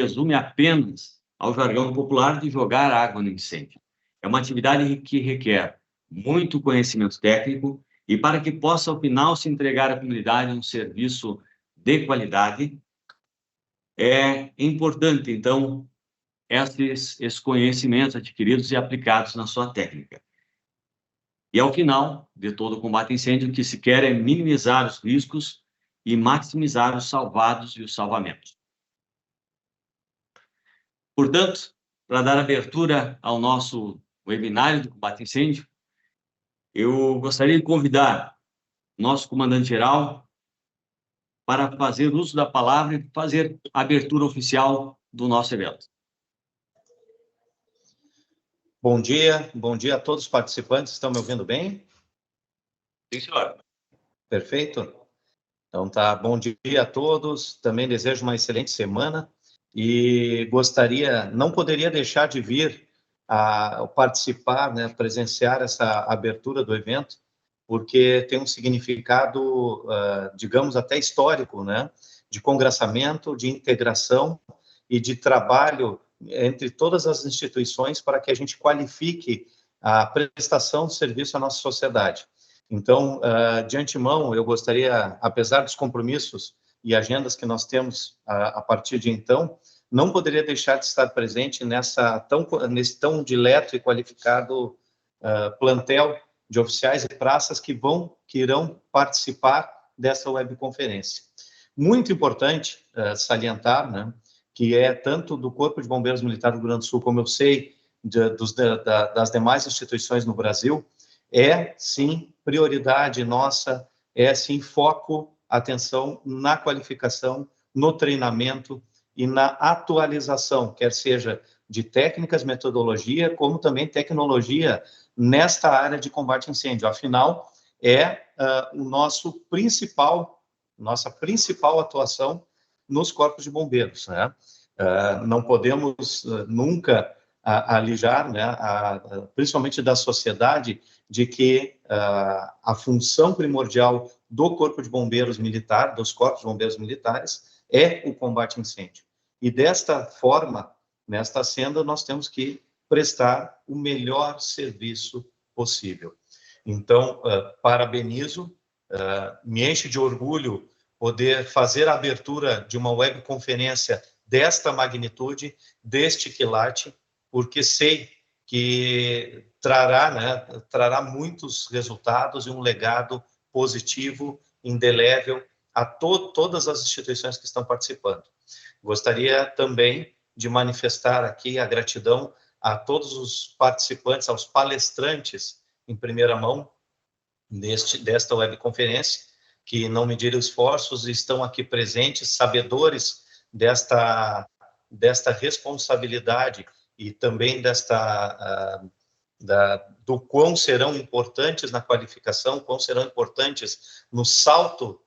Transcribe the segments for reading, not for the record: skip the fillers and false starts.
resume apenas ao jargão popular de jogar água no incêndio. É uma atividade que requer muito conhecimento técnico e para que possa, ao final, se entregar à comunidade um serviço de qualidade, é importante, então, esses conhecimentos adquiridos e aplicados na sua técnica. E, ao final de todo o combate a incêndio, o que se quer é minimizar os riscos e maximizar os salvados e os salvamentos. Portanto, para dar abertura ao nosso webinário do combate a incêndio, eu gostaria de convidar nosso comandante-geral para fazer uso da palavra e fazer a abertura oficial do nosso evento. Bom dia a todos os participantes. Estão me ouvindo bem? Sim, senhor. Perfeito. Então tá, bom dia a todos. Também desejo uma excelente semana e não poderia deixar de vir a participar, né, presenciar essa abertura do evento, porque tem um significado, digamos, até histórico, né, de congraçamento, de integração e de trabalho entre todas as instituições para que a gente qualifique a prestação de serviço à nossa sociedade. Então, de antemão, eu gostaria, apesar dos compromissos e agendas que nós temos a partir de então, não poderia deixar de estar presente nesse tão dileto e qualificado plantel de oficiais e praças que irão participar dessa webconferência. Muito importante salientar, né, que é tanto do Corpo de Bombeiros Militar do Rio Grande do Sul, como eu sei das demais instituições no Brasil, é sim prioridade nossa, é sim foco, atenção na qualificação, no treinamento e na atualização, quer seja de técnicas, metodologia, como também tecnologia nesta área de combate a incêndio. Afinal, é nossa principal atuação nos corpos de bombeiros, né? Não podemos nunca alijar, né, principalmente da sociedade, de que a função primordial do Corpo de Bombeiros Militar, dos Corpos de Bombeiros Militares, é o combate a incêndio. E desta forma, nesta senda, nós temos que prestar o melhor serviço possível. Então, parabenizo, me enche de orgulho poder fazer a abertura de uma webconferência desta magnitude, deste quilate, porque sei que trará muitos resultados e um legado positivo, indelével, a todas as instituições que estão participando. Gostaria também de manifestar aqui a gratidão a todos os participantes, aos palestrantes em primeira mão desta webconferência, que não mediram esforços e estão aqui presentes, sabedores desta responsabilidade e também do quão serão importantes na qualificação, quão serão importantes no salto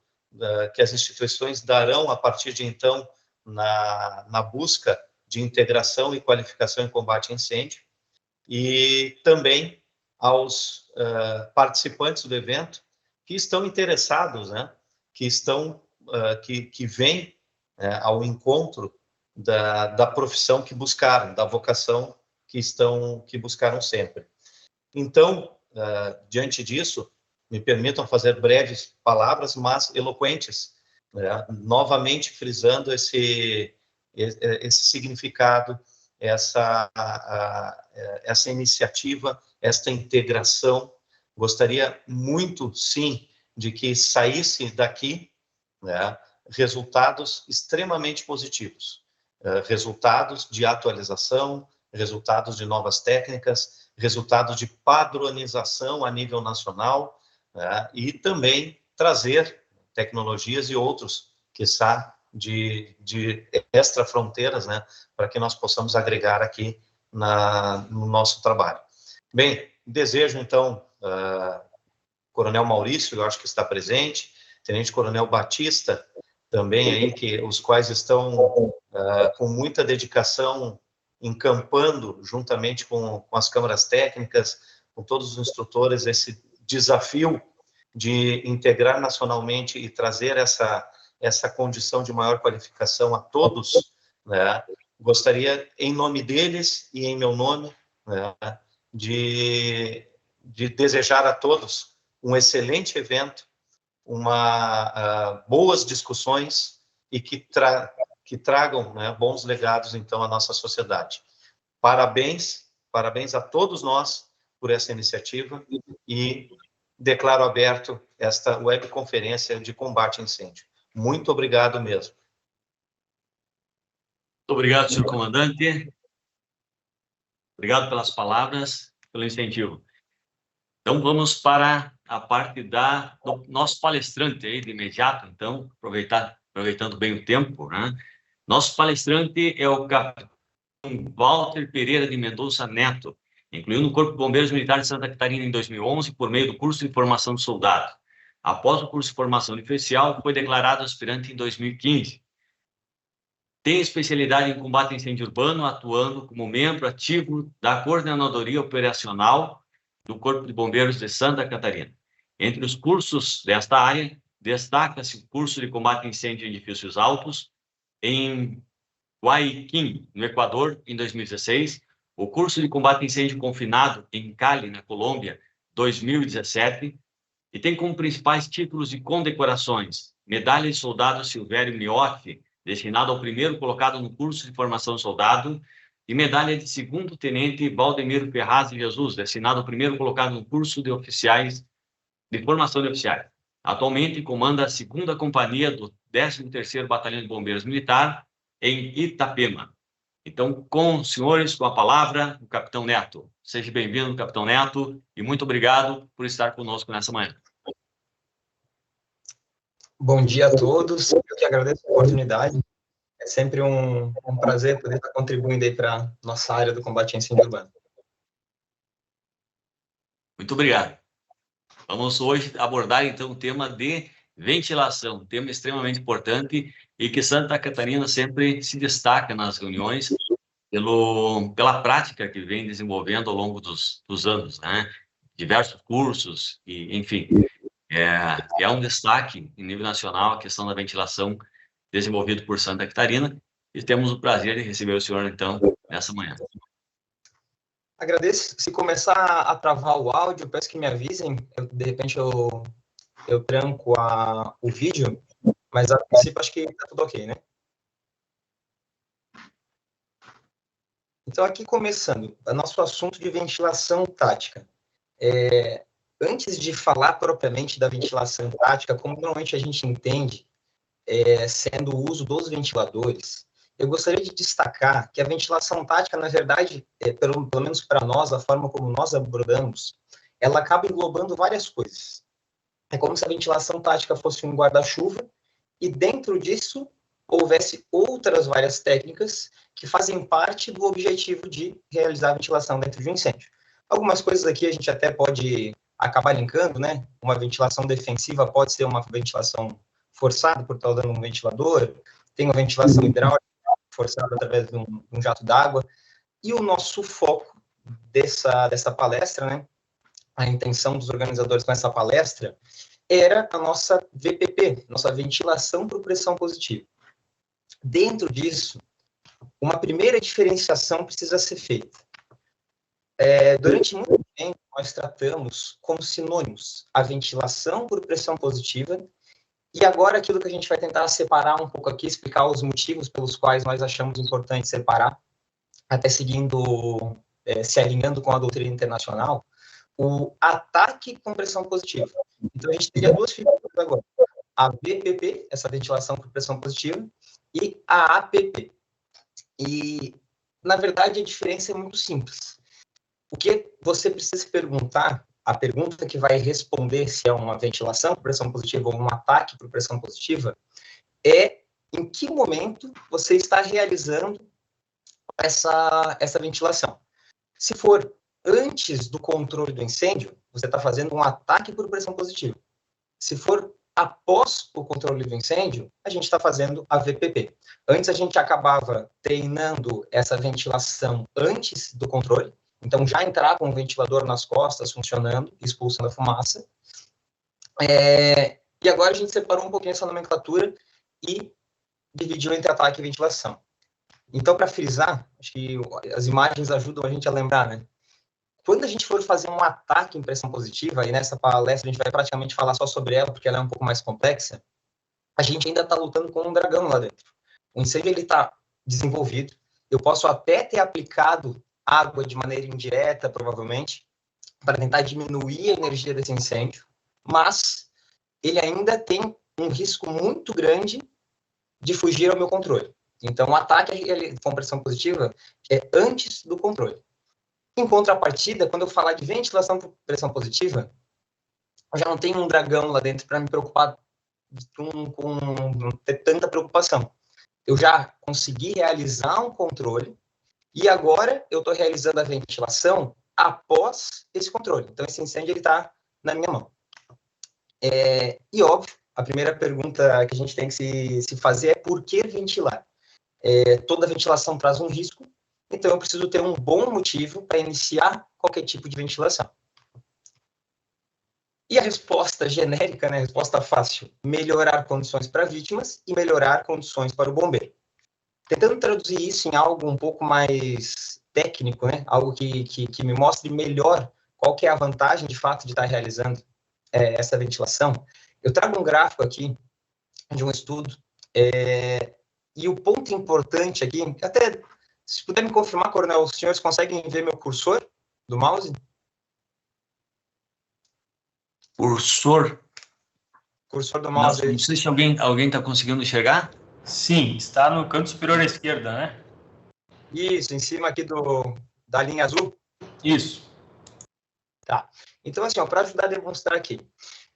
que as instituições darão a partir de então na busca de integração e qualificação em combate a incêndio, e também aos participantes do evento que estão interessados, né, que vêm ao encontro da profissão que buscaram, da vocação que buscaram sempre. Então, diante disso, me permitam fazer breves palavras, mas eloquentes, né, novamente frisando esse significado, essa iniciativa, esta integração. Gostaria muito, sim, de que saísse daqui, né, resultados extremamente positivos, resultados de atualização, resultados de novas técnicas, resultados de padronização a nível nacional, né, e também trazer tecnologias e outros, quiçá, de extra-fronteiras, né, para que nós possamos agregar aqui no nosso trabalho. Bem, desejo, então, Coronel Maurício, eu acho que está presente, Tenente Coronel Batista, também aí, os quais estão com muita dedicação, encampando, juntamente com as câmaras técnicas, com todos os instrutores, esse desafio de integrar nacionalmente e trazer essa condição de maior qualificação a todos, né, gostaria, em nome deles e em meu nome, né, de desejar a todos um excelente evento, boas discussões e que tragam, né, bons legados, então, à nossa sociedade. Parabéns a todos nós por essa iniciativa e declaro aberto esta webconferência de combate a incêndio. Muito obrigado mesmo. Muito obrigado, senhor comandante. Obrigado pelas palavras, pelo incentivo. Então, vamos para a parte do nosso palestrante aí de imediato, então, aproveitando bem o tempo, né? Nosso palestrante é o capitão Walter Pereira de Mendonça Neto, incluiu no Corpo de Bombeiros Militar de Santa Catarina em 2011 por meio do curso de formação de soldado. Após o curso de formação de oficial, foi declarado aspirante em 2015. Tem especialidade em combate a incêndio urbano, atuando como membro ativo da Coordenadoria Operacional do Corpo de Bombeiros de Santa Catarina. Entre os cursos desta área, destaca-se o curso de combate a incêndio em edifícios altos em Guayaquil, no Equador, em 2016, o curso de combate a incêndio confinado em Cali, na Colômbia, 2017, e tem como principais títulos e condecorações Medalha de Soldado Silvério Miotti, destinado ao primeiro colocado no curso de formação de soldado, e Medalha de Segundo Tenente Valdemiro Ferraz de Jesus, destinado ao primeiro colocado no curso de formação de oficiais. Atualmente comanda a 2ª Companhia do 13º Batalhão de Bombeiros Militar em Itapema. Então, com os senhores, com a palavra, o capitão Neto. Seja bem-vindo, capitão Neto, e muito obrigado por estar conosco nessa manhã. Bom dia a todos, eu que agradeço a oportunidade. É sempre um prazer poder estar contribuindo aí para a nossa área do combate a incêndio urbano. Muito obrigado. Vamos hoje abordar, então, o tema de ventilação, um tema extremamente importante e que Santa Catarina sempre se destaca nas reuniões pela prática que vem desenvolvendo ao longo dos anos, né? Diversos cursos, e, enfim, é um destaque em nível nacional a questão da ventilação desenvolvido por Santa Catarina, e temos o prazer de receber o senhor, então, nessa manhã. Agradeço. Se começar a travar o áudio, peço que me avisem. De repente eu tranco o vídeo, mas a princípio acho que está tudo ok, né? Então, aqui começando, o nosso assunto de ventilação tática. Antes de falar propriamente da ventilação tática, como normalmente a gente entende, sendo o uso dos ventiladores, eu gostaria de destacar que a ventilação tática, na verdade, pelo menos para nós, a forma como nós abordamos, ela acaba englobando várias coisas. É como se a ventilação tática fosse um guarda-chuva e dentro disso houvesse outras várias técnicas que fazem parte do objetivo de realizar a ventilação dentro de um incêndio. Algumas coisas aqui a gente até pode acabar linkando, né? Uma ventilação defensiva pode ser uma ventilação forçada por estar usando um ventilador, tem uma ventilação hidráulica forçada através de um jato d'água, e o nosso foco dessa palestra, né? A intenção dos organizadores com essa palestra era a nossa VPP, nossa ventilação por pressão positiva. Dentro disso, uma primeira diferenciação precisa ser feita. Durante muito tempo, nós tratamos como sinônimos a ventilação por pressão positiva, e agora aquilo que a gente vai tentar separar um pouco aqui, explicar os motivos pelos quais nós achamos importante separar, até seguindo, se alinhando com a doutrina internacional, o ataque com pressão positiva. Então, a gente teria duas figuras agora. A VPP, essa ventilação por pressão positiva, e a APP. E, na verdade, a diferença é muito simples. O que você precisa se perguntar, a pergunta que vai responder se é uma ventilação por pressão positiva ou um ataque por pressão positiva, é em que momento você está realizando essa ventilação. Se for antes do controle do incêndio, você está fazendo um ataque por pressão positiva. Se for após o controle do incêndio, a gente está fazendo a VPP. Antes a gente acabava treinando essa ventilação antes do controle, então já entrar com o ventilador nas costas funcionando, expulsando a fumaça. E agora a gente separou um pouquinho essa nomenclatura e dividiu entre ataque e ventilação. Então, para frisar, acho que as imagens ajudam a gente a lembrar, né? Quando a gente for fazer um ataque em pressão positiva, e nessa palestra a gente vai praticamente falar só sobre ela, porque ela é um pouco mais complexa, a gente ainda está lutando com um dragão lá dentro. O incêndio está desenvolvido, eu posso até ter aplicado água de maneira indireta, provavelmente, para tentar diminuir a energia desse incêndio, mas ele ainda tem um risco muito grande de fugir ao meu controle. Então, o ataque com pressão positiva é antes do controle. Em contrapartida, quando eu falar de ventilação por pressão positiva, eu já não tenho um dragão lá dentro para me preocupar com ter tanta preocupação. Eu já consegui realizar um controle e agora eu estou realizando a ventilação após esse controle. Então, esse incêndio está na minha mão. E, óbvio, a primeira pergunta que a gente tem que se fazer é por que ventilar? Toda ventilação traz um risco, então eu preciso ter um bom motivo para iniciar qualquer tipo de ventilação. E a resposta genérica, né, a resposta fácil, melhorar condições para vítimas e melhorar condições para o bombeiro. Tentando traduzir isso em algo um pouco mais técnico, né, algo que me mostre melhor qual que é a vantagem, de fato, de estar realizando essa ventilação, eu trago um gráfico aqui de um estudo, e o ponto importante aqui, até se puder me confirmar, Coronel, os senhores conseguem ver meu cursor do mouse? Cursor Cursor do mouse. Não sei se alguém está conseguindo enxergar. Sim, está no canto superior à esquerda, né? Isso, em cima aqui da linha azul. Isso. Tá. Então, assim, para ajudar a demonstrar aqui,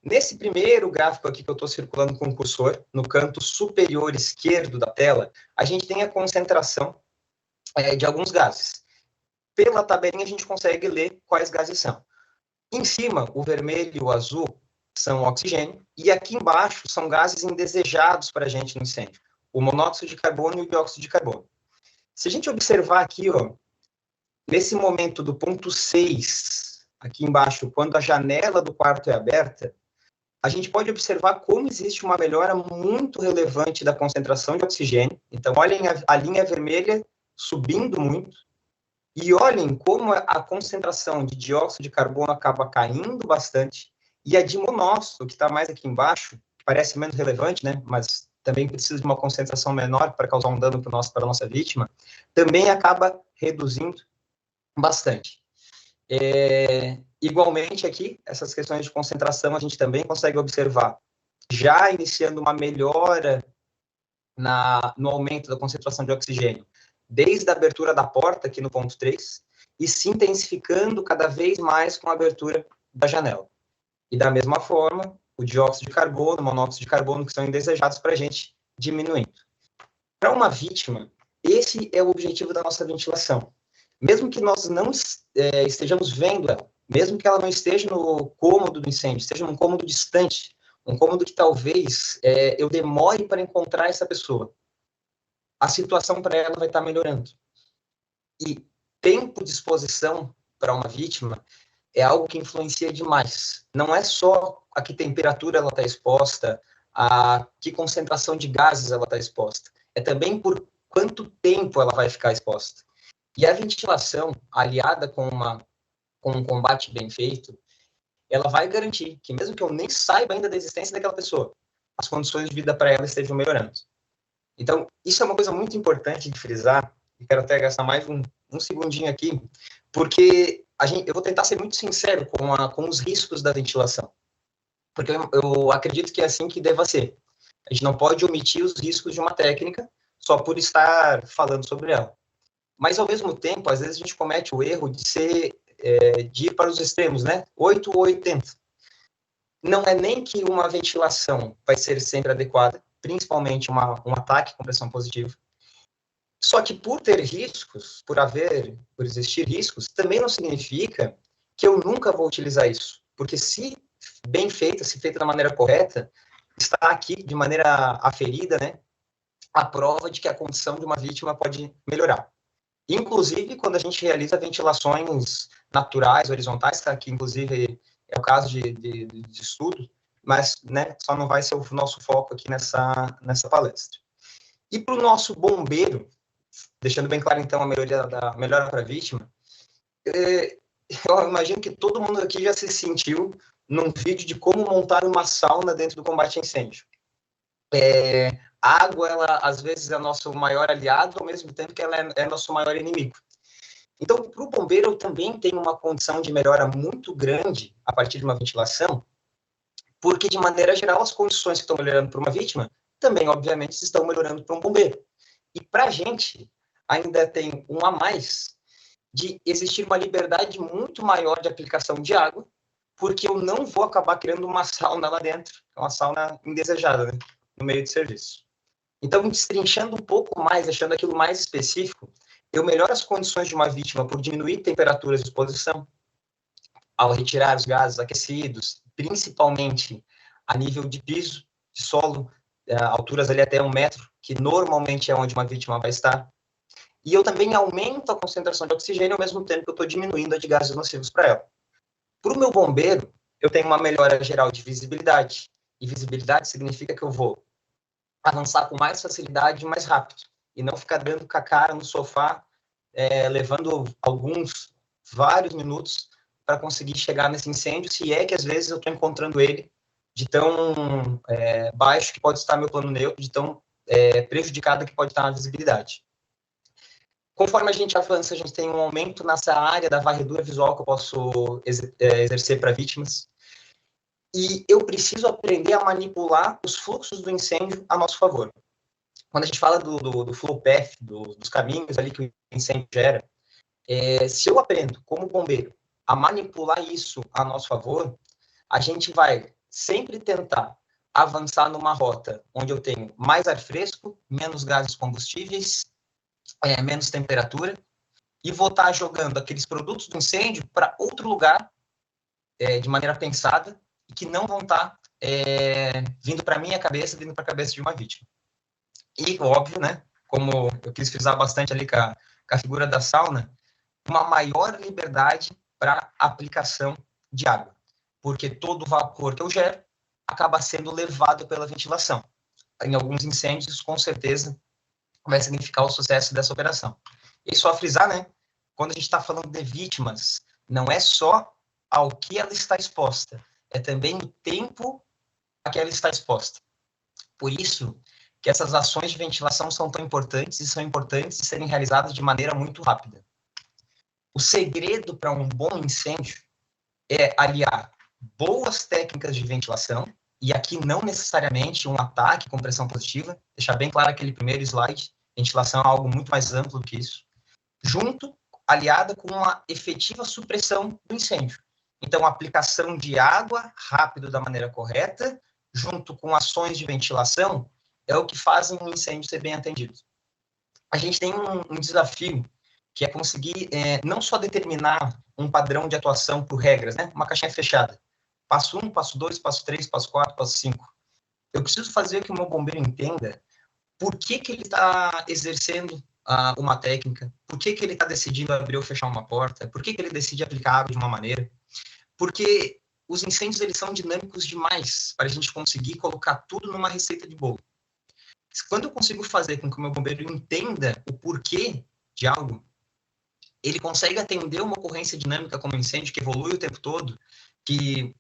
nesse primeiro gráfico aqui que eu estou circulando com o cursor, no canto superior esquerdo da tela, a gente tem a concentração de alguns gases. Pela tabelinha, a gente consegue ler quais gases são. Em cima, o vermelho e o azul são oxigênio, e aqui embaixo são gases indesejados para a gente no incêndio, o monóxido de carbono e o dióxido de carbono. Se a gente observar aqui, ó, nesse momento do ponto 6, aqui embaixo, quando a janela do quarto é aberta, a gente pode observar como existe uma melhora muito relevante da concentração de oxigênio. Então, olhem a linha vermelha subindo muito, e olhem como a concentração de dióxido de carbono acaba caindo bastante, e a de monóxido, que está mais aqui embaixo, parece menos relevante, né? Mas também precisa de uma concentração menor para causar um dano para a nossa vítima, também acaba reduzindo bastante. Igualmente aqui, essas questões de concentração a gente também consegue observar, já iniciando uma melhora no aumento da concentração de oxigênio, desde a abertura da porta, aqui no ponto 3, e se intensificando cada vez mais com a abertura da janela. E da mesma forma, o dióxido de carbono, o monóxido de carbono, que são indesejados para a gente, diminuindo. Para uma vítima, esse é o objetivo da nossa ventilação. Mesmo que nós não estejamos vendo ela, mesmo que ela não esteja no cômodo do incêndio, esteja num cômodo distante, um cômodo que talvez eu demore para encontrar essa pessoa, a situação para ela vai estar melhorando. E tempo de exposição para uma vítima é algo que influencia demais. Não é só a que temperatura ela está exposta, a que concentração de gases ela está exposta. É também por quanto tempo ela vai ficar exposta. E a ventilação, aliada com um combate bem feito, ela vai garantir que, mesmo que eu nem saiba ainda da existência daquela pessoa, as condições de vida para ela estejam melhorando. Então, isso é uma coisa muito importante de frisar, e quero até gastar mais um segundinho aqui, porque eu vou tentar ser muito sincero com os riscos da ventilação, porque eu acredito que é assim que deva ser. A gente não pode omitir os riscos de uma técnica só por estar falando sobre ela. Mas, ao mesmo tempo, às vezes a gente comete o erro de ir para os extremos, né? 8 ou 80. Não é nem que uma ventilação vai ser sempre adequada, principalmente um ataque com pressão positiva. Só que por ter riscos, por existir riscos, também não significa que eu nunca vou utilizar isso. Porque se bem feita, se feita da maneira correta, está aqui de maneira aferida, né, a prova de que a condição de uma vítima pode melhorar. Inclusive, quando a gente realiza ventilações naturais, horizontais, que inclusive é o caso de estudo, mas, né, só não vai ser o nosso foco aqui nessa palestra. E para o nosso bombeiro, deixando bem claro, então, a melhora para a vítima, eu imagino que todo mundo aqui já se sentiu num vídeo de como montar uma sauna dentro do combate a incêndio. A água, ela, às vezes, é nosso maior aliado, ao mesmo tempo que ela é nosso maior inimigo. Então, para o bombeiro, eu também tenho uma condição de melhora muito grande a partir de uma ventilação, porque, de maneira geral, as condições que estão melhorando para uma vítima também, obviamente, estão melhorando para um bombeiro. E para a gente, ainda tem um a mais de existir uma liberdade muito maior de aplicação de água, porque eu não vou acabar criando uma sauna lá dentro, uma sauna indesejada, né, no meio de serviço. Então, destrinchando um pouco mais, deixando aquilo mais específico, eu melhoro as condições de uma vítima por diminuir temperaturas de exposição, ao retirar os gases aquecidos, principalmente a nível de piso, de solo, alturas ali até 1 metro, que normalmente é onde uma vítima vai estar. E eu também aumento a concentração de oxigênio ao mesmo tempo que eu estou diminuindo a de gases nocivos para ela. Para o meu bombeiro, eu tenho uma melhora geral de visibilidade. E visibilidade significa que eu vou avançar com mais facilidade e mais rápido. E não ficar dando com a cara no sofá, levando vários minutos para conseguir chegar nesse incêndio, se é que às vezes eu estou encontrando ele de tão baixo que pode estar meu plano neutro, de tão prejudicado que pode estar a visibilidade. Conforme a gente avança, a gente tem um aumento nessa área da varredura visual que eu posso exercer para vítimas. E eu preciso aprender a manipular os fluxos do incêndio a nosso favor. Quando a gente fala do flow path, dos caminhos ali que o incêndio gera, se eu aprendo, como bombeiro, a manipular isso a nosso favor, a gente vai sempre tentar avançar numa rota onde eu tenho mais ar fresco, menos gases combustíveis, menos temperatura, e vou estar jogando aqueles produtos do incêndio para outro lugar, de maneira pensada, e que não vão estar vindo para a minha cabeça, vindo para a cabeça de uma vítima. E, óbvio, né, como eu quis frisar bastante ali com a figura da sauna, uma maior liberdade para aplicação de água, porque todo o vapor que eu gero acaba sendo levado pela ventilação. Em alguns incêndios, isso com certeza vai significar o sucesso dessa operação. E só frisar, né, quando a gente está falando de vítimas, não é só ao que ela está exposta, é também o tempo a que ela está exposta. Por isso que essas ações de ventilação são tão importantes e são importantes de serem realizadas de maneira muito rápida. O segredo para um bom incêndio é aliar boas técnicas de ventilação, e aqui não necessariamente um ataque com pressão positiva, deixar bem claro aquele primeiro slide, ventilação é algo muito mais amplo do que isso, aliada com uma efetiva supressão do incêndio. Então, a aplicação de água rápido da maneira correta, junto com ações de ventilação, é o que fazem um incêndio ser bem atendido. A gente tem um desafio, que é conseguir não só determinar um padrão de atuação por regras, né? Uma caixinha fechada. Passo 1, passo 2, passo 3, passo 4, passo 5. Eu preciso fazer que o meu bombeiro entenda por que ele está exercendo uma técnica, por que ele está decidindo abrir ou fechar uma porta, por que ele decide aplicar água de uma maneira. Porque os incêndios, eles são dinâmicos demais para a gente conseguir colocar tudo numa receita de bolo. Quando eu consigo fazer com que o meu bombeiro entenda o porquê de algo, ele consegue atender uma ocorrência dinâmica como um incêndio que evolui o tempo todo, que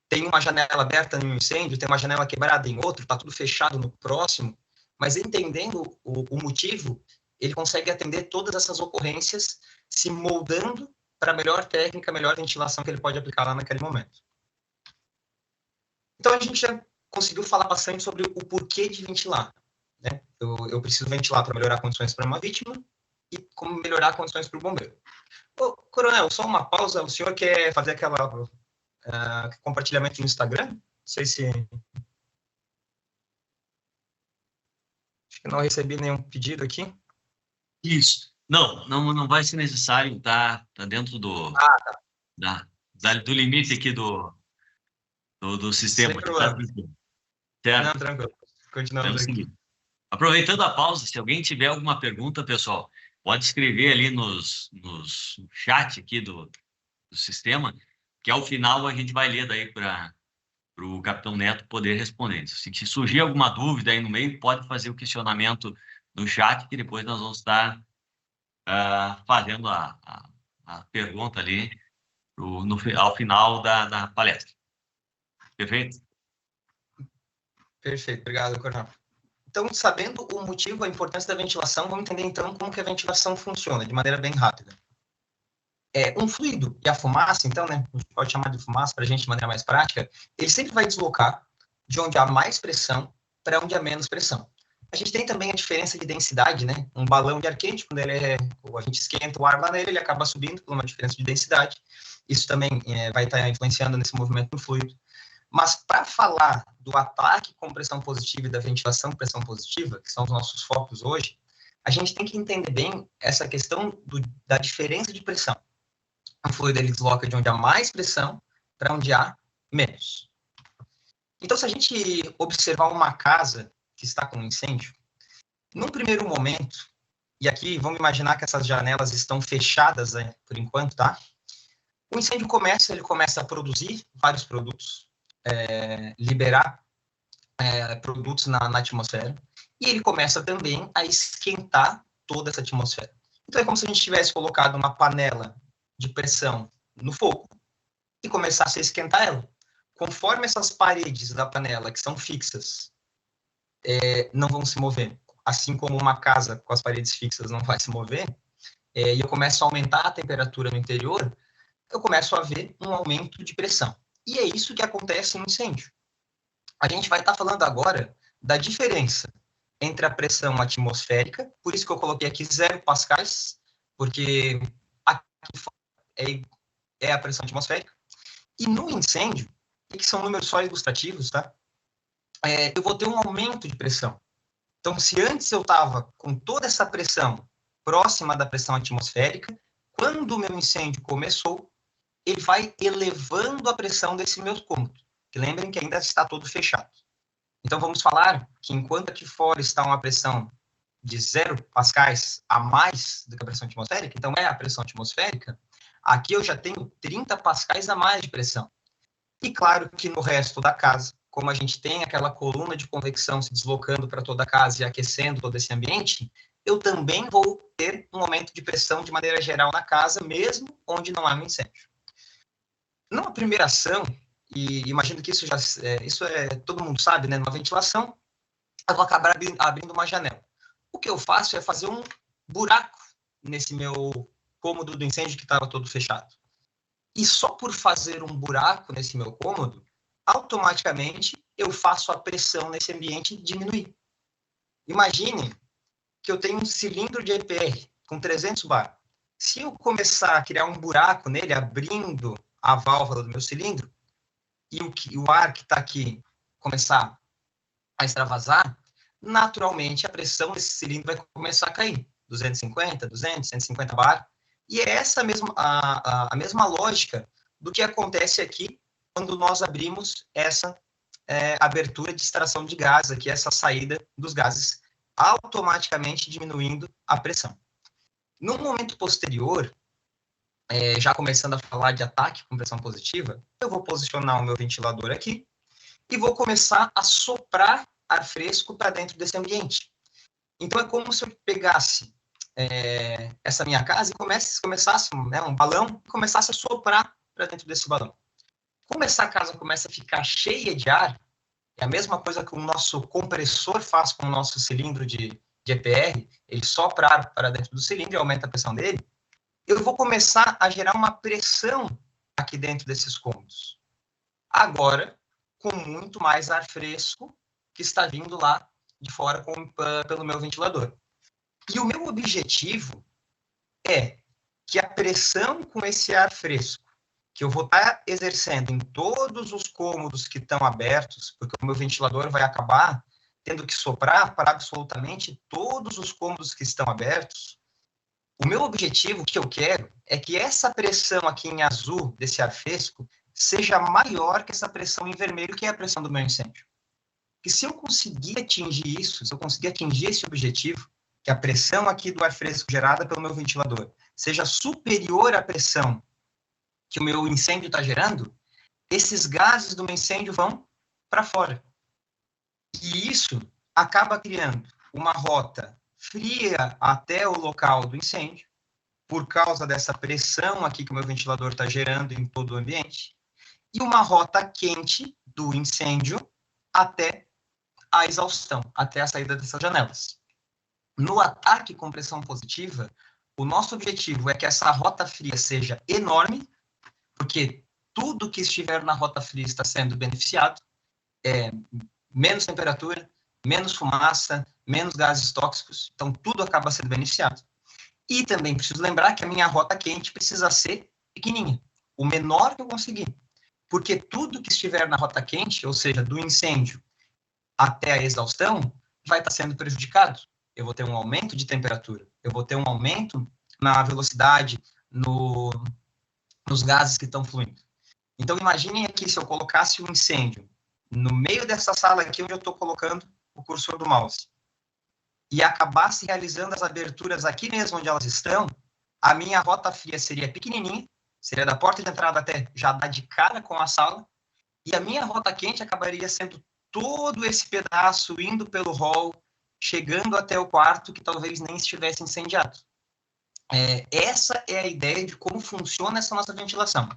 tem uma janela aberta em um incêndio, tem uma janela quebrada em outro, está tudo fechado no próximo, mas entendendo o motivo, ele consegue atender todas essas ocorrências, se moldando para a melhor técnica, a melhor ventilação que ele pode aplicar lá naquele momento. Então, a gente já conseguiu falar bastante sobre o porquê de ventilar, né? Eu preciso ventilar para melhorar condições para uma vítima e como melhorar condições para o bombeiro. Ô, coronel, só uma pausa. O senhor quer fazer aquela compartilhamento no Instagram? Não sei se... Acho que não recebi nenhum pedido aqui. Isso. Não vai ser necessário, tá dentro do limite aqui do sistema. Sem problema. Certo? Não, tranquilo. Continuamos aqui. Aproveitando a pausa, se alguém tiver alguma pergunta, pessoal, pode escrever ali no chat aqui do sistema, que ao final a gente vai ler daí para o Capitão Neto poder responder. Se surgir alguma dúvida aí no meio, pode fazer o questionamento no chat, que depois nós vamos estar fazendo a pergunta ali ao final da palestra. Perfeito? Perfeito, obrigado, Coronel. Então, sabendo o motivo, a importância da ventilação, vamos entender, então, como que a ventilação funciona, de maneira bem rápida. Um fluido e a fumaça, então, né, a gente pode chamar de fumaça para a gente de maneira mais prática, ele sempre vai deslocar de onde há mais pressão para onde há menos pressão. A gente tem também a diferença de densidade, né? Um balão de ar quente, quando a gente esquenta o ar lá nele, ele acaba subindo por uma diferença de densidade. Isso também vai estar influenciando nesse movimento do fluido. Mas para falar do ataque com pressão positiva e da ventilação com pressão positiva, que são os nossos focos hoje, a gente tem que entender bem essa questão da diferença de pressão. O fluido ele desloca de onde há mais pressão para onde há menos. Então, se a gente observar uma casa que está com um incêndio, num primeiro momento, e aqui vamos imaginar que essas janelas estão fechadas, né, por enquanto, tá? O incêndio ele começa a produzir vários produtos, liberar produtos na atmosfera, e ele começa também a esquentar toda essa atmosfera. Então, é como se a gente tivesse colocado uma panela de pressão no fogo e começasse a esquentar ela. Conforme essas paredes da panela, que são fixas, não vão se mover, assim como uma casa com as paredes fixas não vai se mover, e eu começo a aumentar a temperatura no interior, eu começo a ver um aumento de pressão. E é isso que acontece no incêndio. A gente vai estar falando agora da diferença entre a pressão atmosférica, por isso que eu coloquei aqui 0 pascais, porque aqui é a pressão atmosférica, e no incêndio, que são números só ilustrativos, tá? Eu vou ter um aumento de pressão. Então, se antes eu estava com toda essa pressão próxima da pressão atmosférica, quando o meu incêndio começou, ele vai elevando a pressão desse meu cômodo. Que lembrem que ainda está todo fechado. Então, vamos falar que enquanto aqui fora está uma pressão de 0 pascais a mais do que a pressão atmosférica, então é a pressão atmosférica, aqui eu já tenho 30 pascais a mais de pressão. E claro que no resto da casa, como a gente tem aquela coluna de convecção se deslocando para toda a casa e aquecendo todo esse ambiente, eu também vou ter um aumento de pressão de maneira geral na casa, mesmo onde não há um incêndio. Numa primeira ação, e imagino que isso todo mundo sabe, né? Numa ventilação, eu vou acabar abrindo uma janela. O que eu faço é fazer um buraco nesse meu cômodo do incêndio que estava todo fechado. E só por fazer um buraco nesse meu cômodo, automaticamente eu faço a pressão nesse ambiente diminuir. Imagine que eu tenho um cilindro de EPR com 300 bar. Se eu começar a criar um buraco nele, abrindo a válvula do meu cilindro, e o ar que está aqui começar a extravasar, naturalmente a pressão desse cilindro vai começar a cair. 250, 200, 150 bar. E é essa a mesma lógica do que acontece aqui quando nós abrimos essa abertura de extração de gás, aqui, essa saída dos gases, automaticamente diminuindo a pressão. No momento posterior, já começando a falar de ataque com pressão positiva, eu vou posicionar o meu ventilador aqui e vou começar a soprar ar fresco para dentro desse ambiente. Então, é como se eu pegasse essa minha casa e começasse um balão e começasse a soprar para dentro desse balão. Como essa casa começa a ficar cheia de ar, é a mesma coisa que o nosso compressor faz com o nosso cilindro de EPR, ele sopra ar para dentro do cilindro e aumenta a pressão dele, eu vou começar a gerar uma pressão aqui dentro desses cômodos. Agora, com muito mais ar fresco que está vindo lá de fora pelo meu ventilador. E o meu objetivo é que a pressão com esse ar fresco, que eu vou estar exercendo em todos os cômodos que estão abertos, porque o meu ventilador vai acabar tendo que soprar para absolutamente todos os cômodos que estão abertos, o meu objetivo, o que eu quero, é que essa pressão aqui em azul, desse ar fresco, seja maior que essa pressão em vermelho, que é a pressão do meu incêndio. E se eu conseguir atingir isso, se eu conseguir atingir esse objetivo, que a pressão aqui do ar fresco gerada pelo meu ventilador seja superior à pressão que o meu incêndio está gerando, esses gases do meu incêndio vão para fora. E isso acaba criando uma rota fria até o local do incêndio, por causa dessa pressão aqui que o meu ventilador está gerando em todo o ambiente, e uma rota quente do incêndio até a exaustão, até a saída dessas janelas. No ataque com pressão positiva, o nosso objetivo é que essa rota fria seja enorme, porque tudo que estiver na rota fria está sendo beneficiado, menos temperatura, menos fumaça, menos gases tóxicos, então tudo acaba sendo beneficiado. E também preciso lembrar que a minha rota quente precisa ser pequenininha, o menor que eu conseguir, porque tudo que estiver na rota quente, ou seja, do incêndio até a exaustão, vai estar sendo prejudicado. Eu vou ter um aumento de temperatura, eu vou ter um aumento na velocidade, nos gases que estão fluindo. Então, imaginem aqui se eu colocasse um incêndio no meio dessa sala aqui onde eu estou colocando o cursor do mouse e acabasse realizando as aberturas aqui mesmo onde elas estão, a minha rota fria seria pequenininha, seria da porta de entrada até já dar de cara com a sala, e a minha rota quente acabaria sendo todo esse pedaço indo pelo hall, chegando até o quarto que talvez nem estivesse incendiado. Essa é a ideia de como funciona essa nossa ventilação.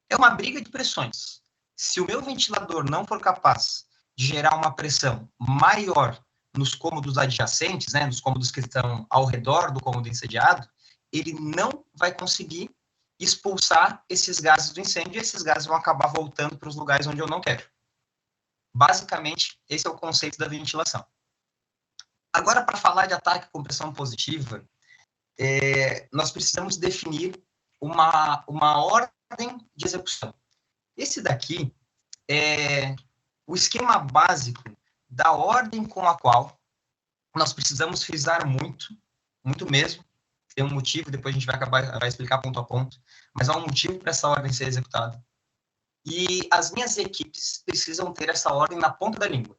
É uma briga de pressões. Se o meu ventilador não for capaz de gerar uma pressão maior nos cômodos adjacentes, né, nos cômodos que estão ao redor do cômodo incendiado, ele não vai conseguir expulsar esses gases do incêndio e esses gases vão acabar voltando para os lugares onde eu não quero. Basicamente, esse é o conceito da ventilação. Agora, para falar de ataque com pressão positiva, nós precisamos definir uma ordem de execução. Esse daqui é o esquema básico da ordem com a qual nós precisamos frisar muito, muito mesmo. Tem um motivo, depois a gente vai explicar ponto a ponto, mas há um motivo para essa ordem ser executada. E as minhas equipes precisam ter essa ordem na ponta da língua.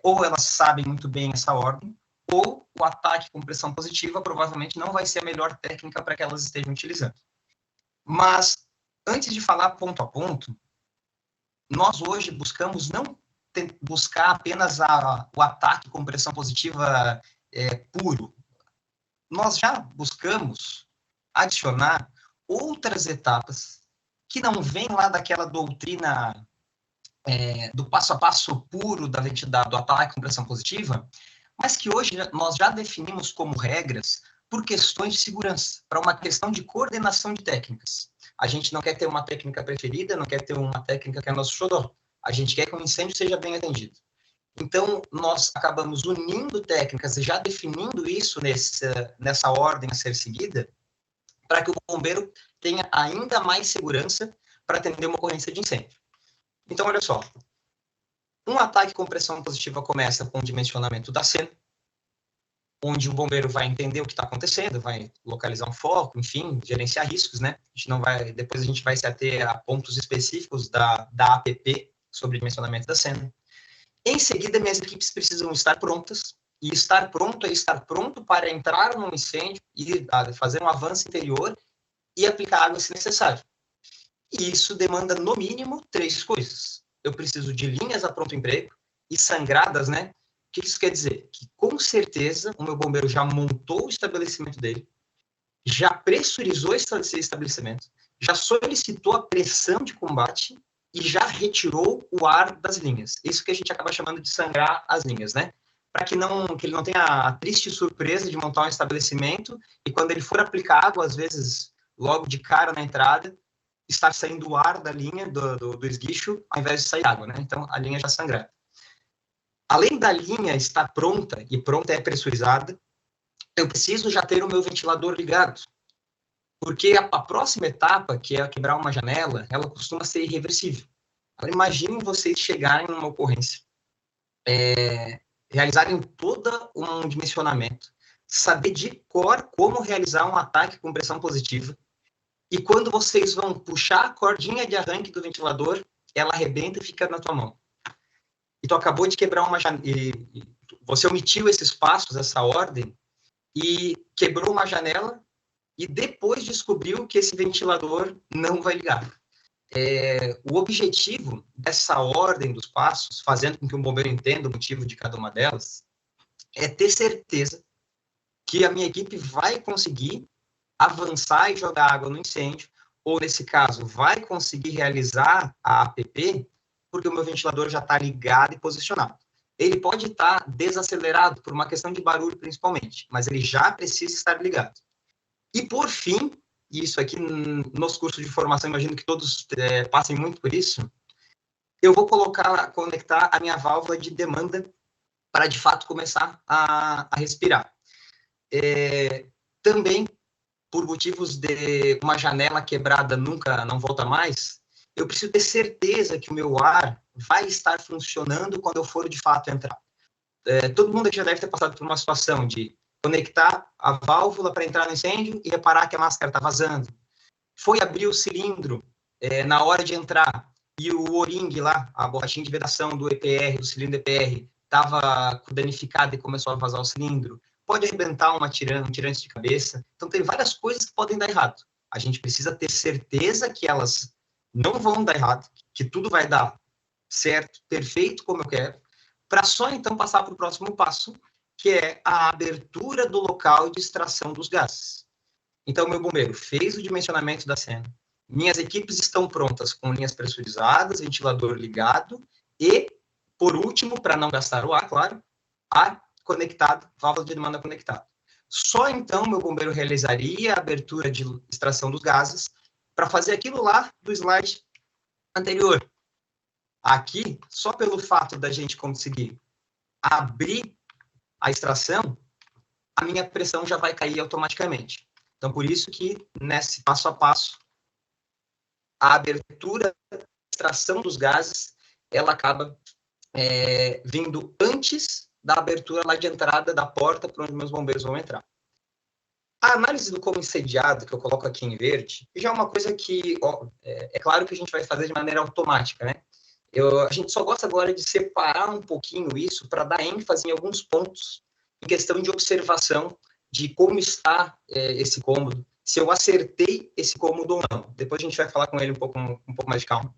Ou elas sabem muito bem essa ordem, ou o ataque com pressão positiva provavelmente não vai ser a melhor técnica para que elas estejam utilizando. Mas, antes de falar ponto a ponto, nós hoje buscamos não buscar apenas o ataque com pressão positiva puro. Nós já buscamos adicionar outras etapas que não vêm lá daquela doutrina do passo a passo puro do ataque com pressão positiva, mas que hoje nós já definimos como regras por questões de segurança, para uma questão de coordenação de técnicas. A gente não quer ter uma técnica preferida, não quer ter uma técnica que é nosso xodó. A gente quer que o incêndio seja bem atendido. Então, nós acabamos unindo técnicas e já definindo isso nessa ordem a ser seguida, para que o bombeiro tenha ainda mais segurança para atender uma ocorrência de incêndio. Então, olha só. Um ataque com pressão positiva começa com o dimensionamento da cena, onde o bombeiro vai entender o que está acontecendo, vai localizar um foco, enfim, gerenciar riscos, né? Depois a gente vai se ater a pontos específicos da APP sobre dimensionamento da cena. Em seguida, minhas equipes precisam estar prontas, e estar pronto é estar pronto para entrar num incêndio e fazer um avanço interior e aplicar água se necessário. E isso demanda, no mínimo, 3 coisas. Eu preciso de linhas a pronto emprego e sangradas, né? O que isso quer dizer? Que, com certeza, o meu bombeiro já montou o estabelecimento dele, já pressurizou esse estabelecimento, já solicitou a pressão de combate e já retirou o ar das linhas. Isso que a gente acaba chamando de sangrar as linhas, né? Para que ele não tenha a triste surpresa de montar um estabelecimento e quando ele for aplicar água, às vezes, logo de cara na entrada, estar saindo o ar da linha, do esguicho, ao invés de sair água, né? Então, a linha já sangrada. Além da linha estar pronta, e pronta é pressurizada, eu preciso já ter o meu ventilador ligado. Porque a próxima etapa, que é quebrar uma janela, ela costuma ser irreversível. Agora, imaginem vocês chegarem numa ocorrência, realizarem todo um dimensionamento, saber de cor como realizar um ataque com pressão positiva, e quando vocês vão puxar a cordinha de arranque do ventilador, ela arrebenta e fica na tua mão. E tu acabou de quebrar uma janela, você omitiu esses passos, essa ordem, e quebrou uma janela, e depois descobriu que esse ventilador não vai ligar. O objetivo dessa ordem dos passos, fazendo com que o bombeiro entenda o motivo de cada uma delas, é ter certeza que a minha equipe vai conseguir avançar e jogar água no incêndio, ou, nesse caso, vai conseguir realizar a APP, porque o meu ventilador já está ligado e posicionado. Ele pode estar desacelerado por uma questão de barulho, principalmente, mas ele já precisa estar ligado. E, por fim, isso aqui nos cursos de formação, imagino que todos passem muito por isso, eu vou conectar a minha válvula de demanda para, de fato, começar a respirar. Também, por motivos de uma janela quebrada não volta mais, eu preciso ter certeza que o meu ar vai estar funcionando quando eu for, de fato, entrar. Todo mundo aqui já deve ter passado por uma situação de conectar a válvula para entrar no incêndio e reparar que a máscara está vazando. Foi abrir o cilindro na hora de entrar e o O-ring lá, a borrachinha de vedação do EPR, do cilindro EPR, estava danificada e começou a vazar o cilindro. Pode arrebentar um tirante de cabeça. Então, tem várias coisas que podem dar errado. A gente precisa ter certeza que elas não vão dar errado, que tudo vai dar certo, perfeito como eu quero, para só, então, passar para o próximo passo, que é a abertura do local de extração dos gases. Então, meu bombeiro fez o dimensionamento da cena, minhas equipes estão prontas com linhas pressurizadas, ventilador ligado e, por último, para não gastar o ar, claro, ar conectado, válvula de demanda conectada. Só então meu bombeiro realizaria a abertura de extração dos gases para fazer aquilo lá do slide anterior. Aqui, só pelo fato da gente conseguir abrir a extração, a minha pressão já vai cair automaticamente. Então, por isso que, nesse passo a passo, a abertura da extração dos gases, ela acaba vindo antes da abertura lá de entrada da porta para onde meus bombeiros vão entrar. A análise do como incendiado, que eu coloco aqui em verde, já é uma coisa que, é claro que a gente vai fazer de maneira automática, né? A gente só gosta agora de separar um pouquinho isso para dar ênfase em alguns pontos em questão de observação de como está esse cômodo, se eu acertei esse cômodo ou não. Depois a gente vai falar com ele um pouco mais de calma.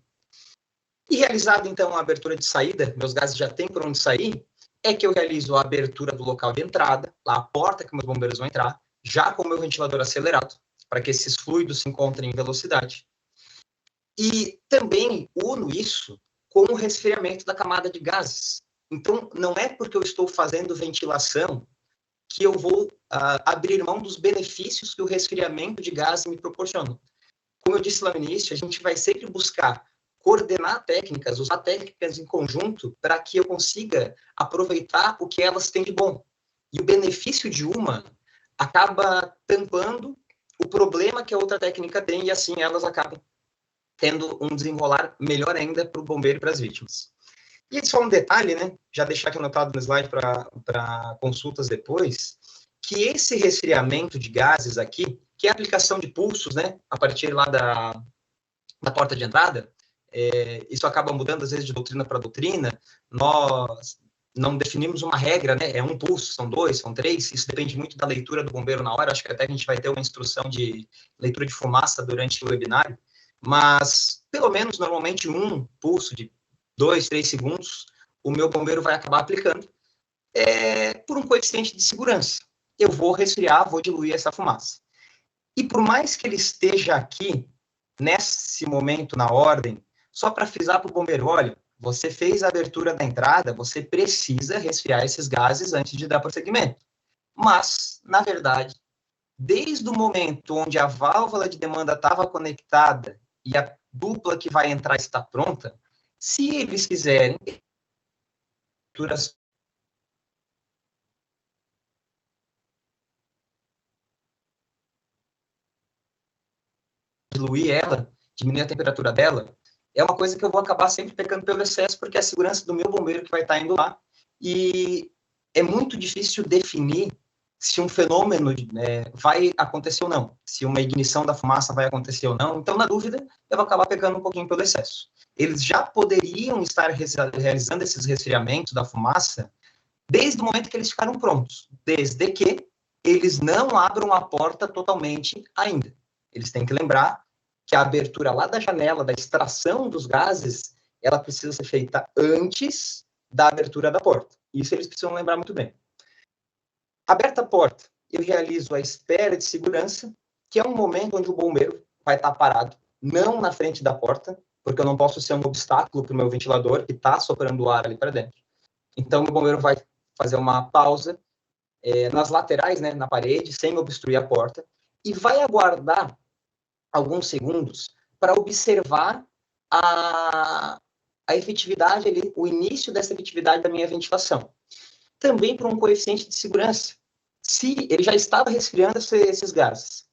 E realizada, então, a abertura de saída, meus gases já têm por onde sair, é que eu realizo a abertura do local de entrada, lá a porta que meus bombeiros vão entrar, já com o meu ventilador acelerado, para que esses fluidos se encontrem em velocidade. E também uno isso com o resfriamento da camada de gases. Então, não é porque eu estou fazendo ventilação que eu vou abrir mão dos benefícios que o resfriamento de gases me proporciona. Como eu disse lá no início, a gente vai sempre buscar coordenar técnicas, usar técnicas em conjunto para que eu consiga aproveitar o que elas têm de bom. E o benefício de uma acaba tampando o problema que a outra técnica tem e assim elas acabam tendo um desenrolar melhor ainda para o bombeiro e para as vítimas. E só um detalhe, né? Já deixar aqui anotado no slide para consultas depois, que esse resfriamento de gases aqui, que é a aplicação de pulsos, né? A partir lá da porta de entrada, isso acaba mudando às vezes de doutrina para doutrina. Nós não definimos uma regra, né? É um pulso, são 2, são 3, isso depende muito da leitura do bombeiro na hora. Acho que até a gente vai ter uma instrução de leitura de fumaça durante o webinário, mas pelo menos normalmente um pulso de 2, 3 segundos, o meu bombeiro vai acabar aplicando por um coeficiente de segurança. Eu vou resfriar, vou diluir essa fumaça. E por mais que ele esteja aqui, nesse momento, na ordem, só para frisar para o bombeiro, olha, você fez a abertura da entrada, você precisa resfriar esses gases antes de dar prosseguimento. Mas, na verdade, desde o momento onde a válvula de demanda estava conectada e a dupla que vai entrar está pronta, se eles quiserem diluir ela, diminuir a temperatura dela, é uma coisa que eu vou acabar sempre pecando pelo excesso, porque é a segurança do meu bombeiro que vai estar indo lá. E é muito difícil definir se um fenômeno vai acontecer ou não, se uma ignição da fumaça vai acontecer ou não. Então, na dúvida, eu vou acabar pecando um pouquinho pelo excesso. Eles já poderiam estar realizando esses resfriamentos da fumaça desde o momento que eles ficaram prontos, desde que eles não abram a porta totalmente ainda. Eles têm que lembrar que a abertura lá da janela, da extração dos gases, ela precisa ser feita antes da abertura da porta. Isso eles precisam lembrar muito bem. Aberta a porta, eu realizo a espera de segurança, que é um momento onde o bombeiro vai estar parado, não na frente da porta, porque eu não posso ser um obstáculo para o meu ventilador, que está soprando o ar ali para dentro. Então, o bombeiro vai fazer uma pausa nas laterais, né, na parede, sem obstruir a porta, e vai aguardar alguns segundos para observar a efetividade ali, o início dessa efetividade da minha ventilação. Também por um coeficiente de segurança, se ele já estava resfriando esses gases.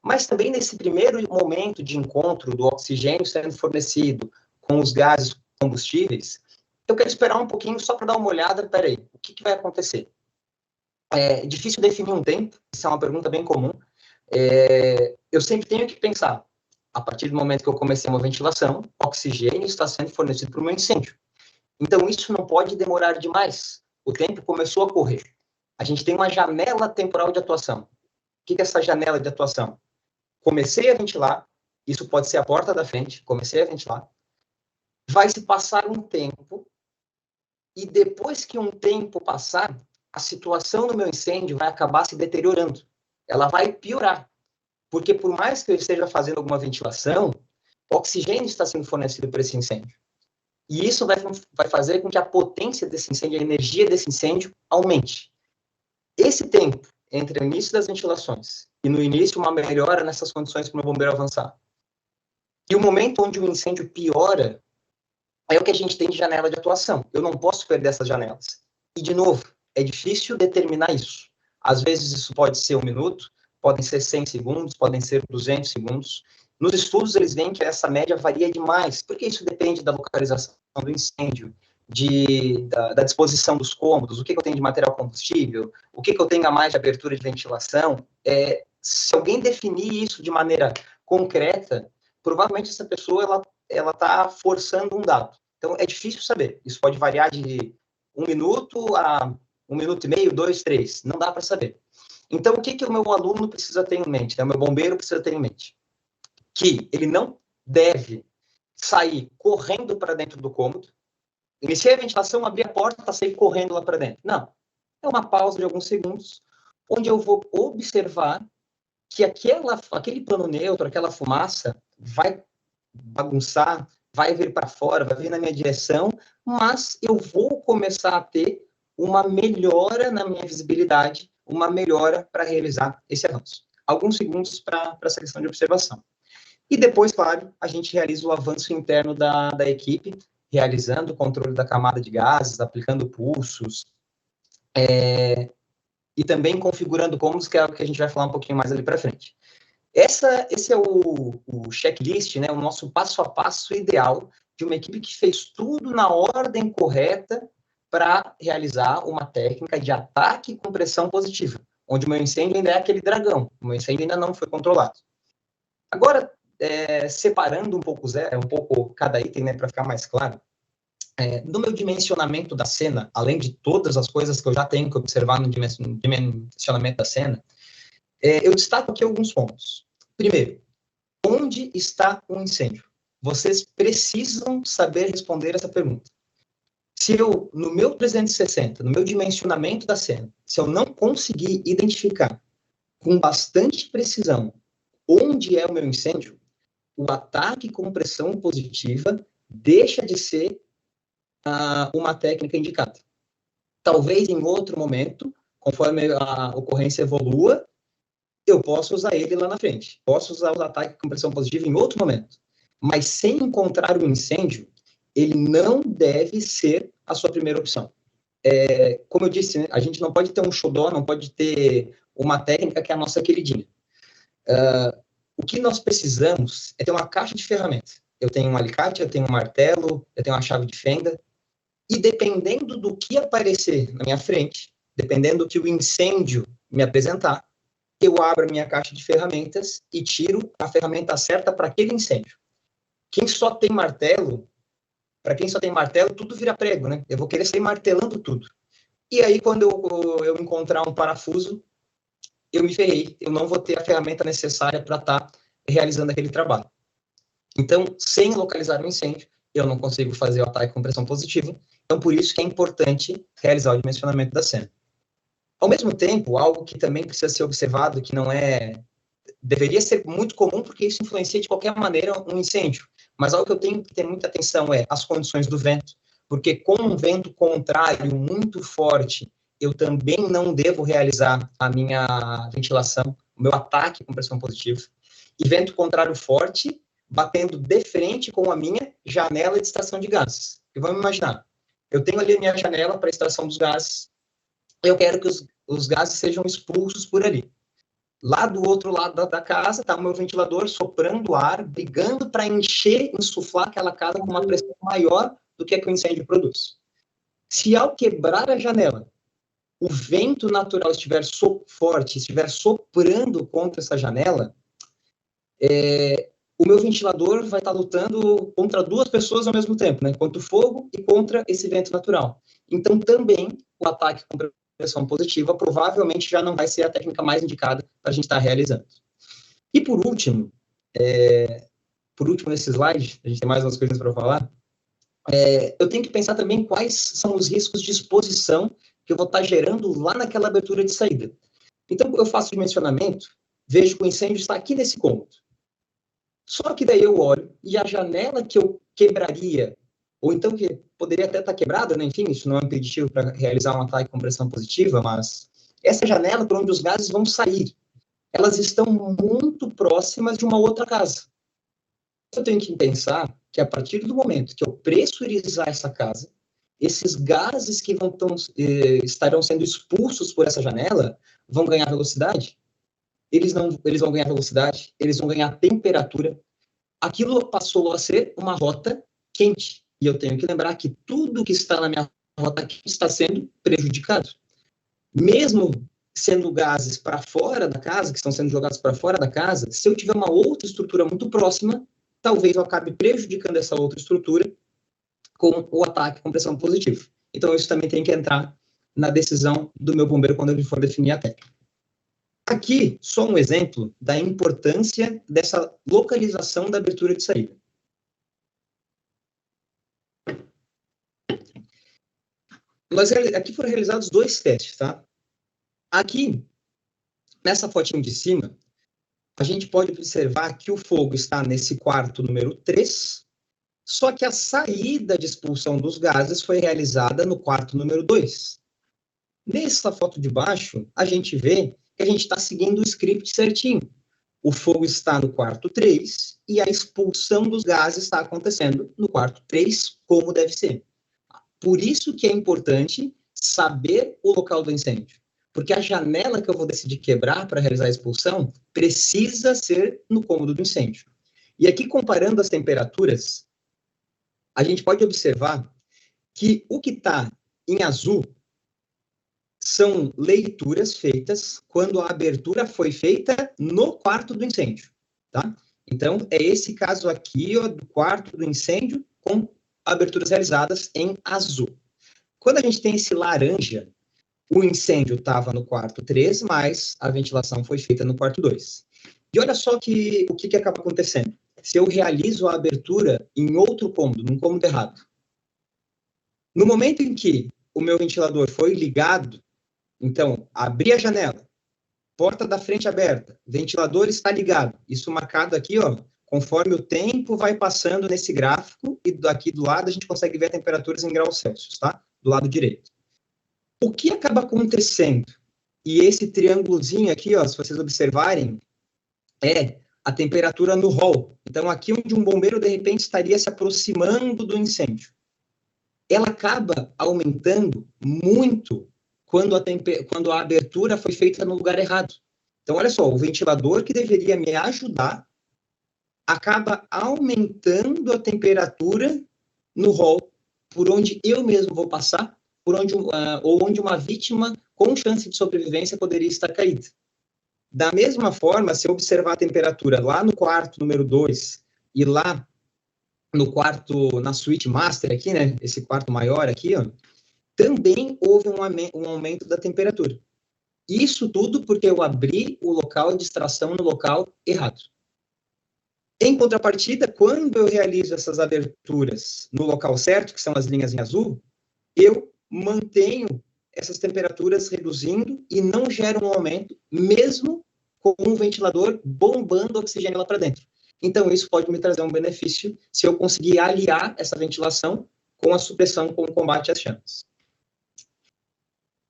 Mas também nesse primeiro momento de encontro do oxigênio sendo fornecido com os gases combustíveis, eu quero esperar um pouquinho só para dar uma olhada, peraí, o que vai acontecer? É difícil definir um tempo, isso é uma pergunta bem comum. Eu sempre tenho que pensar, a partir do momento que eu comecei uma ventilação, oxigênio está sendo fornecido para o meu incêndio. Então, isso não pode demorar demais. O tempo começou a correr. A gente tem uma janela temporal de atuação. O que é essa janela de atuação? Comecei a ventilar, isso pode ser a porta da frente, comecei a ventilar, vai se passar um tempo, e depois que um tempo passar, a situação do meu incêndio vai acabar se deteriorando. Ela vai piorar. Porque por mais que eu esteja fazendo alguma ventilação, o oxigênio está sendo fornecido por esse incêndio. E isso vai fazer com que a potência desse incêndio, a energia desse incêndio, aumente. Esse tempo entre o início das ventilações e no início uma melhora nessas condições para o meu bombeiro avançar, e o momento onde o incêndio piora, é o que a gente tem de janela de atuação. Eu não posso perder essas janelas. E, de novo, é difícil determinar isso. Às vezes isso pode ser 1 minuto, podem ser 100 segundos, podem ser 200 segundos. Nos estudos, eles veem que essa média varia demais, porque isso depende da localização do incêndio, da disposição dos cômodos, o que eu tenho de material combustível, o que eu tenho a mais de abertura de ventilação. Se alguém definir isso de maneira concreta, provavelmente essa pessoa ela está forçando um dado. Então, é difícil saber. Isso pode variar de 1 minuto a 1 minuto e meio, 2, 3. Não dá para saber. Então, o que o meu aluno precisa ter em mente? O meu bombeiro precisa ter em mente? Que ele não deve sair correndo para dentro do cômodo, iniciei a ventilação, abri a porta, sair correndo lá para dentro. Não. É uma pausa de alguns segundos, onde eu vou observar que aquele plano neutro, aquela fumaça, vai bagunçar, vai vir para fora, vai vir na minha direção, mas eu vou começar a ter uma melhora na minha visibilidade, uma melhora para realizar esse avanço. Alguns segundos para essa questão de observação. E depois, claro, a gente realiza o avanço interno da equipe, realizando o controle da camada de gases, aplicando pulsos, e também configurando cômodos, que é o que a gente vai falar um pouquinho mais ali para frente. Esse é o checklist, né, o nosso passo a passo ideal de uma equipe que fez tudo na ordem correta para realizar uma técnica de ataque com pressão positiva, onde o meu incêndio ainda é aquele dragão, o meu incêndio ainda não foi controlado. Agora, separando um pouco cada item, né, para ficar mais claro, no meu dimensionamento da cena, além de todas as coisas que eu já tenho que observar no dimensionamento da cena, eu destaco aqui alguns pontos. Primeiro, onde está o incêndio? Vocês precisam saber responder essa pergunta. Se eu, no meu 360, no meu dimensionamento da cena, se eu não conseguir identificar com bastante precisão onde é o meu incêndio, o ataque com pressão positiva deixa de ser uma técnica indicada. Talvez em outro momento, conforme a ocorrência evolua, eu posso usar ele lá na frente. Posso usar o ataque com pressão positiva em outro momento. Mas sem encontrar o incêndio, ele não deve ser a sua primeira opção. Como eu disse, né, a gente não pode ter um xodó, não pode ter uma técnica que é a nossa queridinha. O que nós precisamos é ter uma caixa de ferramentas. Eu tenho um alicate, eu tenho um martelo, eu tenho uma chave de fenda, e dependendo do que aparecer na minha frente, dependendo do que o incêndio me apresentar, eu abro a minha caixa de ferramentas e tiro a ferramenta certa para aquele incêndio. Quem só tem martelo, para quem só tem martelo, tudo vira prego, né? Eu vou querer sair martelando tudo. E aí, quando eu encontrar um parafuso, eu me ferrei. Eu não vou ter a ferramenta necessária para estar realizando aquele trabalho. Então, sem localizar o incêndio, eu não consigo fazer o ataque com pressão positiva. Então, por isso que é importante realizar o dimensionamento da cena. Ao mesmo tempo, algo que também precisa ser observado, que não deveria ser muito comum, porque isso influencia de qualquer maneira um incêndio. Mas algo que eu tenho que ter muita atenção é as condições do vento, porque com um vento contrário muito forte, eu também não devo realizar a minha ventilação, o meu ataque com pressão positiva. E vento contrário forte, batendo de frente com a minha janela de extração de gases. E vamos imaginar, eu tenho ali a minha janela para extração dos gases, eu quero que os gases sejam expulsos por ali. Lá do outro lado da casa está o meu ventilador soprando ar, brigando para insuflar aquela casa com uma pressão maior do que a que o incêndio produz. Se ao quebrar a janela, o vento natural estiver forte, estiver soprando contra essa janela, o meu ventilador vai estar lutando contra duas pessoas ao mesmo tempo, né? Contra o fogo e contra esse vento natural. Então, também, o ataque com pressão positiva provavelmente já não vai ser a técnica mais indicada para a gente estar realizando. E por último nesse slide, a gente tem mais umas coisas para falar, eu tenho que pensar também quais são os riscos de exposição que eu vou estar gerando lá naquela abertura de saída. Então, eu faço o dimensionamento, vejo que o incêndio está aqui nesse cômodo. Só que daí eu olho e a janela que eu quebraria, ou então que poderia até estar quebrada, né? Enfim, isso não é um impeditivo para realizar um ataque com pressão positiva, mas essa janela por onde os gases vão sair, elas estão muito próximas de uma outra casa. Eu tenho que pensar que a partir do momento que eu pressurizar essa casa, esses gases que estarão sendo expulsos por essa janela vão ganhar velocidade. Eles vão ganhar velocidade, eles vão ganhar temperatura. Aquilo passou a ser uma rota quente. E eu tenho que lembrar que tudo que está na minha rota quente está sendo prejudicado. Mesmo sendo gases para fora da casa, que estão sendo jogados para fora da casa, se eu tiver uma outra estrutura muito próxima, talvez eu acabe prejudicando essa outra estrutura com o ataque com pressão positiva. Então, isso também tem que entrar na decisão do meu bombeiro quando ele for definir a técnica. Aqui, só um exemplo da importância dessa localização da abertura de saída. Aqui foram realizados 2 testes, tá? Aqui, nessa fotinho de cima, a gente pode observar que o fogo está nesse quarto número 3, só que a saída de expulsão dos gases foi realizada no quarto número 2. Nessa foto de baixo, a gente vê que a gente está seguindo o script certinho. O fogo está no quarto 3 e a expulsão dos gases está acontecendo no quarto 3, como deve ser. Por isso que é importante saber o local do incêndio. Porque a janela que eu vou decidir quebrar para realizar a expulsão precisa ser no cômodo do incêndio. E aqui, comparando as temperaturas, a gente pode observar que o que está em azul são leituras feitas quando a abertura foi feita no quarto do incêndio, tá? Então, é esse caso aqui, ó, do quarto do incêndio, com aberturas realizadas em azul. Quando a gente tem esse laranja, o incêndio estava no quarto 3, mas a ventilação foi feita no quarto 2. E olha só o que acaba acontecendo. Se eu realizo a abertura em outro cômodo, num cômodo errado, no momento em que o meu ventilador foi ligado, então, abri a janela, porta da frente aberta, ventilador está ligado. Isso marcado aqui, ó, conforme o tempo vai passando nesse gráfico, e aqui do lado a gente consegue ver temperaturas em graus Celsius, tá? Do lado direito. O que acaba acontecendo? E esse triângulozinho aqui, ó, se vocês observarem, é a temperatura no hall. Então, aqui onde um bombeiro, de repente, estaria se aproximando do incêndio. Ela acaba aumentando muito quando a abertura foi feita no lugar errado. Então, olha só, o ventilador que deveria me ajudar acaba aumentando a temperatura no hall, por onde eu mesmo vou passar, ou onde uma vítima com chance de sobrevivência poderia estar caída. Da mesma forma, se eu observar a temperatura lá no quarto número 2 e lá no quarto, na suíte master aqui, né, esse quarto maior aqui, ó, também houve um aumento da temperatura. Isso tudo porque eu abri o local de extração no local errado. Em contrapartida, quando eu realizo essas aberturas no local certo, que são as linhas em azul, eu mantenho essas temperaturas reduzindo e não gera um aumento, mesmo com um ventilador bombando oxigênio lá para dentro. Então, isso pode me trazer um benefício se eu conseguir aliar essa ventilação com a supressão, com o combate às chamas.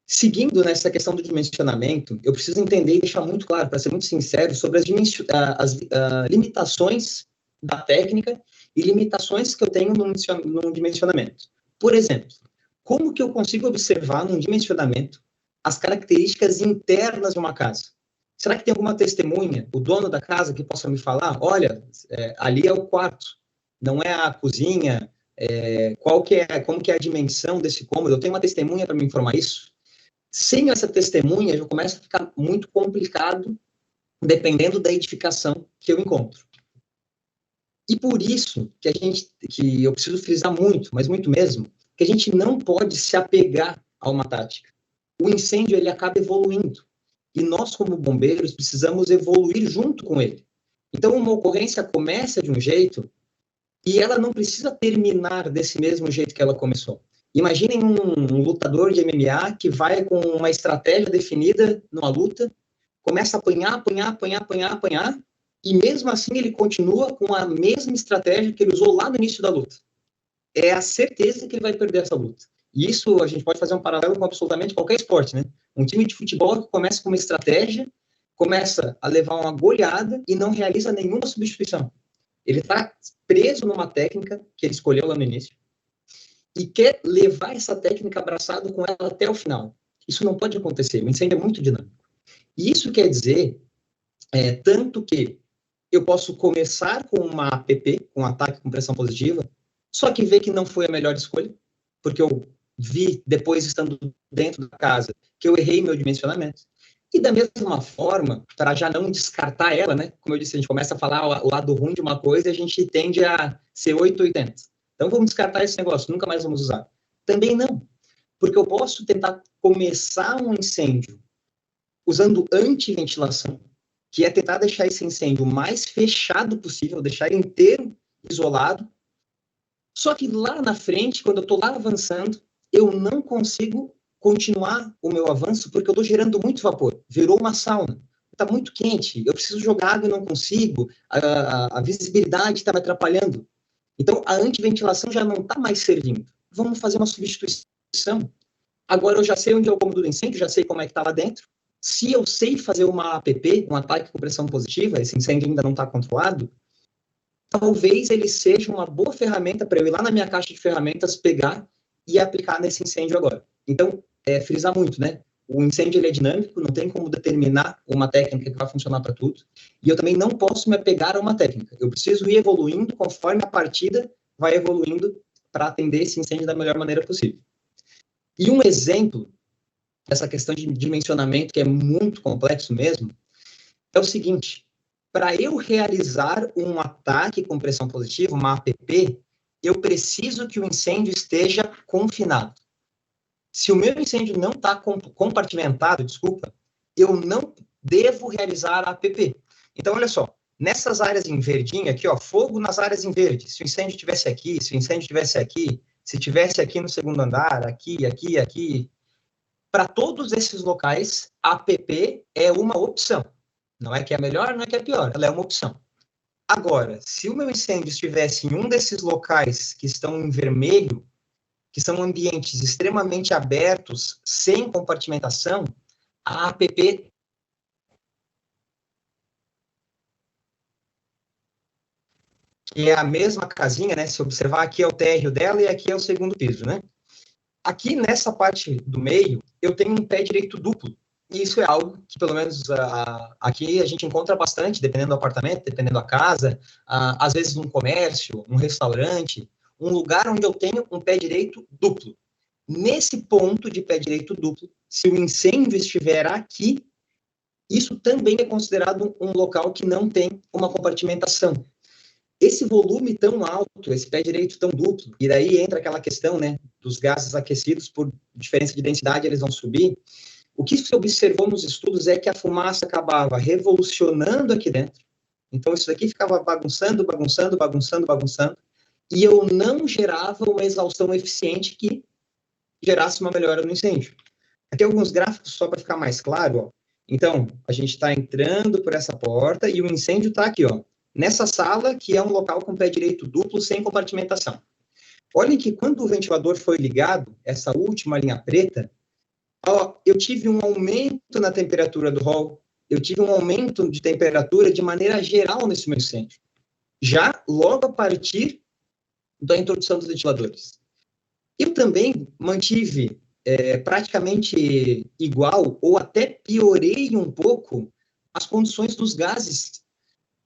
Seguindo nessa questão do dimensionamento, eu preciso entender e deixar muito claro, para ser muito sincero, sobre as limitações da técnica e limitações que eu tenho num dimensionamento. Por exemplo, como que eu consigo observar num dimensionamento as características internas de uma casa? Será que tem alguma testemunha, o dono da casa, que possa me falar, olha, ali é o quarto, não é a cozinha, como que é a dimensão desse cômodo? Eu tenho uma testemunha para me informar isso? Sem essa testemunha, já começa a ficar muito complicado, dependendo da edificação que eu encontro. E por isso que eu preciso frisar muito, mas muito mesmo, que a gente não pode se apegar a uma tática. O incêndio, ele acaba evoluindo. E nós, como bombeiros, precisamos evoluir junto com ele. Então, uma ocorrência começa de um jeito e ela não precisa terminar desse mesmo jeito que ela começou. Imaginem um lutador de MMA que vai com uma estratégia definida numa luta, começa a apanhar, e mesmo assim ele continua com a mesma estratégia que ele usou lá no início da luta. É a certeza que ele vai perder essa luta. E isso a gente pode fazer um paralelo com absolutamente qualquer esporte, né? Um time de futebol que começa com uma estratégia, começa a levar uma goleada e não realiza nenhuma substituição. Ele está preso numa técnica que ele escolheu lá no início e quer levar essa técnica abraçado com ela até o final. Isso não pode acontecer, o incêndio é muito dinâmico. E isso quer dizer, tanto que eu posso começar com uma APP, com um ataque com pressão positiva, só que ver que não foi a melhor escolha, porque eu vi, depois estando dentro da casa, que eu errei meu dimensionamento. E da mesma forma, para já não descartar ela, né? Como eu disse, a gente começa a falar o lado ruim de uma coisa e a gente tende a ser 880. Então, vamos descartar esse negócio, nunca mais vamos usar. Também não, porque eu posso tentar começar um incêndio usando antiventilação, que é tentar deixar esse incêndio o mais fechado possível, deixar ele inteiro isolado. Só que lá na frente, quando eu estou lá avançando, eu não consigo continuar o meu avanço porque eu estou gerando muito vapor. Virou uma sauna. Está muito quente. Eu preciso jogar água e não consigo. A visibilidade está me atrapalhando. Então, a antiventilação já não está mais servindo. Vamos fazer uma substituição. Agora eu já sei onde é o cômodo do incêndio, já sei como é que está lá dentro. Se eu sei fazer uma APP, um ataque com pressão positiva, esse incêndio ainda não está controlado, talvez ele seja uma boa ferramenta para eu ir lá na minha caixa de ferramentas, pegar e aplicar nesse incêndio agora. Então, frisar muito, né? O incêndio ele é dinâmico, não tem como determinar uma técnica que vai funcionar para tudo. E eu também não posso me apegar a uma técnica. Eu preciso ir evoluindo conforme a partida vai evoluindo para atender esse incêndio da melhor maneira possível. E um exemplo dessa questão de dimensionamento, que é muito complexo mesmo, é o seguinte: para eu realizar um ataque com pressão positiva, uma APP, eu preciso que o incêndio esteja confinado. Se o meu incêndio não está compartimentado, eu não devo realizar a APP. Então, olha só, nessas áreas em verdinho aqui, ó, fogo nas áreas em verde. Se o incêndio estivesse aqui, se o incêndio estivesse aqui, se estivesse aqui no segundo andar, aqui, para todos esses locais, a APP é uma opção. Não é que é melhor, não é que é pior, ela é uma opção. Agora, se o meu incêndio estivesse em um desses locais que estão em vermelho, que são ambientes extremamente abertos, sem compartimentação, a APP que é a mesma casinha, né? Se observar, aqui é o térreo dela e aqui é o segundo piso, né? Aqui nessa parte do meio, eu tenho um pé direito duplo. E isso é algo que, pelo menos, aqui a gente encontra bastante, dependendo do apartamento, dependendo da casa, às vezes num comércio, num restaurante, um lugar onde eu tenho um pé direito duplo. Nesse ponto de pé direito duplo, se o incêndio estiver aqui, isso também é considerado um local que não tem uma compartimentação. Esse volume tão alto, esse pé direito tão duplo, e daí entra aquela questão, né, dos gases aquecidos por diferença de densidade, eles vão subir. O que se observou nos estudos é que a fumaça acabava revolucionando aqui dentro. Então, isso daqui ficava bagunçando, e eu não gerava uma exaustão eficiente que gerasse uma melhora no incêndio. Aqui alguns gráficos só para ficar mais claro, ó. Então, a gente está entrando por essa porta e o incêndio está aqui, ó, nessa sala, que é um local com pé direito duplo, sem compartimentação. Olhem que quando o ventilador foi ligado, essa última linha preta, ó, eu tive um aumento na temperatura do hall, eu tive um aumento de temperatura de maneira geral nesse meu incêndio. Já logo a partir da introdução dos ventiladores. Eu também mantive praticamente igual, ou até piorei um pouco, as condições dos gases.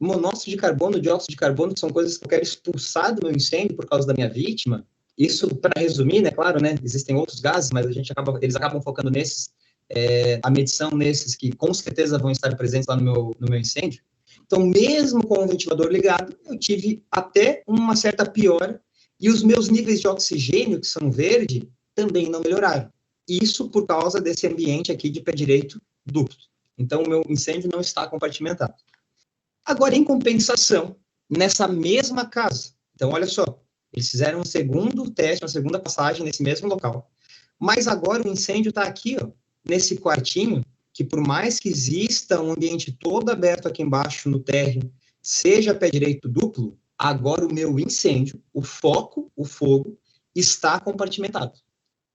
Monóxido de carbono, dióxido de carbono, que são coisas que eu quero expulsar do meu incêndio por causa da minha vítima. Isso, para resumir, né, claro, né, existem outros gases, mas eles acabam focando nesses, a medição nesses que com certeza vão estar presentes lá no meu incêndio. Então, mesmo com o ventilador ligado, eu tive até uma certa piora, e os meus níveis de oxigênio, que são verde, também não melhoraram. Isso por causa desse ambiente aqui de pé direito duplo. Então, o meu incêndio não está compartimentado. Agora, em compensação, nessa mesma casa, então, olha só, eles fizeram um segundo teste, uma segunda passagem nesse mesmo local, mas agora o incêndio está aqui, ó, nesse quartinho, que por mais que exista um ambiente todo aberto aqui embaixo no térreo, seja pé direito duplo, agora o meu incêndio, o foco, o fogo, está compartimentado.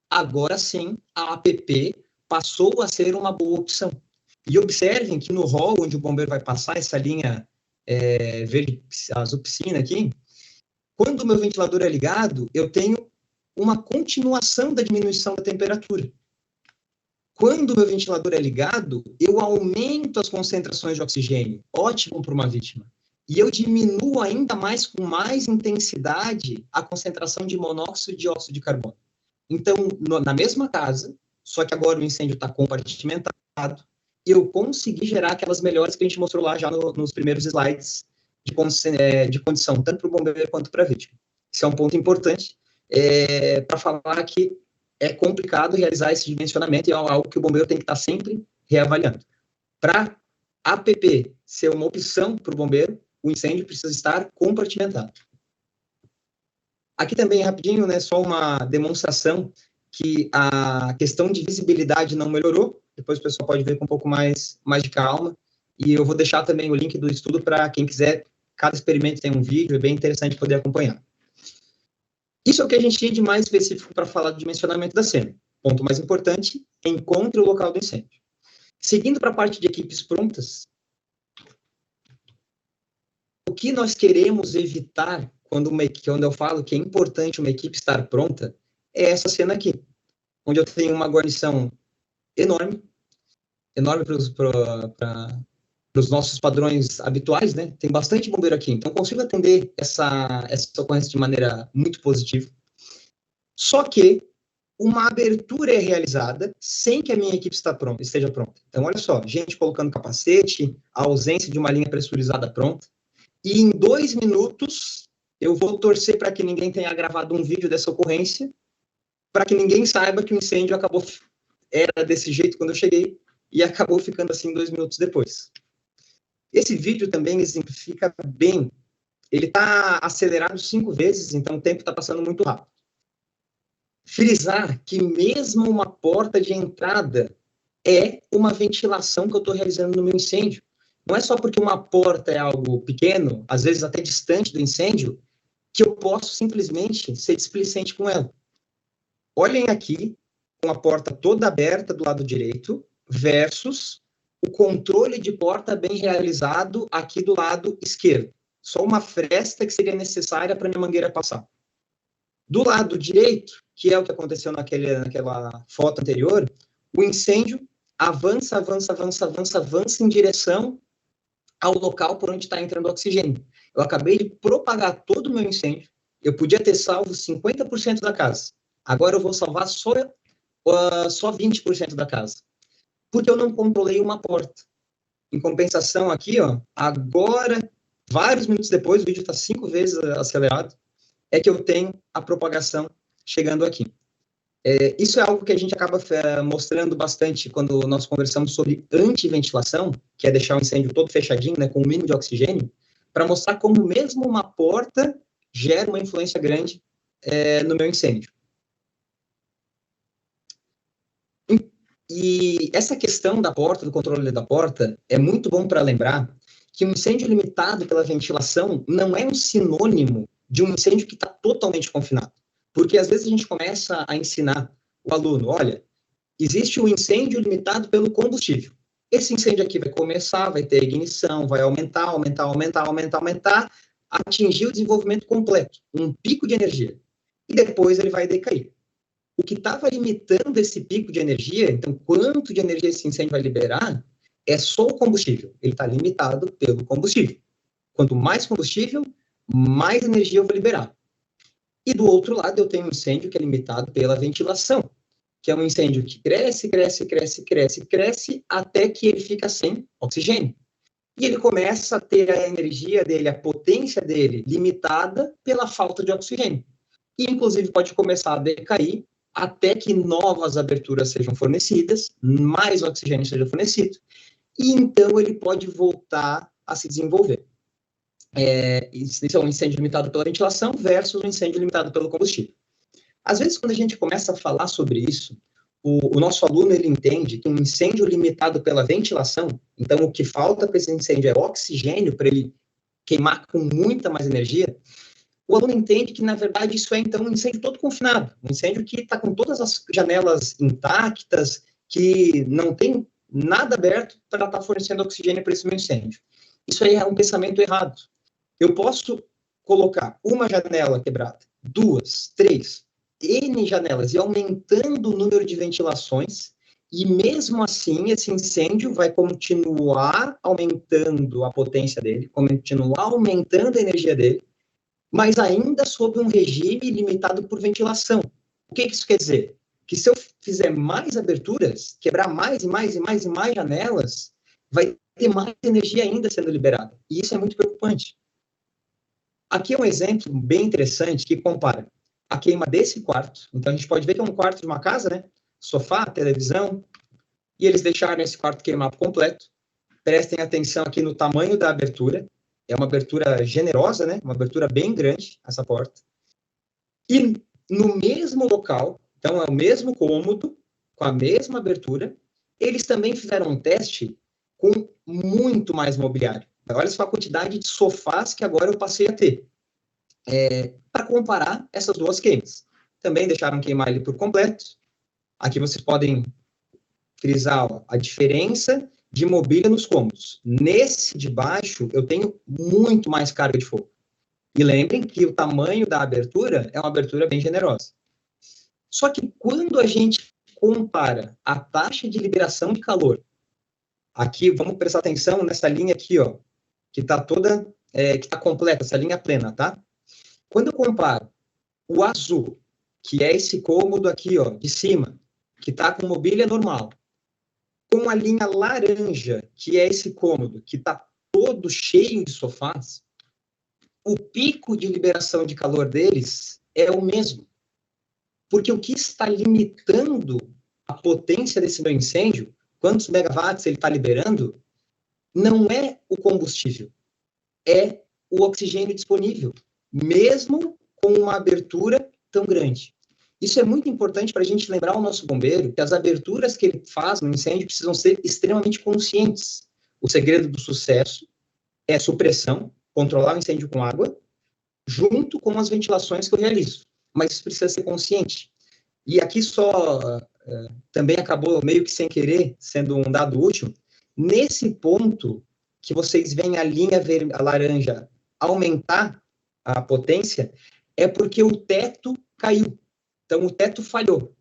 Agora sim, a APP passou a ser uma boa opção. E observem que no hall, onde o bombeiro vai passar essa linha verde azul piscina aqui, quando o meu ventilador é ligado, eu tenho uma continuação da diminuição da temperatura. Quando o meu ventilador é ligado, eu aumento as concentrações de oxigênio, ótimo para uma vítima. E eu diminuo ainda mais, com mais intensidade, a concentração de monóxido e dióxido de carbono. Então, na mesma casa, só que agora o incêndio está compartimentado, eu consegui gerar aquelas melhores que a gente mostrou lá já nos primeiros slides de condição, tanto para o bombeiro quanto para a vítima. Isso é um ponto importante para falar que é complicado realizar esse dimensionamento e é algo que o bombeiro tem que estar sempre reavaliando. Para a APP ser uma opção para o bombeiro, o incêndio precisa estar compartimentado. Aqui também, rapidinho, né, só uma demonstração que a questão de visibilidade não melhorou. Depois o pessoal pode ver com um pouco mais de calma. E eu vou deixar também o link do estudo para quem quiser. Cada experimento tem um vídeo, é bem interessante poder acompanhar. Isso é o que a gente tinha de mais específico para falar do dimensionamento da cena. Ponto mais importante, encontre o local do incêndio. Seguindo para a parte de equipes prontas, o que nós queremos evitar quando eu falo que é importante uma equipe estar pronta é essa cena aqui, onde eu tenho uma guarnição enorme para os nossos padrões habituais, né? Tem bastante bombeiro aqui, então consigo atender essa ocorrência de maneira muito positiva. Só que uma abertura é realizada sem que a minha equipe esteja pronta. Então, olha só, gente colocando capacete, a ausência de uma linha pressurizada pronta, e em 2 minutos eu vou torcer para que ninguém tenha gravado um vídeo dessa ocorrência, para que ninguém saiba que o incêndio era desse jeito quando eu cheguei, e acabou ficando assim 2 minutos depois. Esse vídeo também exemplifica bem. Ele está acelerado 5 vezes, então o tempo está passando muito rápido. Frisar que mesmo uma porta de entrada é uma ventilação que eu estou realizando no meu incêndio. Não é só porque uma porta é algo pequeno, às vezes até distante do incêndio, que eu posso simplesmente ser displicente com ela. Olhem aqui, com a porta toda aberta do lado direito, versus o controle de porta bem realizado aqui do lado esquerdo. Só uma fresta que seria necessária para a minha mangueira passar. Do lado direito, que é o que aconteceu naquela foto anterior, o incêndio avança em direção ao local por onde está entrando oxigênio. Eu acabei de propagar todo o meu incêndio, eu podia ter salvo 50% da casa. Agora eu vou salvar só 20% da casa. Porque eu não controlei uma porta. Em compensação aqui, ó, agora, vários minutos depois, o vídeo está 5 vezes acelerado, é que eu tenho a propagação chegando aqui. Isso é algo que a gente acaba mostrando bastante quando nós conversamos sobre antiventilação, que é deixar o incêndio todo fechadinho, né, com o mínimo de oxigênio, para mostrar como mesmo uma porta gera uma influência grande no meu incêndio. E essa questão da porta, do controle da porta, é muito bom para lembrar que um incêndio limitado pela ventilação não é um sinônimo de um incêndio que está totalmente confinado. Porque às vezes a gente começa a ensinar o aluno, olha, existe um incêndio limitado pelo combustível. Esse incêndio aqui vai começar, vai ter ignição, vai aumentar, atingir o desenvolvimento completo, um pico de energia. E depois ele vai decair. O que estava limitando esse pico de energia, então quanto de energia esse incêndio vai liberar, é só o combustível. Ele está limitado pelo combustível. Quanto mais combustível, mais energia eu vou liberar. E do outro lado eu tenho um incêndio que é limitado pela ventilação, que é um incêndio que cresce, até que ele fica sem oxigênio. E ele começa a ter a energia dele, a potência dele, limitada pela falta de oxigênio. E, inclusive, pode começar a decair até que novas aberturas sejam fornecidas, mais oxigênio seja fornecido, e então ele pode voltar a se desenvolver. Isso é um incêndio limitado pela ventilação versus um incêndio limitado pelo combustível. Às vezes, quando a gente começa a falar sobre isso, o nosso aluno ele entende que um incêndio limitado pela ventilação, então o que falta para esse incêndio é oxigênio para ele queimar com muita mais energia. O aluno entende que, na verdade, isso é, então, um incêndio todo confinado, um incêndio que está com todas as janelas intactas, que não tem nada aberto para estar fornecendo oxigênio para esse meu incêndio. Isso aí é um pensamento errado. Eu posso colocar uma janela quebrada, 2, 3, N janelas, e aumentando o número de ventilações, e mesmo assim esse incêndio vai continuar aumentando a potência dele, continuar aumentando a energia dele, mas ainda sob um regime limitado por ventilação. O que isso quer dizer? Que se eu fizer mais aberturas, quebrar mais janelas, vai ter mais energia ainda sendo liberada. E isso é muito preocupante. Aqui é um exemplo bem interessante que compara a queima desse quarto. Então, a gente pode ver que é um quarto de uma casa, né? Sofá, televisão, e eles deixaram esse quarto queimar por completo. Prestem atenção aqui no tamanho da abertura. É uma abertura generosa, né? Uma abertura bem grande, essa porta. E no mesmo local, então é o mesmo cômodo, com a mesma abertura, eles também fizeram um teste com muito mais mobiliário. Olha só a quantidade de sofás que agora eu passei a ter. Para comparar essas duas queimas. Também deixaram queimar ele por completo. Aqui vocês podem frisar a diferença de mobília nos cômodos. Nesse de baixo, eu tenho muito mais carga de fogo. E lembrem que o tamanho da abertura é uma abertura bem generosa. Só que quando a gente compara a taxa de liberação de calor, aqui, vamos prestar atenção nessa linha aqui, ó, que está toda, que está completa, essa linha plena, tá? Quando eu comparo o azul, que é esse cômodo aqui, ó, de cima, que está com mobília normal, com a linha laranja, que é esse cômodo, que está todo cheio de sofás, o pico de liberação de calor deles é o mesmo. Porque o que está limitando a potência desse meu incêndio, quantos megawatts ele está liberando, não é o combustível, é o oxigênio disponível, mesmo com uma abertura tão grande. Isso é muito importante para a gente lembrar ao nosso bombeiro que as aberturas que ele faz no incêndio precisam ser extremamente conscientes. O segredo do sucesso é supressão, controlar o incêndio com água, junto com as ventilações que eu realizo. Mas isso precisa ser consciente. E aqui só também acabou meio que sem querer, sendo um dado útil, nesse ponto que vocês veem a linha a laranja aumentar a potência, é porque o teto caiu. Então, o teto falhou.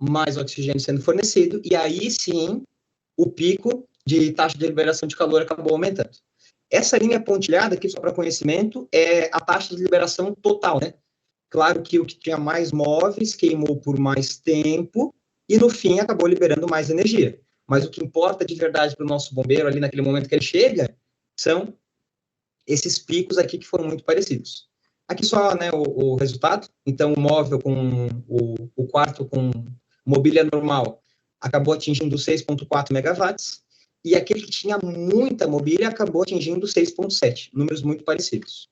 Mais oxigênio sendo fornecido, e aí sim, o pico de taxa de liberação de calor acabou aumentando. Essa linha pontilhada aqui, só para conhecimento, é a taxa de liberação total, né? Claro que o que tinha mais móveis queimou por mais tempo, e no fim acabou liberando mais energia. Mas o que importa de verdade para o nosso bombeiro, ali naquele momento que ele chega, são esses picos aqui que foram muito parecidos. Aqui só, né, o resultado. Então, o móvel com o quarto com mobília normal acabou atingindo 6,4 megawatts, e aquele que tinha muita mobília acabou atingindo 6,7, números muito parecidos.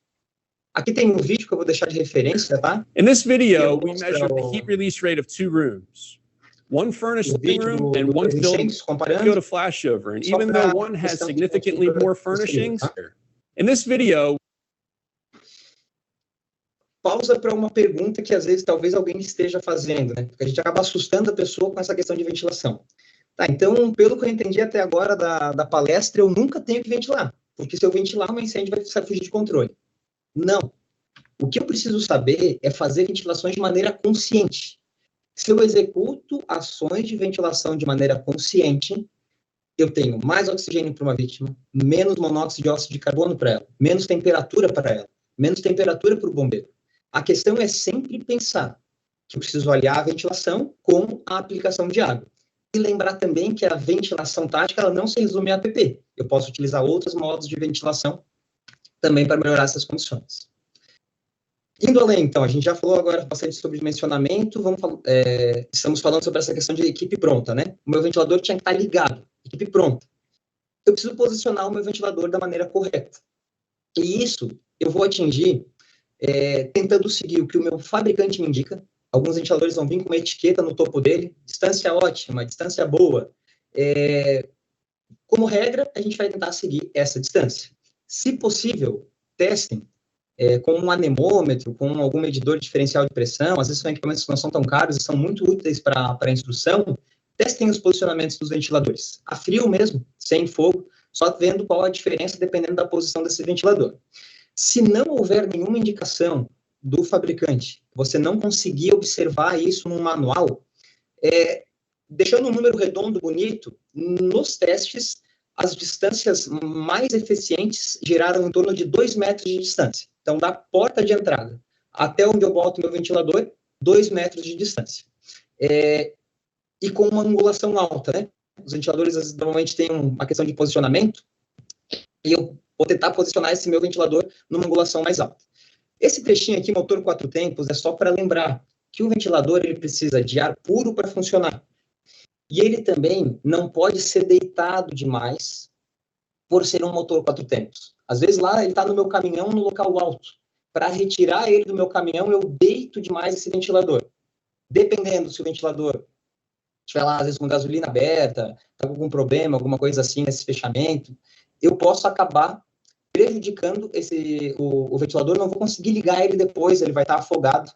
Aqui tem um vídeo que eu vou deixar de referência, tá? In this video, we measured the heat release rate of two rooms. One furnished o living vídeo room and one dos filled incêndios, go comparando. to flashover. And Só even pra though one has questão de significantly posterior, more furnishings, tá? in this video, Pausa para uma pergunta que às vezes talvez alguém esteja fazendo, né? Porque a gente acaba assustando a pessoa com essa questão de ventilação. Tá, então, pelo que eu entendi até agora da palestra, eu nunca tenho que ventilar, porque se eu ventilar, um incêndio vai fugir de controle. Não. O que eu preciso saber é fazer ventilações de maneira consciente. Se eu executo ações de ventilação de maneira consciente, eu tenho mais oxigênio para uma vítima, menos monóxido de óxido de carbono para ela, menos temperatura para ela, menos temperatura para o bombeiro. A questão é sempre pensar que eu preciso aliar a ventilação com a aplicação de água. E lembrar também que a ventilação tática ela não se resume a APP. Eu posso utilizar outros modos de ventilação também para melhorar essas condições. Indo além, então, a gente já falou agora bastante sobre dimensionamento, estamos falando sobre essa questão de equipe pronta, né? O meu ventilador tinha que estar ligado, equipe pronta. Eu preciso posicionar o meu ventilador da maneira correta. E isso eu vou atingir tentando seguir o que o meu fabricante me indica. Alguns ventiladores vão vir com uma etiqueta no topo dele, distância ótima, distância boa. Como regra, a gente vai tentar seguir essa distância. Se possível, testem com um anemômetro, com algum medidor diferencial de pressão, às vezes são equipamentos que não são tão caros e são muito úteis para a instrução. Testem os posicionamentos dos ventiladores. A frio mesmo, sem fogo, só vendo qual a diferença dependendo da posição desse ventilador. Se não houver nenhuma indicação do fabricante, você não conseguir observar isso no manual, deixando um número redondo bonito, nos testes, as distâncias mais eficientes giraram em torno de 2 metros de distância. Então, da porta de entrada até onde eu boto meu ventilador, 2 metros de distância. E com uma angulação alta, né? Os ventiladores normalmente têm uma questão de posicionamento, e eu vou tentar posicionar esse meu ventilador numa angulação mais alta. Esse trechinho aqui, motor 4 tempos, é só para lembrar que o ventilador ele precisa de ar puro para funcionar. E ele também não pode ser deitado demais por ser um motor 4 tempos. Às vezes lá ele está no meu caminhão no local alto. Para retirar ele do meu caminhão, eu deito demais esse ventilador. Dependendo se o ventilador estiver lá, às vezes com gasolina aberta, está com algum problema, alguma coisa assim nesse fechamento, eu posso acabar prejudicando o ventilador, não vou conseguir ligar ele depois, ele vai estar afogado.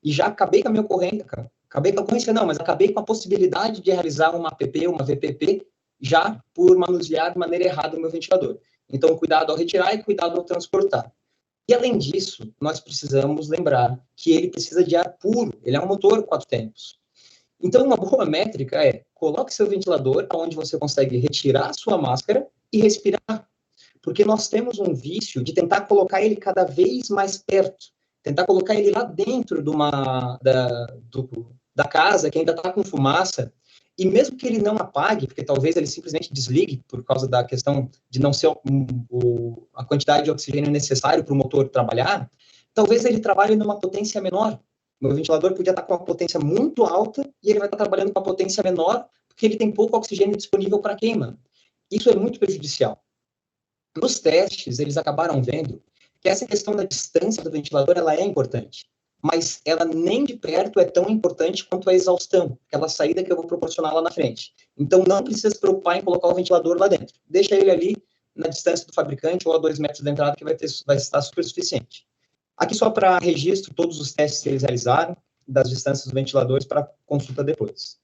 E já acabei com a minha ocorrência, cara. Acabei com a ocorrência, não, mas acabei com a possibilidade de realizar uma APP, uma VPP, já por manusear de maneira errada o meu ventilador. Então, cuidado ao retirar e cuidado ao transportar. E, além disso, nós precisamos lembrar que ele precisa de ar puro. Ele é um motor 4 tempos. Então, uma boa métrica é, coloque seu ventilador onde você consegue retirar a sua máscara e respirar. Porque nós temos um vício de tentar colocar ele cada vez mais perto. Tentar colocar ele lá dentro da casa, que ainda está com fumaça. E mesmo que ele não apague, porque talvez ele simplesmente desligue por causa da questão de não ser a quantidade de oxigênio necessário para o motor trabalhar, talvez ele trabalhe numa potência menor. Meu ventilador podia estar com uma potência muito alta e ele vai estar trabalhando com uma potência menor porque ele tem pouco oxigênio disponível para queima. Isso é muito prejudicial. Nos testes, eles acabaram vendo que essa questão da distância do ventilador ela é importante, mas ela nem de perto é tão importante quanto a exaustão, aquela saída que eu vou proporcionar lá na frente. Então, não precisa se preocupar em colocar o ventilador lá dentro. Deixa ele ali na distância do fabricante ou a 2 metros da entrada, que vai estar super suficiente. Aqui só para registro todos os testes que eles realizaram, das distâncias dos ventiladores para consulta depois.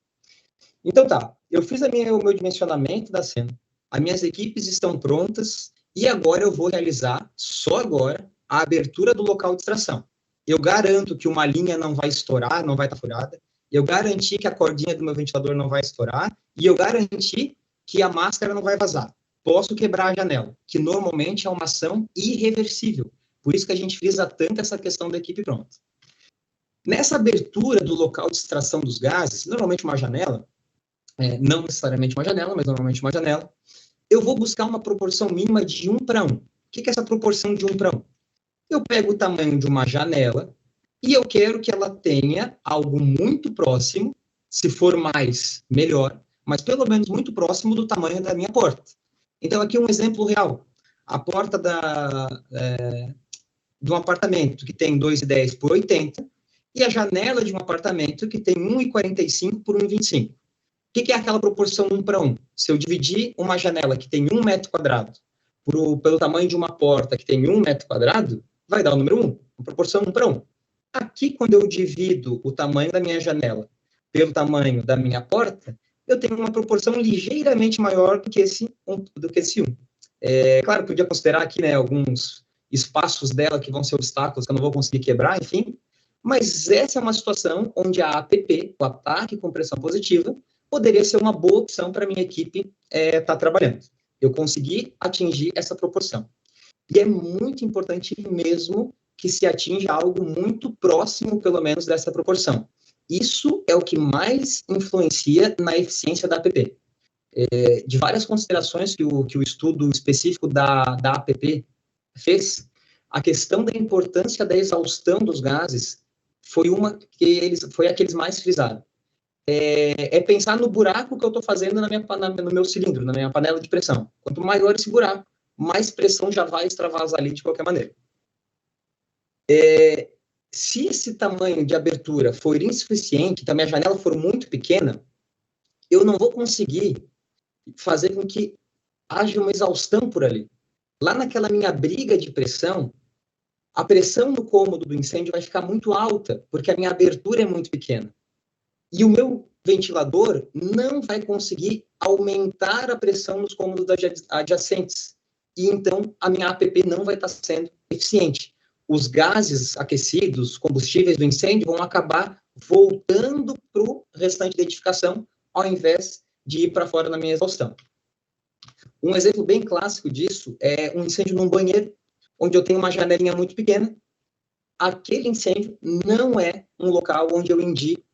Então tá, eu fiz o meu dimensionamento da cena, as minhas equipes estão prontas e agora eu vou realizar, só agora, a abertura do local de extração. Eu garanto que uma linha não vai estourar, não vai estar furada, eu garanti que a cordinha do meu ventilador não vai estourar e eu garanti que a máscara não vai vazar. Posso quebrar a janela, que normalmente é uma ação irreversível. Por isso que a gente frisa tanto essa questão da equipe pronta. Nessa abertura do local de extração dos gases, normalmente uma janela, não necessariamente uma janela, mas normalmente uma janela, eu vou buscar uma proporção mínima de 1:1. O que é essa proporção de 1:1? Eu pego o tamanho de uma janela e eu quero que ela tenha algo muito próximo, se for mais, melhor, mas pelo menos muito próximo do tamanho da minha porta. Então, aqui um exemplo real. A porta de um apartamento que tem 2,10 por 80, e a janela de um apartamento que tem 1,45 por 1,25. O que é aquela proporção 1 para 1? Se eu dividir uma janela que tem 1 metro quadrado pelo tamanho de uma porta que tem 1 metro quadrado, vai dar o número 1, uma proporção 1 para 1. Aqui, quando eu divido o tamanho da minha janela pelo tamanho da minha porta, eu tenho uma proporção ligeiramente maior do que esse 1. Claro, podia considerar aqui, né, alguns espaços dela que vão ser obstáculos que eu não vou conseguir quebrar, enfim, mas essa é uma situação onde a APP, o ataque com pressão positiva, poderia ser uma boa opção para a minha equipe estar trabalhando. Eu consegui atingir essa proporção. E é muito importante mesmo que se atinja algo muito próximo, pelo menos, dessa proporção. Isso é o que mais influencia na eficiência da APP. De várias considerações que o estudo específico da APP fez, a questão da importância da exaustão dos gases foi a que eles mais frisaram. Pensar no buraco que eu estou fazendo no meu cilindro, na minha panela de pressão. Quanto maior esse buraco, mais pressão já vai extravasar ali de qualquer maneira. Se esse tamanho de abertura for insuficiente, se a minha janela for muito pequena, eu não vou conseguir fazer com que haja uma exaustão por ali. Lá naquela minha briga de pressão, a pressão no cômodo do incêndio vai ficar muito alta, porque a minha abertura é muito pequena. E o meu ventilador não vai conseguir aumentar a pressão nos cômodos adjacentes. E então a minha APP não vai estar sendo eficiente. Os gases aquecidos, combustíveis do incêndio, vão acabar voltando para o restante da edificação, ao invés de ir para fora na minha exaustão. Um exemplo bem clássico disso é um incêndio num banheiro, onde eu tenho uma janelinha muito pequena. Aquele incêndio não é um local onde eu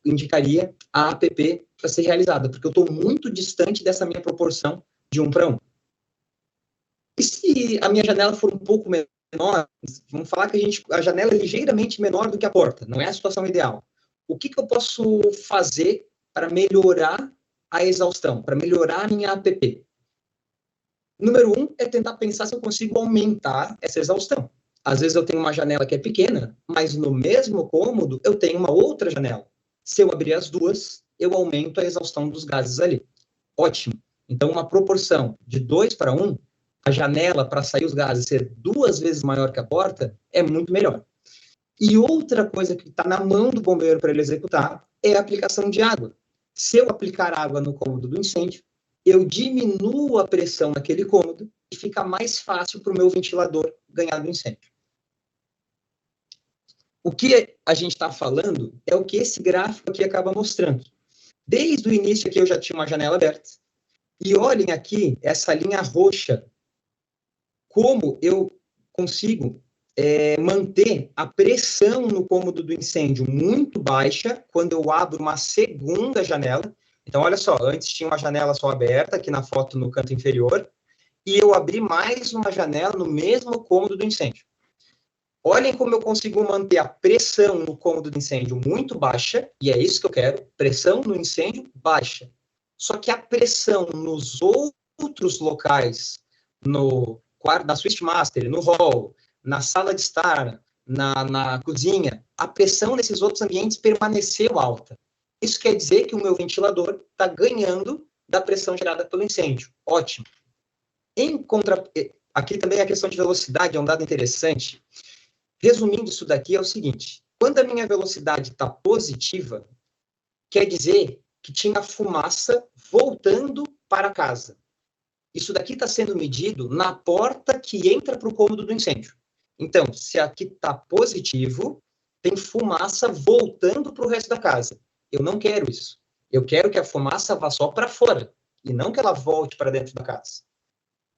indicaria a APP para ser realizada, porque eu estou muito distante dessa minha proporção de 1 para 1. E se a minha janela for um pouco menor, vamos falar que a janela é ligeiramente menor do que a porta, não é a situação ideal. O que eu posso fazer para melhorar a exaustão, para melhorar a minha APP? Número 1 é tentar pensar se eu consigo aumentar essa exaustão. Às vezes eu tenho uma janela que é pequena, mas no mesmo cômodo eu tenho uma outra janela. Se eu abrir as duas, eu aumento a exaustão dos gases ali. Ótimo. Então, uma proporção de 2 para 1, a janela para sair os gases ser 2 vezes maior que a porta, é muito melhor. E outra coisa que está na mão do bombeiro para ele executar é a aplicação de água. Se eu aplicar água no cômodo do incêndio, eu diminuo a pressão naquele cômodo e fica mais fácil para o meu ventilador ganhar do incêndio. O que a gente está falando é o que esse gráfico aqui acaba mostrando. Desde o início aqui eu já tinha uma janela aberta. E olhem aqui essa linha roxa, como eu consigo manter a pressão no cômodo do incêndio muito baixa quando eu abro uma segunda janela. Então, olha só, antes tinha uma janela só aberta, aqui na foto no canto inferior, e eu abri mais uma janela no mesmo cômodo do incêndio. Olhem como eu consigo manter a pressão no cômodo do incêndio muito baixa, e é isso que eu quero, pressão no incêndio baixa. Só que a pressão nos outros locais, no quarto, na Switchmaster, no hall, na sala de estar, na cozinha, a pressão nesses outros ambientes permaneceu alta. Isso quer dizer que o meu ventilador está ganhando da pressão gerada pelo incêndio. Ótimo. Aqui também a questão de velocidade é um dado interessante. Resumindo isso daqui é o seguinte: quando a minha velocidade está positiva, quer dizer que tinha fumaça voltando para casa. Isso daqui está sendo medido na porta que entra para o cômodo do incêndio. Então, se aqui está positivo, tem fumaça voltando para o resto da casa. Eu não quero isso. Eu quero que a fumaça vá só para fora, e não que ela volte para dentro da casa.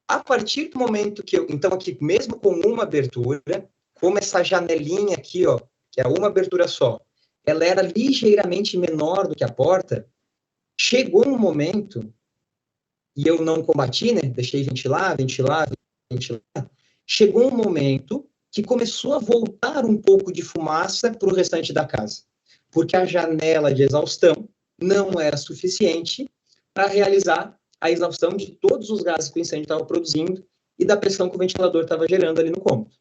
A partir do momento que então aqui, mesmo com uma abertura, como essa janelinha aqui, ó, que é uma abertura só, ela era ligeiramente menor do que a porta, chegou um momento, e eu não combati, né? Deixei ventilar, chegou um momento que começou a voltar um pouco de fumaça para o restante da casa, porque a janela de exaustão não era suficiente para realizar a exaustão de todos os gases que o incêndio estava produzindo e da pressão que o ventilador estava gerando ali no cômodo.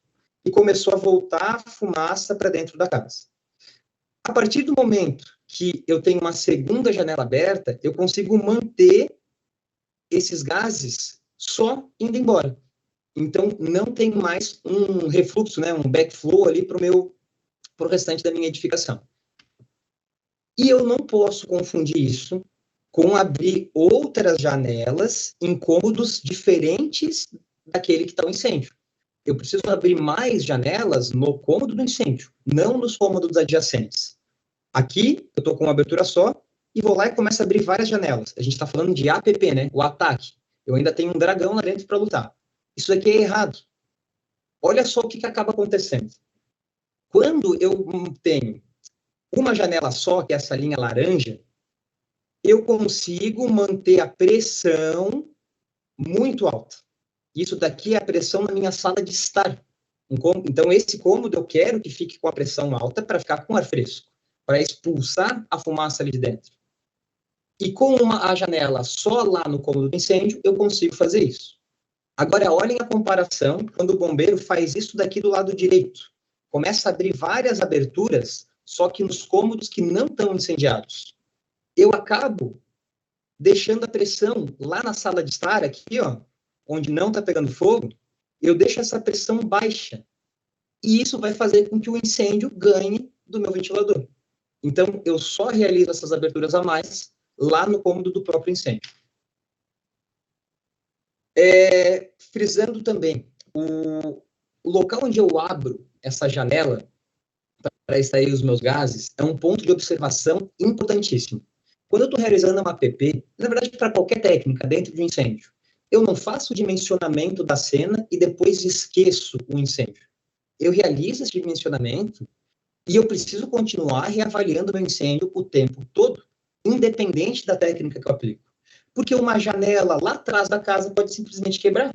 E começou a voltar a fumaça para dentro da casa. A partir do momento que eu tenho uma segunda janela aberta, eu consigo manter esses gases só indo embora. Então, não tem mais um refluxo, né, um backflow ali para o restante da minha edificação. E eu não posso confundir isso com abrir outras janelas em cômodos diferentes daquele que está o incêndio. Eu preciso abrir mais janelas no cômodo do incêndio, não nos cômodos adjacentes. Aqui, eu estou com uma abertura só, e vou lá e começo a abrir várias janelas. A gente está falando de APP, né? O ataque. Eu ainda tenho um dragão lá dentro para lutar. Isso aqui é errado. Olha só o que acaba acontecendo. Quando eu tenho uma janela só, que é essa linha laranja, eu consigo manter a pressão muito alta. Isso daqui é a pressão na minha sala de estar. Então, esse cômodo eu quero que fique com a pressão alta para ficar com ar fresco, para expulsar a fumaça ali de dentro. E com a janela só lá no cômodo do incêndio, eu consigo fazer isso. Agora, olhem a comparação quando o bombeiro faz isso daqui do lado direito. Começa a abrir várias aberturas, só que nos cômodos que não estão incendiados. Eu acabo deixando a pressão lá na sala de estar, aqui, ó, onde não está pegando fogo, eu deixo essa pressão baixa. E isso vai fazer com que o incêndio ganhe do meu ventilador. Então, eu só realizo essas aberturas a mais lá no cômodo do próprio incêndio. Frisando também, o local onde eu abro essa janela para extrair os meus gases é um ponto de observação importantíssimo. Quando eu estou realizando uma APP, na verdade, para qualquer técnica dentro de um incêndio, eu não faço o dimensionamento da cena e depois esqueço o incêndio. Eu realizo esse dimensionamento e eu preciso continuar reavaliando o meu incêndio o tempo todo, independente da técnica que eu aplico. Porque uma janela lá atrás da casa pode simplesmente quebrar.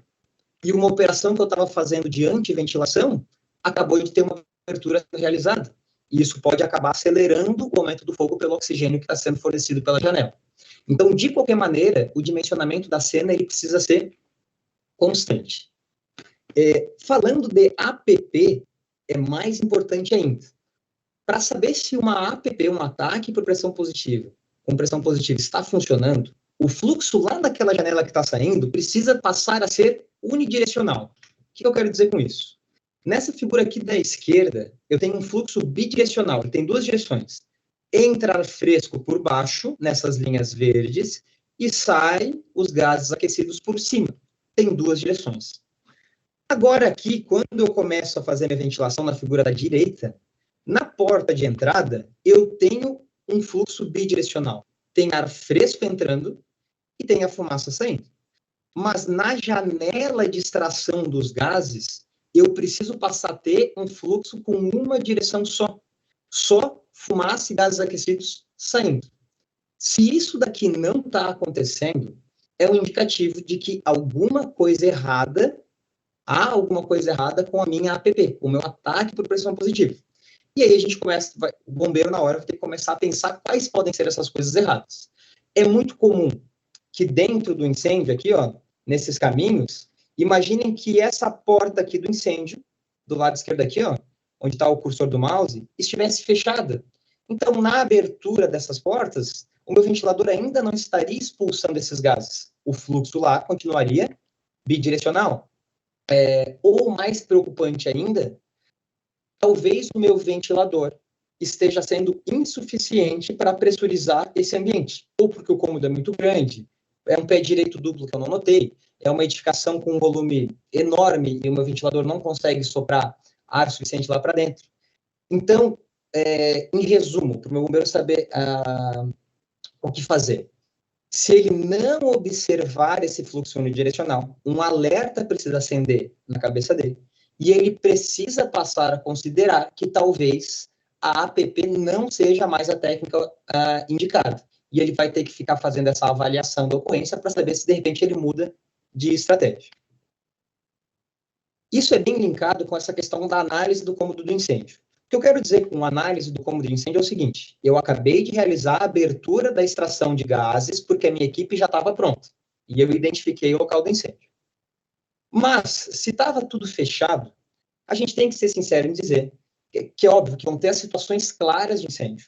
E uma operação que eu estava fazendo de antiventilação acabou de ter uma abertura realizada. E isso pode acabar acelerando o aumento do fogo pelo oxigênio que está sendo fornecido pela janela. Então, de qualquer maneira, o dimensionamento da cena ele precisa ser constante. Falando de APP, é mais importante ainda. Para saber se uma APP, um ataque por pressão positiva, com pressão positiva, está funcionando, o fluxo lá daquela janela que está saindo precisa passar a ser unidirecional. O que eu quero dizer com isso? Nessa figura aqui da esquerda, eu tenho um fluxo bidirecional, que tem duas direções. Entra ar fresco por baixo, nessas linhas verdes, e sai os gases aquecidos por cima. Tem duas direções. Agora aqui, quando eu começo a fazer minha ventilação na figura da direita, na porta de entrada, eu tenho um fluxo bidirecional. Tem ar fresco entrando e tem a fumaça saindo. Mas na janela de extração dos gases, eu preciso passar a ter um fluxo com uma direção só. Só fumaça e gases aquecidos saindo. Se isso daqui não está acontecendo, é um indicativo de que há alguma coisa errada com a minha APP, o meu ataque por pressão positiva. E aí a gente o bombeiro na hora vai ter que começar a pensar quais podem ser essas coisas erradas. É muito comum que dentro do incêndio aqui, ó, nesses caminhos, imaginem que essa porta aqui do incêndio, do lado esquerdo aqui, ó, onde está o cursor do mouse, estivesse fechada. Então, na abertura dessas portas, o meu ventilador ainda não estaria expulsando esses gases. O fluxo lá continuaria bidirecional. Ou mais preocupante ainda, talvez o meu ventilador esteja sendo insuficiente para pressurizar esse ambiente. Ou porque o cômodo é muito grande, é um pé direito duplo que eu não notei, é uma edificação com um volume enorme e o meu ventilador não consegue soprar ar suficiente lá para dentro. Então, em resumo, para o meu bombeiro saber o que fazer. Se ele não observar esse fluxo unidirecional, um alerta precisa acender na cabeça dele. E ele precisa passar a considerar que talvez a APP não seja mais a técnica indicada. E ele vai ter que ficar fazendo essa avaliação da ocorrência para saber se, de repente, ele muda de estratégia. Isso é bem linkado com essa questão da análise do cômodo do incêndio. O que eu quero dizer com análise do cômodo de incêndio é o seguinte: eu acabei de realizar a abertura da extração de gases porque a minha equipe já estava pronta. E eu identifiquei o local do incêndio. Mas, se estava tudo fechado, a gente tem que ser sincero em dizer, que é óbvio que vão ter as situações claras de incêndio.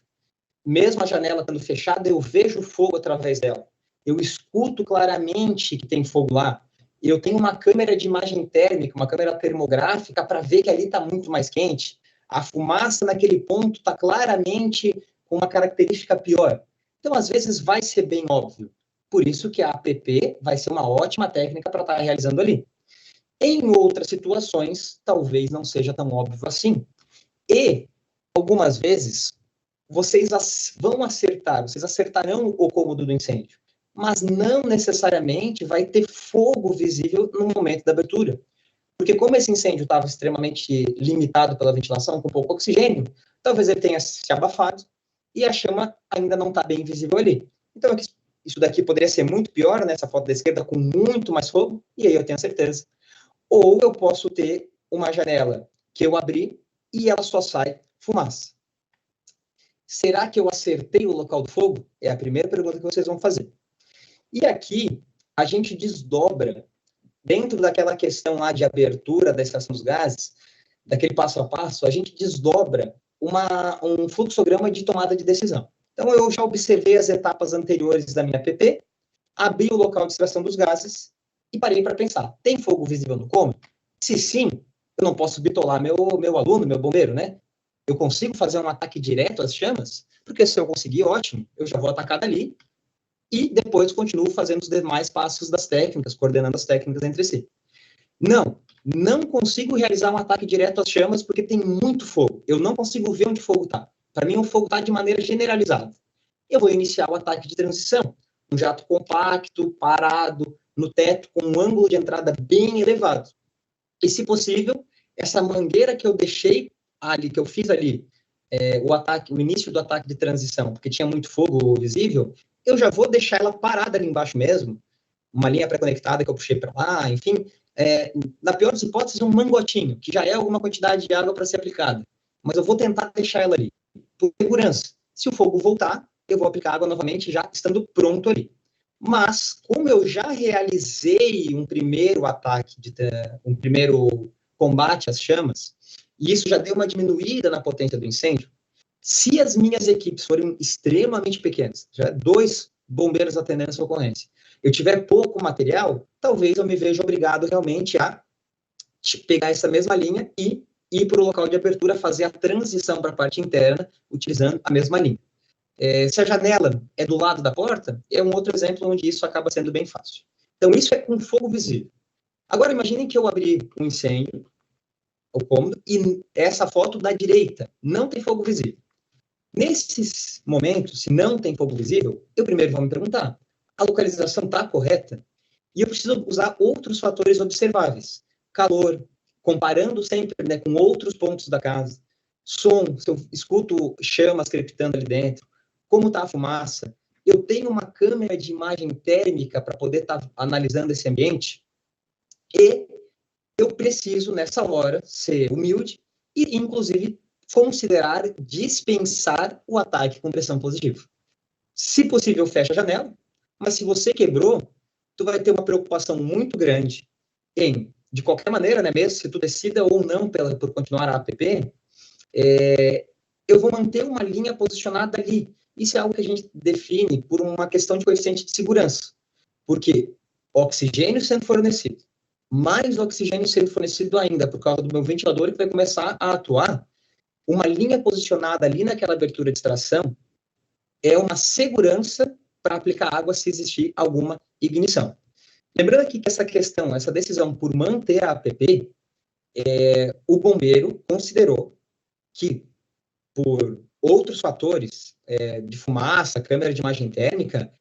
Mesmo a janela estando fechada, eu vejo o fogo através dela. Eu escuto claramente que tem fogo lá. Eu tenho uma câmera de imagem térmica, uma câmera termográfica, para ver que ali está muito mais quente. A fumaça naquele ponto está claramente com uma característica pior. Então, às vezes, vai ser bem óbvio. Por isso que a APP vai ser uma ótima técnica para estar realizando ali. Em outras situações, talvez não seja tão óbvio assim. E, algumas vezes, vocês vão acertar, vocês acertarão o cômodo do incêndio, mas não necessariamente vai ter fogo visível no momento da abertura. Porque como esse incêndio estava extremamente limitado pela ventilação, com pouco oxigênio, talvez ele tenha se abafado e a chama ainda não está bem visível ali. Então, isso daqui poderia ser muito pior, né? Essa foto da esquerda com muito mais fogo, e aí eu tenho certeza. Ou eu posso ter uma janela que eu abri e ela só sai fumaça. Será que eu acertei o local do fogo? É a primeira pergunta que vocês vão fazer. E aqui, a gente desdobra, dentro daquela questão lá de abertura da estação dos gases, daquele passo a passo, a gente desdobra um fluxograma de tomada de decisão. Então, eu já observei as etapas anteriores da minha APP, abri o local de extração dos gases e parei para pensar, tem fogo visível no cômodo? Se sim, eu não posso bitolar meu aluno, meu bombeiro, né? Eu consigo fazer um ataque direto às chamas? Porque se eu conseguir, ótimo, eu já vou atacar dali e depois continuo fazendo os demais passos das técnicas, coordenando as técnicas entre si. Não consigo realizar um ataque direto às chamas porque tem muito fogo. Eu não consigo ver onde o fogo está. Para mim, o fogo está de maneira generalizada. Eu vou iniciar o ataque de transição. Um jato compacto, parado, no teto, com um ângulo de entrada bem elevado. E, se possível, essa mangueira que eu deixei ali, que eu fiz ali, o início do ataque de transição, porque tinha muito fogo visível, eu já vou deixar ela parada ali embaixo mesmo, uma linha pré-conectada que eu puxei para lá, enfim, na pior das hipóteses, um mangotinho, que já é alguma quantidade de água para ser aplicada, mas eu vou tentar deixar ela ali, por segurança. Se o fogo voltar, eu vou aplicar água novamente, já estando pronto ali. Mas, como eu já realizei um primeiro ataque, um primeiro combate às chamas, e isso já deu uma diminuída na potência do incêndio, se as minhas equipes forem extremamente pequenas, já 2 bombeiros atendendo essa ocorrência, eu tiver pouco material, talvez eu me veja obrigado realmente a pegar essa mesma linha e ir para o local de abertura, fazer a transição para a parte interna, utilizando a mesma linha. Se a janela é do lado da porta, é um outro exemplo onde isso acaba sendo bem fácil. Então, isso é com fogo visível. Agora, imaginem que eu abri um incêndio, o cômodo, e essa foto da direita não tem fogo visível. Nesses momentos, se não tem fogo visível, eu primeiro vou me perguntar, a localização está correta? E eu preciso usar outros fatores observáveis. Calor, comparando sempre, né, com outros pontos da casa. Som, se eu escuto chamas crepitando ali dentro. Como está a fumaça? Eu tenho uma câmera de imagem térmica para poder estar analisando esse ambiente? E eu preciso, nessa hora, ser humilde e, inclusive, considerar dispensar o ataque com pressão positiva. Se possível, fecha a janela, mas se você quebrou, tu vai ter uma preocupação muito grande em, de qualquer maneira, né, mesmo se tu decida ou não por continuar a APP, eu vou manter uma linha posicionada ali. Isso é algo que a gente define por uma questão de coeficiente de segurança. Porque oxigênio sendo fornecido, mais oxigênio sendo fornecido ainda por causa do meu ventilador que vai começar a atuar, uma linha posicionada ali naquela abertura de extração é uma segurança para aplicar água se existir alguma ignição. Lembrando aqui que essa decisão por manter a APP, o bombeiro considerou que, por outros fatores, de fumaça, câmera de imagem térmica,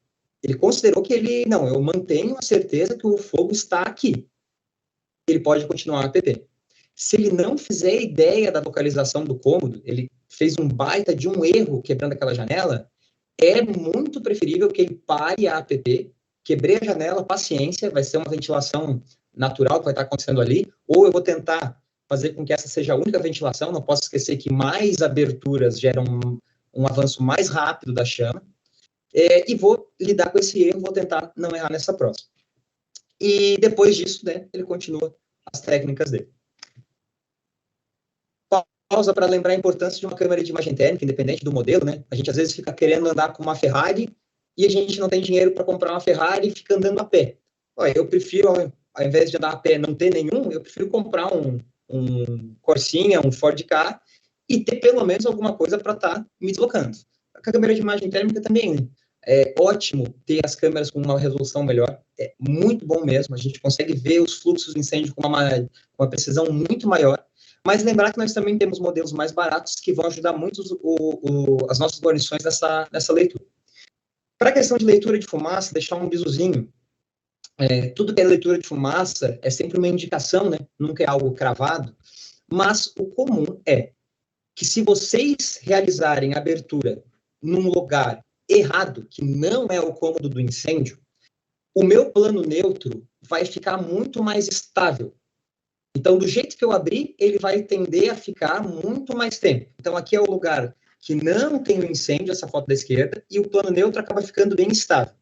ele considerou que eu mantenho a certeza que o fogo está aqui. Ele pode continuar a APP. Se ele não fizer ideia da localização do cômodo, ele fez um baita de um erro quebrando aquela janela, é muito preferível que ele pare a APP, quebrei a janela, paciência, vai ser uma ventilação natural que vai estar acontecendo ali, ou eu vou tentar fazer com que essa seja a única ventilação, não posso esquecer que mais aberturas geram um avanço mais rápido da chama, e vou lidar com esse erro, vou tentar não errar nessa próxima. E depois disso, né, ele continua as técnicas dele. curiosa para lembrar a importância de uma câmera de imagem térmica, independente do modelo, né? A gente às vezes fica querendo andar com uma Ferrari e a gente não tem dinheiro para comprar uma Ferrari e fica andando a pé. Olha, eu prefiro, ao invés de andar a pé não ter nenhum, eu prefiro comprar um Corsinha, um Ford Ka e ter pelo menos alguma coisa para estar me deslocando. A câmera de imagem térmica também é ótimo ter as câmeras com uma resolução melhor, é muito bom mesmo, a gente consegue ver os fluxos de incêndio com uma precisão muito maior, mas lembrar que nós também temos modelos mais baratos que vão ajudar muito as nossas guarnições nessa leitura. Para a questão de leitura de fumaça, deixar um bisuzinho, tudo que é leitura de fumaça é sempre uma indicação, né? Nunca é algo cravado, mas o comum é que se vocês realizarem a abertura num lugar errado, que não é o cômodo do incêndio, o meu plano neutro vai ficar muito mais estável. Então, do jeito que eu abri, ele vai tender a ficar muito mais tempo. Então, aqui é o lugar que não tem o incêndio, essa foto da esquerda, e o plano neutro acaba ficando bem estável.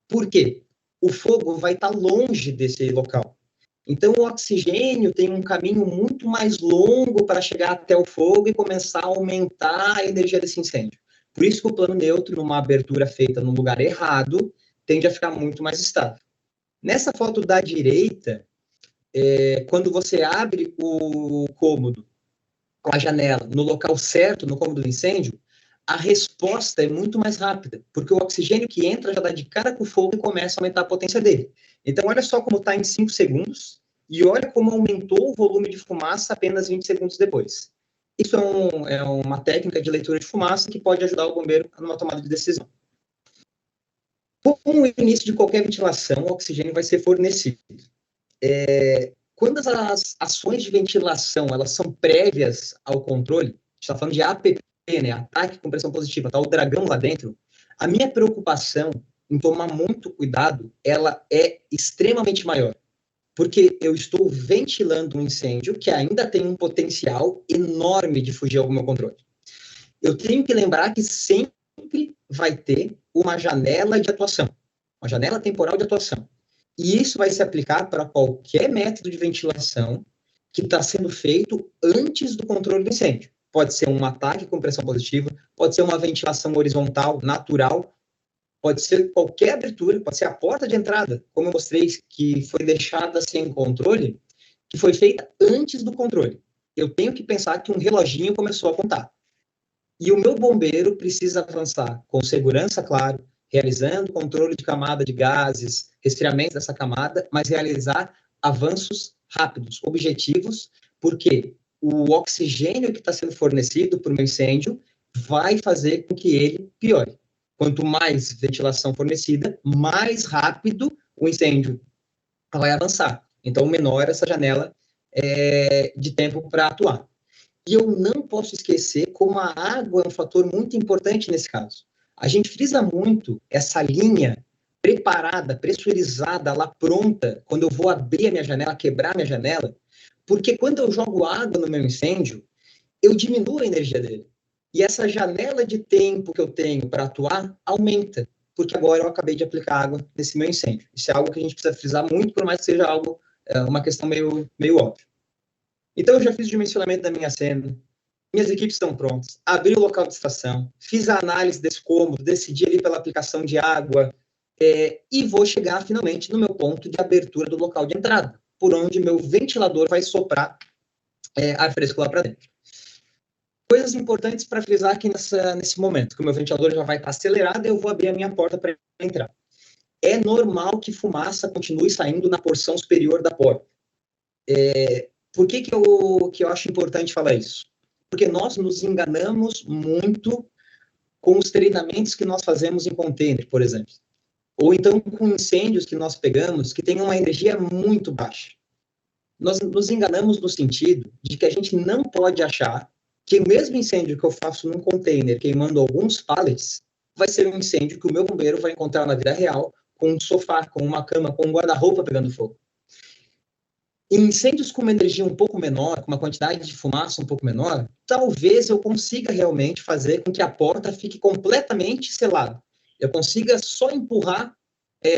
Por quê? O fogo vai estar longe desse local. Então, o oxigênio tem um caminho muito mais longo para chegar até o fogo e começar a aumentar a energia desse incêndio. Por isso que o plano neutro, numa abertura feita no lugar errado, tende a ficar muito mais estável. Nessa foto da direita, quando você abre o cômodo, a janela, no local certo, no cômodo do incêndio, a resposta é muito mais rápida, porque o oxigênio que entra já dá de cara com o fogo e começa a aumentar a potência dele. Então, olha só como está em 5 segundos, e olha como aumentou o volume de fumaça apenas 20 segundos depois. Isso é uma técnica de leitura de fumaça que pode ajudar o bombeiro numa tomada de decisão. Com o início de qualquer ventilação, o oxigênio vai ser fornecido. Quando as ações de ventilação elas são prévias ao controle, a gente está falando de APP, né, ataque com pressão positiva, tá o dragão lá dentro, a minha preocupação em tomar muito cuidado, ela é extremamente maior. Porque eu estou ventilando um incêndio que ainda tem um potencial enorme de fugir ao meu controle. Eu tenho que lembrar que sempre vai ter uma janela de atuação, uma janela temporal de atuação. E isso vai se aplicar para qualquer método de ventilação que está sendo feito antes do controle do incêndio. Pode ser um ataque com pressão positiva, pode ser uma ventilação horizontal, natural, pode ser qualquer abertura, pode ser a porta de entrada, como eu mostrei, que foi deixada sem controle, que foi feita antes do controle. Eu tenho que pensar que um reloginho começou a contar. E o meu bombeiro precisa avançar com segurança, claro, realizando controle de camada de gases, resfriamento dessa camada, mas realizar avanços rápidos, objetivos, porque o oxigênio que está sendo fornecido para o meu incêndio vai fazer com que ele piore. Quanto mais ventilação fornecida, mais rápido o incêndio vai avançar. Então, menor essa janela de tempo para atuar. E eu não posso esquecer como a água é um fator muito importante nesse caso. A gente frisa muito essa linha preparada, pressurizada, lá pronta, quando eu vou abrir a minha janela, quebrar a minha janela, porque quando eu jogo água no meu incêndio, eu diminuo a energia dele. E essa janela de tempo que eu tenho para atuar aumenta, porque agora eu acabei de aplicar água nesse meu incêndio. Isso é algo que a gente precisa frisar muito, por mais que seja algo, uma questão meio óbvia. Então, eu já fiz o dimensionamento da minha cena, minhas equipes estão prontas, abri o local de estação, fiz a análise desse cômodo, decidi ali pela aplicação de água, e vou chegar finalmente no meu ponto de abertura do local de entrada, por onde meu ventilador vai soprar ar fresco lá para dentro. Coisas importantes para frisar aqui nesse momento, que o meu ventilador já vai estar acelerado e eu vou abrir a minha porta para entrar. É normal que fumaça continue saindo na porção superior da porta. Por que eu acho importante falar isso? Porque nós nos enganamos muito com os treinamentos que nós fazemos em container, por exemplo. Ou então com incêndios que nós pegamos que tem uma energia muito baixa. Nós nos enganamos no sentido de que a gente não pode achar que o mesmo incêndio que eu faço num container queimando alguns pallets vai ser um incêndio que o meu bombeiro vai encontrar na vida real com um sofá, com uma cama, com um guarda-roupa pegando fogo. Em incêndios com uma energia um pouco menor, com uma quantidade de fumaça um pouco menor, talvez eu consiga realmente fazer com que a porta fique completamente selada. Eu consiga só empurrar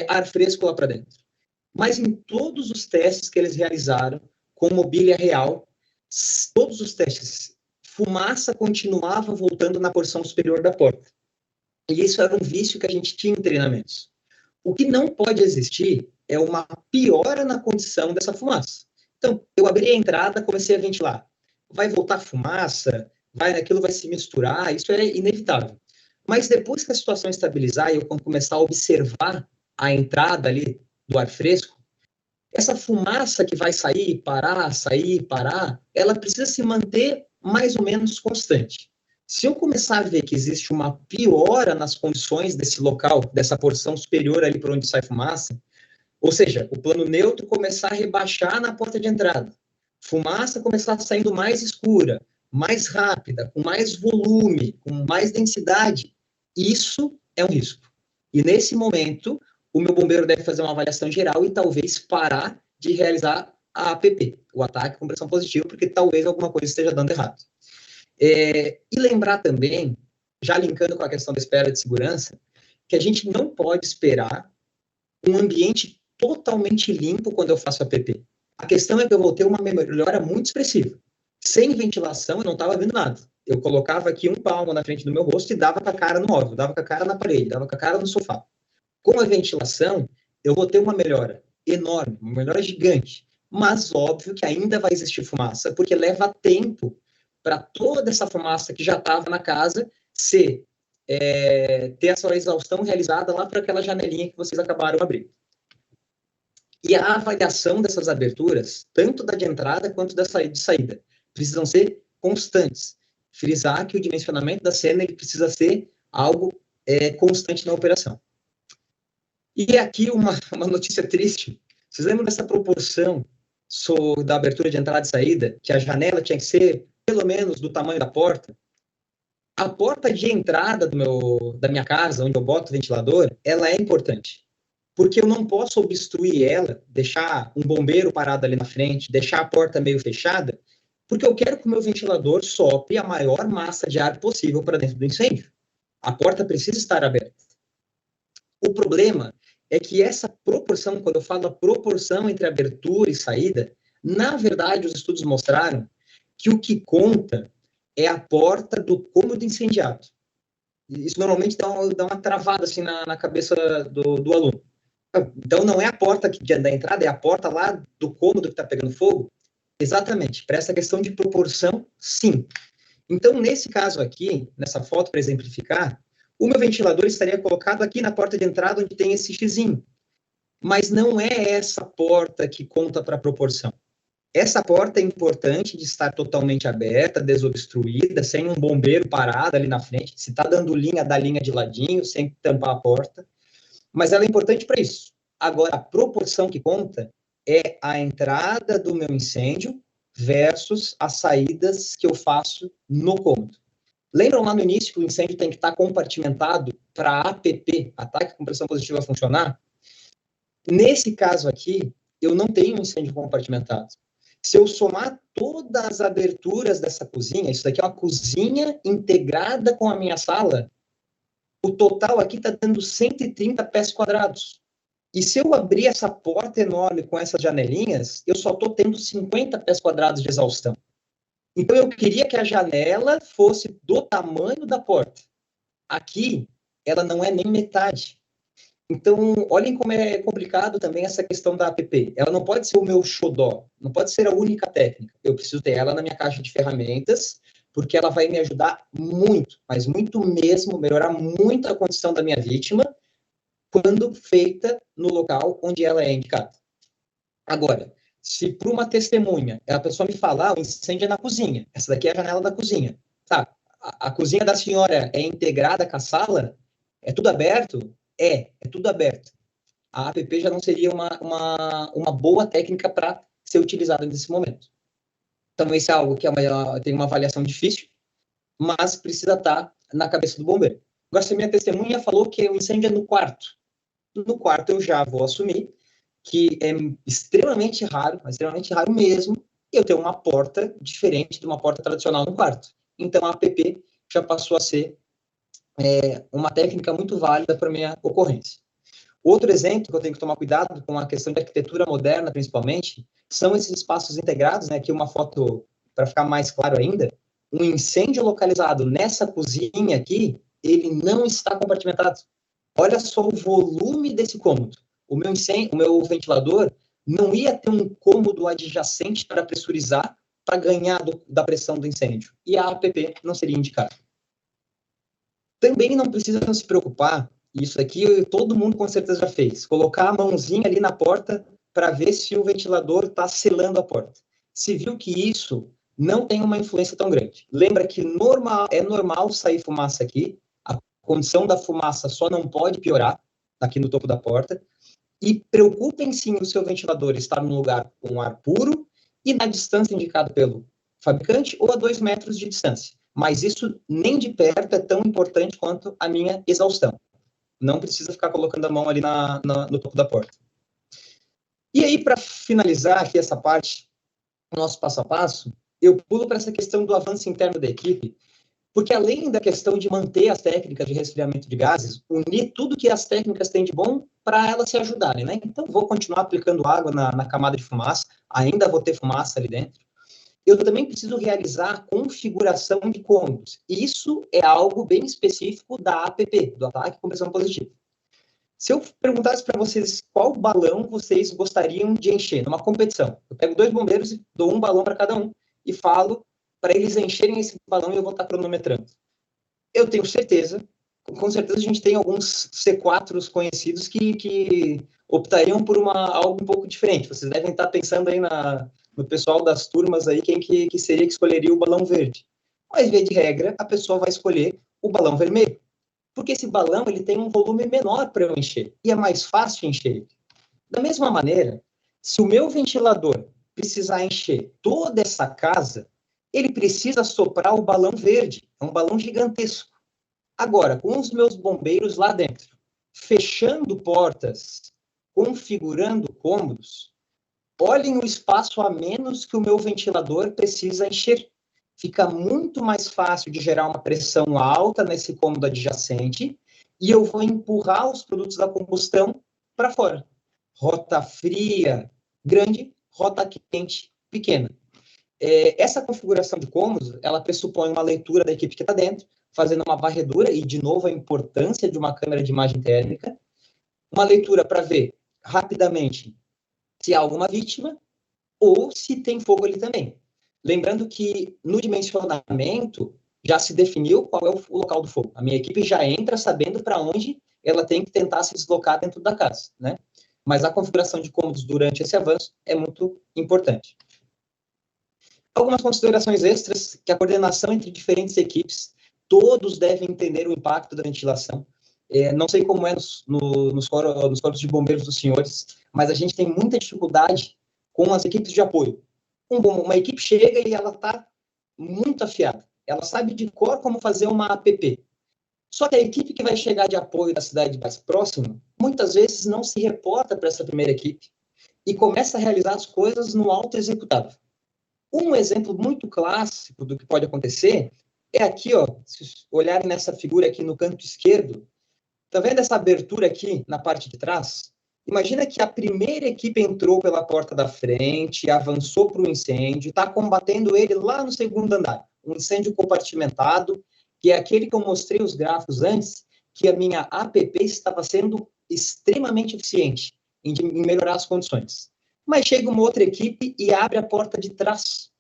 ar fresco lá para dentro. Mas em todos os testes que eles realizaram com mobília real, todos os testes fumaça continuava voltando na porção superior da porta. E isso era um vício que a gente tinha em treinamentos. O que não pode existir é uma piora na condição dessa fumaça. Então, eu abri a entrada, comecei a ventilar. Vai voltar fumaça, aquilo vai se misturar, isso é inevitável. Mas depois que a situação estabilizar e eu começar a observar a entrada ali do ar fresco, essa fumaça que vai sair, parar, ela precisa se manter mais ou menos constante. Se eu começar a ver que existe uma piora nas condições desse local, dessa porção superior ali por onde sai fumaça, ou seja, o plano neutro começar a rebaixar na porta de entrada, fumaça começar saindo mais escura, mais rápida, com mais volume, com mais densidade, isso é um risco. E nesse momento, o meu bombeiro deve fazer uma avaliação geral e talvez parar de realizar a APP, o ataque com pressão positiva, porque talvez alguma coisa esteja dando errado. E lembrar também, já linkando com a questão da espera de segurança, que a gente não pode esperar um ambiente totalmente limpo quando eu faço APP. A questão é que eu vou ter uma melhora muito expressiva. Sem ventilação, eu não estava vendo nada. Eu colocava aqui um palmo na frente do meu rosto e dava com a cara no móvel, dava com a cara na parede, dava com a cara no sofá. Com a ventilação, eu vou ter uma melhora enorme, uma melhora gigante. Mas, óbvio que ainda vai existir fumaça, porque leva tempo para toda essa fumaça que já estava na casa ter a sua exaustão realizada lá para aquela janelinha que vocês acabaram abrindo. E a avaliação dessas aberturas, tanto da de entrada quanto da de saída, precisam ser constantes. Frisar que o dimensionamento da cena ele precisa ser algo constante na operação. E aqui uma notícia triste. Vocês lembram dessa proporção da abertura de entrada e saída, que a janela tinha que ser pelo menos do tamanho da porta? A porta de entrada da minha casa, onde eu boto o ventilador, ela é importante. Porque eu não posso obstruir ela, deixar um bombeiro parado ali na frente, deixar a porta meio fechada, porque eu quero que o meu ventilador sopre a maior massa de ar possível para dentro do incêndio. A porta precisa estar aberta. O problema é que essa proporção, quando eu falo a proporção entre abertura e saída, na verdade, os estudos mostraram que o que conta é a porta do cômodo incendiado. Isso normalmente dá uma travada assim na cabeça do aluno. Então, não é a porta da entrada, é a porta lá do cômodo que está pegando fogo? Exatamente. Para essa questão de proporção, sim. Então, nesse caso aqui, nessa foto, para exemplificar, o meu ventilador estaria colocado aqui na porta de entrada, onde tem esse xizinho. Mas não é essa porta que conta para a proporção. Essa porta é importante de estar totalmente aberta, desobstruída, sem um bombeiro parado ali na frente. Se está dando linha, dá linha de ladinho, sem tampar a porta. Mas ela é importante para isso. Agora, a proporção que conta é a entrada do meu incêndio versus as saídas que eu faço no cômodo. Lembram lá no início que o incêndio tem que estar compartimentado para a APP, ataque com pressão positiva, funcionar? Nesse caso aqui, eu não tenho um incêndio compartimentado. Se eu somar todas as aberturas dessa cozinha, isso daqui é uma cozinha integrada com a minha sala, o total aqui está dando 130 pés quadrados. E se eu abrir essa porta enorme com essas janelinhas, eu só estou tendo 50 pés quadrados de exaustão. Então, eu queria que a janela fosse do tamanho da porta. Aqui, ela não é nem metade. Então, olhem como é complicado também essa questão da APP. Ela não pode ser o meu xodó, não pode ser a única técnica. Eu preciso ter ela na minha caixa de ferramentas, porque ela vai me ajudar muito, mas muito mesmo, melhorar muito a condição da minha vítima, quando feita no local onde ela é indicada. Agora, se para uma testemunha, a pessoa me falar, o incêndio é na cozinha, essa daqui é a janela da cozinha, tá? A cozinha da senhora é integrada com a sala? É tudo aberto? É tudo aberto. A APP já não seria uma boa técnica para ser utilizada nesse momento. Então, isso é algo que tem uma avaliação difícil, mas precisa estar na cabeça do bombeiro. Agora, se a minha testemunha falou que o incêndio é no quarto eu já vou assumir que é extremamente raro, mas extremamente raro mesmo, eu ter uma porta diferente de uma porta tradicional no quarto. Então, a APP já passou a ser uma técnica muito válida para a minha ocorrência. Outro exemplo que eu tenho que tomar cuidado com a questão de arquitetura moderna, principalmente, são esses espaços integrados, né? Aqui uma foto, para ficar mais claro ainda, um incêndio localizado nessa cozinha aqui, ele não está compartimentado. Olha só o volume desse cômodo. O meu ventilador não ia ter um cômodo adjacente para pressurizar, para ganhar da pressão do incêndio. E a APP não seria indicada. Também não precisa se preocupar, isso aqui todo mundo com certeza já fez, colocar a mãozinha ali na porta para ver se o ventilador está selando a porta. Se viu que isso não tem uma influência tão grande. Lembra que é normal sair fumaça aqui, a condição da fumaça só não pode piorar aqui no topo da porta, e preocupem sim o seu ventilador estar num lugar com ar puro e na distância indicada pelo fabricante ou a 2 metros de distância. Mas isso nem de perto é tão importante quanto a minha exaustão. Não precisa ficar colocando a mão ali no topo da porta. E aí, para finalizar aqui essa parte, o nosso passo a passo, eu pulo para essa questão do avanço interno da equipe, porque além da questão de manter as técnicas de resfriamento de gases, unir tudo que as técnicas têm de bom para elas se ajudarem, né? Então, vou continuar aplicando água na camada de fumaça, ainda vou ter fumaça ali dentro. Eu também preciso realizar a configuração de cômodos. Isso é algo bem específico da APP, do Ataque Compressão Positiva. Se eu perguntasse para vocês qual balão vocês gostariam de encher numa competição, eu pego 2 bombeiros e dou um balão para cada um e falo para eles encherem esse balão e eu vou estar cronometrando. Eu tenho certeza, com certeza a gente tem alguns C4s conhecidos que optariam por algo um pouco diferente. Vocês devem estar pensando aí no pessoal das turmas aí, quem que seria que escolheria o balão verde. Mas, via de regra, a pessoa vai escolher o balão vermelho. Porque esse balão ele tem um volume menor para eu encher. E é mais fácil encher. Da mesma maneira, se o meu ventilador precisar encher toda essa casa, ele precisa soprar o balão verde. É um balão gigantesco. Agora, com os meus bombeiros lá dentro, fechando portas, configurando cômodos, olhem o espaço a menos que o meu ventilador precisa encher. Fica muito mais fácil de gerar uma pressão alta nesse cômodo adjacente e eu vou empurrar os produtos da combustão para fora. Rota fria, grande, rota quente, pequena. Essa configuração de cômodos, ela pressupõe uma leitura da equipe que está dentro, fazendo uma varredura, e de novo a importância de uma câmera de imagem térmica, uma leitura para ver rapidamente se há alguma vítima ou se tem fogo ali também. Lembrando que no dimensionamento já se definiu qual é o local do fogo. A minha equipe já entra sabendo para onde ela tem que tentar se deslocar dentro da casa, né? Mas a configuração de cômodos durante esse avanço é muito importante. Algumas considerações extras, que a coordenação entre diferentes equipes, todos devem entender o impacto da ventilação. Não sei como é nos corpos de bombeiros dos senhores, mas a gente tem muita dificuldade com as equipes de apoio. Uma equipe chega e ela está muito afiada. Ela sabe de cor como fazer uma APP. Só que a equipe que vai chegar de apoio da cidade mais próxima, muitas vezes não se reporta para essa primeira equipe e começa a realizar as coisas no auto-executável. Um exemplo muito clássico do que pode acontecer é aqui, ó, se olharem nessa figura aqui no canto esquerdo, tá vendo essa abertura aqui na parte de trás? Imagina que a primeira equipe entrou pela porta da frente, avançou para o incêndio, está combatendo ele lá no segundo andar. Um incêndio compartimentado, que é aquele que eu mostrei os gráficos antes, que a minha APP estava sendo extremamente eficiente em melhorar as condições. Mas chega uma outra equipe e abre a porta de trás.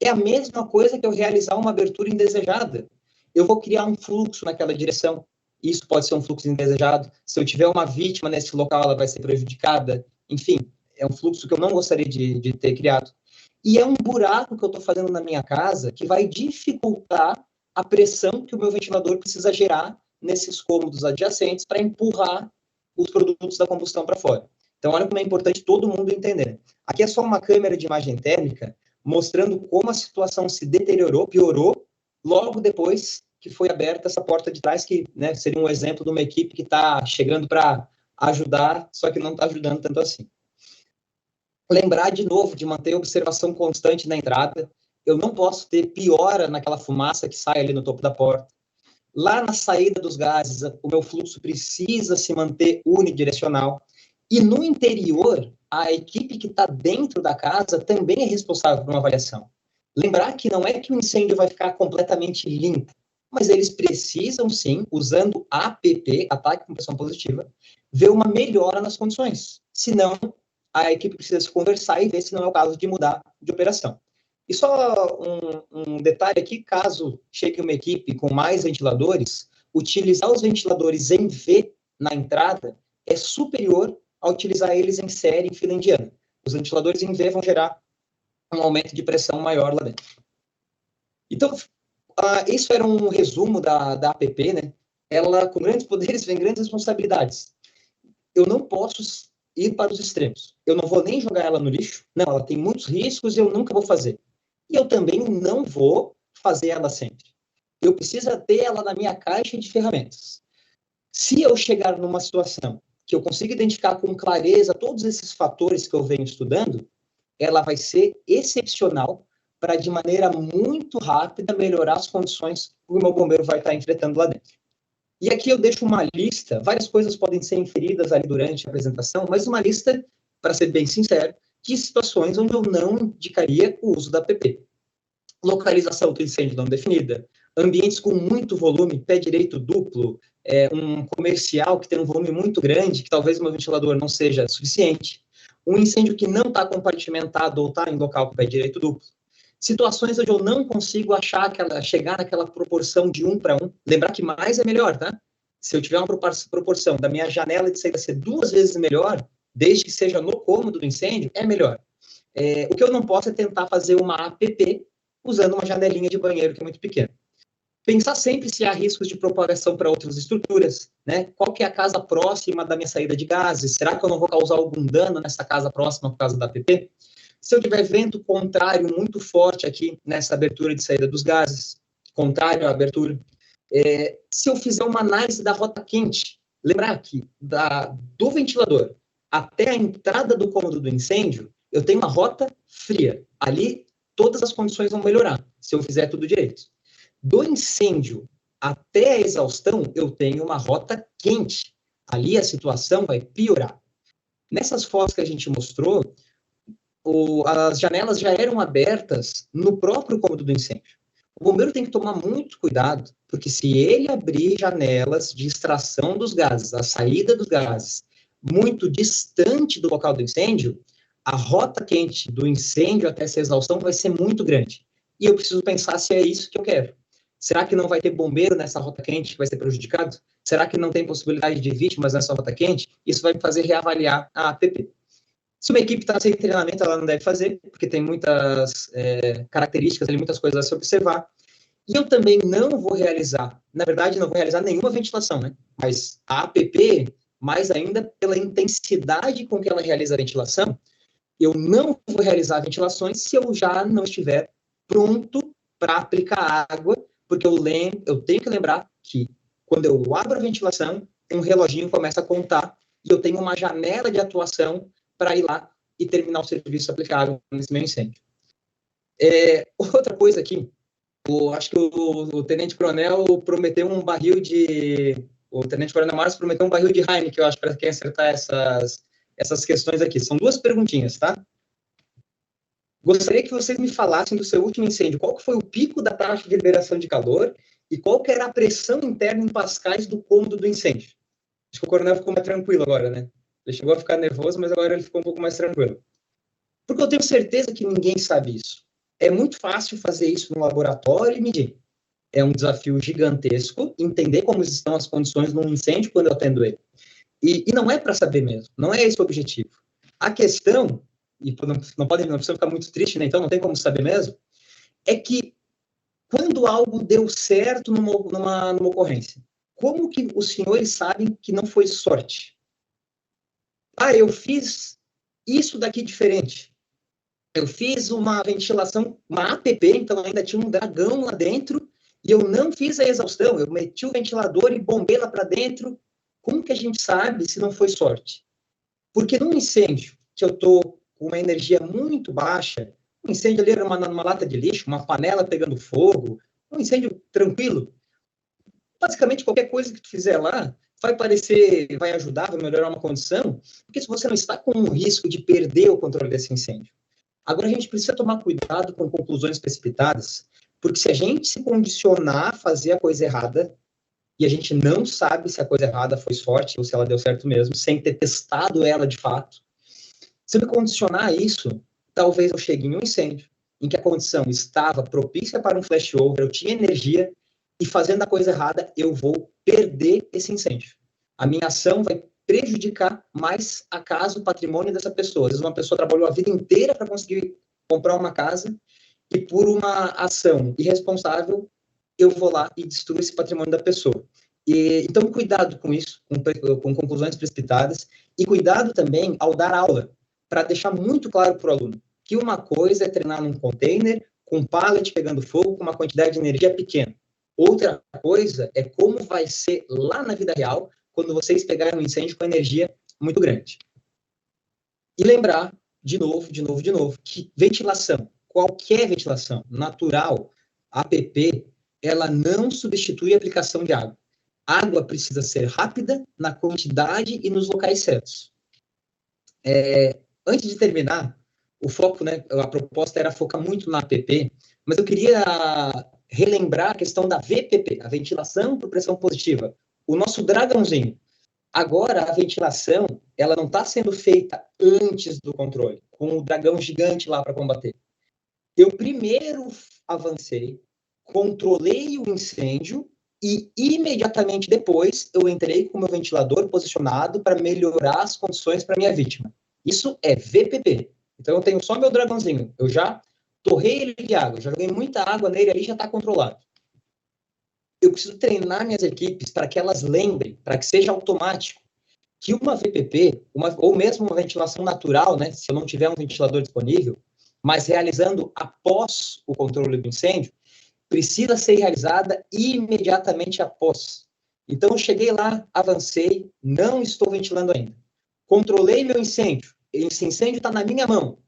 É a mesma coisa que eu realizar uma abertura indesejada. Eu vou criar um fluxo naquela direção. Isso pode ser um fluxo indesejado. Se eu tiver uma vítima nesse local, ela vai ser prejudicada. Enfim, é um fluxo que eu não gostaria de ter criado. E é um buraco que eu estou fazendo na minha casa que vai dificultar a pressão que o meu ventilador precisa gerar nesses cômodos adjacentes para empurrar os produtos da combustão para fora. Então, olha como é importante todo mundo entender. Aqui é só uma câmera de imagem térmica mostrando como a situação se deteriorou, piorou, logo depois que foi aberta essa porta de trás, que, né, seria um exemplo de uma equipe que está chegando para ajudar, só que não está ajudando tanto assim. Lembrar, de novo, de manter a observação constante na entrada. Eu não posso ter piora naquela fumaça que sai ali no topo da porta. Lá na saída dos gases, o meu fluxo precisa se manter unidirecional. E no interior, a equipe que está dentro da casa também é responsável por uma avaliação. Lembrar que não é que o incêndio vai ficar completamente limpo, mas eles precisam, sim, usando APP, ataque com pressão positiva, ver uma melhora nas condições. Senão, a equipe precisa se conversar e ver se não é o caso de mudar de operação. E só um detalhe aqui, caso chegue uma equipe com mais ventiladores, utilizar os ventiladores em V na entrada é superior a utilizar eles em série em fila indiana. Os ventiladores em V vão gerar um aumento de pressão maior lá dentro. Então, isso era um resumo da APP, né? Ela, com grandes poderes, vem grandes responsabilidades. Eu não posso ir para os extremos. Eu não vou nem jogar ela no lixo. Não, ela tem muitos riscos e eu nunca vou fazer. E eu também não vou fazer ela sempre. Eu preciso ter ela na minha caixa de ferramentas. Se eu chegar numa situação que eu consiga identificar com clareza todos esses fatores que eu venho estudando, ela vai ser excepcional para, de maneira muito rápida, melhorar as condições que o meu bombeiro vai estar enfrentando lá dentro. E aqui eu deixo uma lista, várias coisas podem ser inferidas ali durante a apresentação, mas uma lista, para ser bem sincero, de situações onde eu não indicaria o uso da APP. Localização do incêndio não definida, ambientes com muito volume, pé direito duplo, um comercial que tem um volume muito grande, que talvez o meu ventilador não seja suficiente, um incêndio que não está compartimentado ou está em local com pé direito duplo, situações onde eu não consigo chegar naquela proporção de 1 para 1, lembrar que mais é melhor, tá? Se eu tiver uma proporção da minha janela de saída ser 2 vezes melhor, desde que seja no cômodo do incêndio, é melhor. O que eu não posso é tentar fazer uma APP usando uma janelinha de banheiro que é muito pequena. Pensar sempre se há riscos de propagação para outras estruturas, né? Qual que é a casa próxima da minha saída de gases? Será que eu não vou causar algum dano nessa casa próxima por causa da APP? Se eu tiver vento contrário muito forte aqui nessa abertura de saída dos gases, contrário à abertura, se eu fizer uma análise da rota quente, lembrar que do ventilador até a entrada do cômodo do incêndio, eu tenho uma rota fria. Ali, todas as condições vão melhorar, se eu fizer tudo direito. Do incêndio até a exaustão, eu tenho uma rota quente. Ali a situação vai piorar. Nessas fotos que a gente mostrou, as janelas já eram abertas no próprio cômodo do incêndio. O bombeiro tem que tomar muito cuidado, porque se ele abrir janelas de extração dos gases, a saída dos gases, muito distante do local do incêndio, a rota quente do incêndio até essa exaustão vai ser muito grande. E eu preciso pensar se é isso que eu quero. Será que não vai ter bombeiro nessa rota quente que vai ser prejudicado? Será que não tem possibilidade de vítimas nessa rota quente? Isso vai me fazer reavaliar a APP. Se uma equipe está sem treinamento, ela não deve fazer, porque tem muitas características ali, muitas coisas a se observar. E eu também não vou realizar, na verdade, não vou realizar nenhuma ventilação, né? Mas a APP, mais ainda pela intensidade com que ela realiza a ventilação, eu não vou realizar ventilações se eu já não estiver pronto para aplicar água, porque eu tenho que lembrar que quando eu abro a ventilação, um reloginho começa a contar e eu tenho uma janela de atuação para ir lá e terminar o serviço aplicável nesse meu incêndio. Outra coisa aqui, acho que o Tenente Coronel prometeu um barril de... O Tenente Coronel Marcos prometeu um barril de Heineken, eu acho, para quem acertar essas questões aqui. São 2 perguntinhas, tá? Gostaria que vocês me falassem do seu último incêndio. Qual que foi o pico da taxa de liberação de calor e qual que era a pressão interna em pascais do cômodo do incêndio? Acho que o coronel ficou mais tranquilo agora, né? Ele chegou a ficar nervoso, mas agora ele ficou um pouco mais tranquilo. Porque eu tenho certeza que ninguém sabe isso. É muito fácil fazer isso no laboratório e medir. É um desafio gigantesco entender como estão as condições num incêndio quando eu atendo ele. E não é para saber mesmo, não é esse o objetivo. A questão, e não precisa ficar muito triste, né? Então não tem como saber mesmo, é que quando algo deu certo numa ocorrência, como que os senhores sabem que não foi sorte? Eu fiz isso daqui diferente. Eu fiz uma ventilação, uma APP, então ainda tinha um dragão lá dentro, e eu não fiz a exaustão, eu meti o ventilador e bombei lá para dentro. Como que a gente sabe se não foi sorte? Porque num incêndio, que eu estou com uma energia muito baixa, um incêndio ali era numa lata de lixo, uma panela pegando fogo, um incêndio tranquilo. Basicamente, qualquer coisa que tu fizer lá vai ajudar, vai melhorar uma condição, porque se você não está com um risco de perder o controle desse incêndio. Agora, a gente precisa tomar cuidado com conclusões precipitadas, porque se a gente se condicionar a fazer a coisa errada, e a gente não sabe se a coisa errada foi sorte ou se ela deu certo mesmo, sem ter testado ela de fato, se eu me condicionar a isso, talvez eu chegue em um incêndio, em que a condição estava propícia para um flashover, eu tinha energia, e fazendo a coisa errada, eu vou perder esse incêndio. A minha ação vai prejudicar mais a casa, o patrimônio dessa pessoa. Às vezes uma pessoa trabalhou a vida inteira para conseguir comprar uma casa, e por uma ação irresponsável, eu vou lá e destruo esse patrimônio da pessoa. Então, cuidado com isso, com conclusões precipitadas, e cuidado também ao dar aula, para deixar muito claro para o aluno que uma coisa é treinar num container, com um pallet pegando fogo, com uma quantidade de energia pequena. Outra coisa é como vai ser lá na vida real, quando vocês pegarem um incêndio com energia muito grande. E lembrar, de novo, que ventilação, qualquer ventilação natural, APP, ela não substitui a aplicação de água. Água precisa ser rápida, na quantidade e nos locais certos. Antes de terminar, o foco, né, a proposta era focar muito na APP, mas eu queria relembrar a questão da VPP, a ventilação por pressão positiva. O nosso dragãozinho. Agora, a ventilação, ela não está sendo feita antes do controle, com o dragão gigante lá para combater. Eu primeiro avancei, controlei o incêndio e imediatamente depois eu entrei com o meu ventilador posicionado para melhorar as condições para minha vítima. Isso é VPP. Então eu tenho só meu dragãozinho, eu já torrei ele de água, já joguei muita água nele ali, já está controlado. Eu preciso treinar minhas equipes para que elas lembrem, para que seja automático, que uma VPP, ou mesmo uma ventilação natural, né, se eu não tiver um ventilador disponível, mas realizando após o controle do incêndio, precisa ser realizada imediatamente após. Então, eu cheguei lá, avancei, não estou ventilando ainda. Controlei meu incêndio, esse incêndio está na minha mão.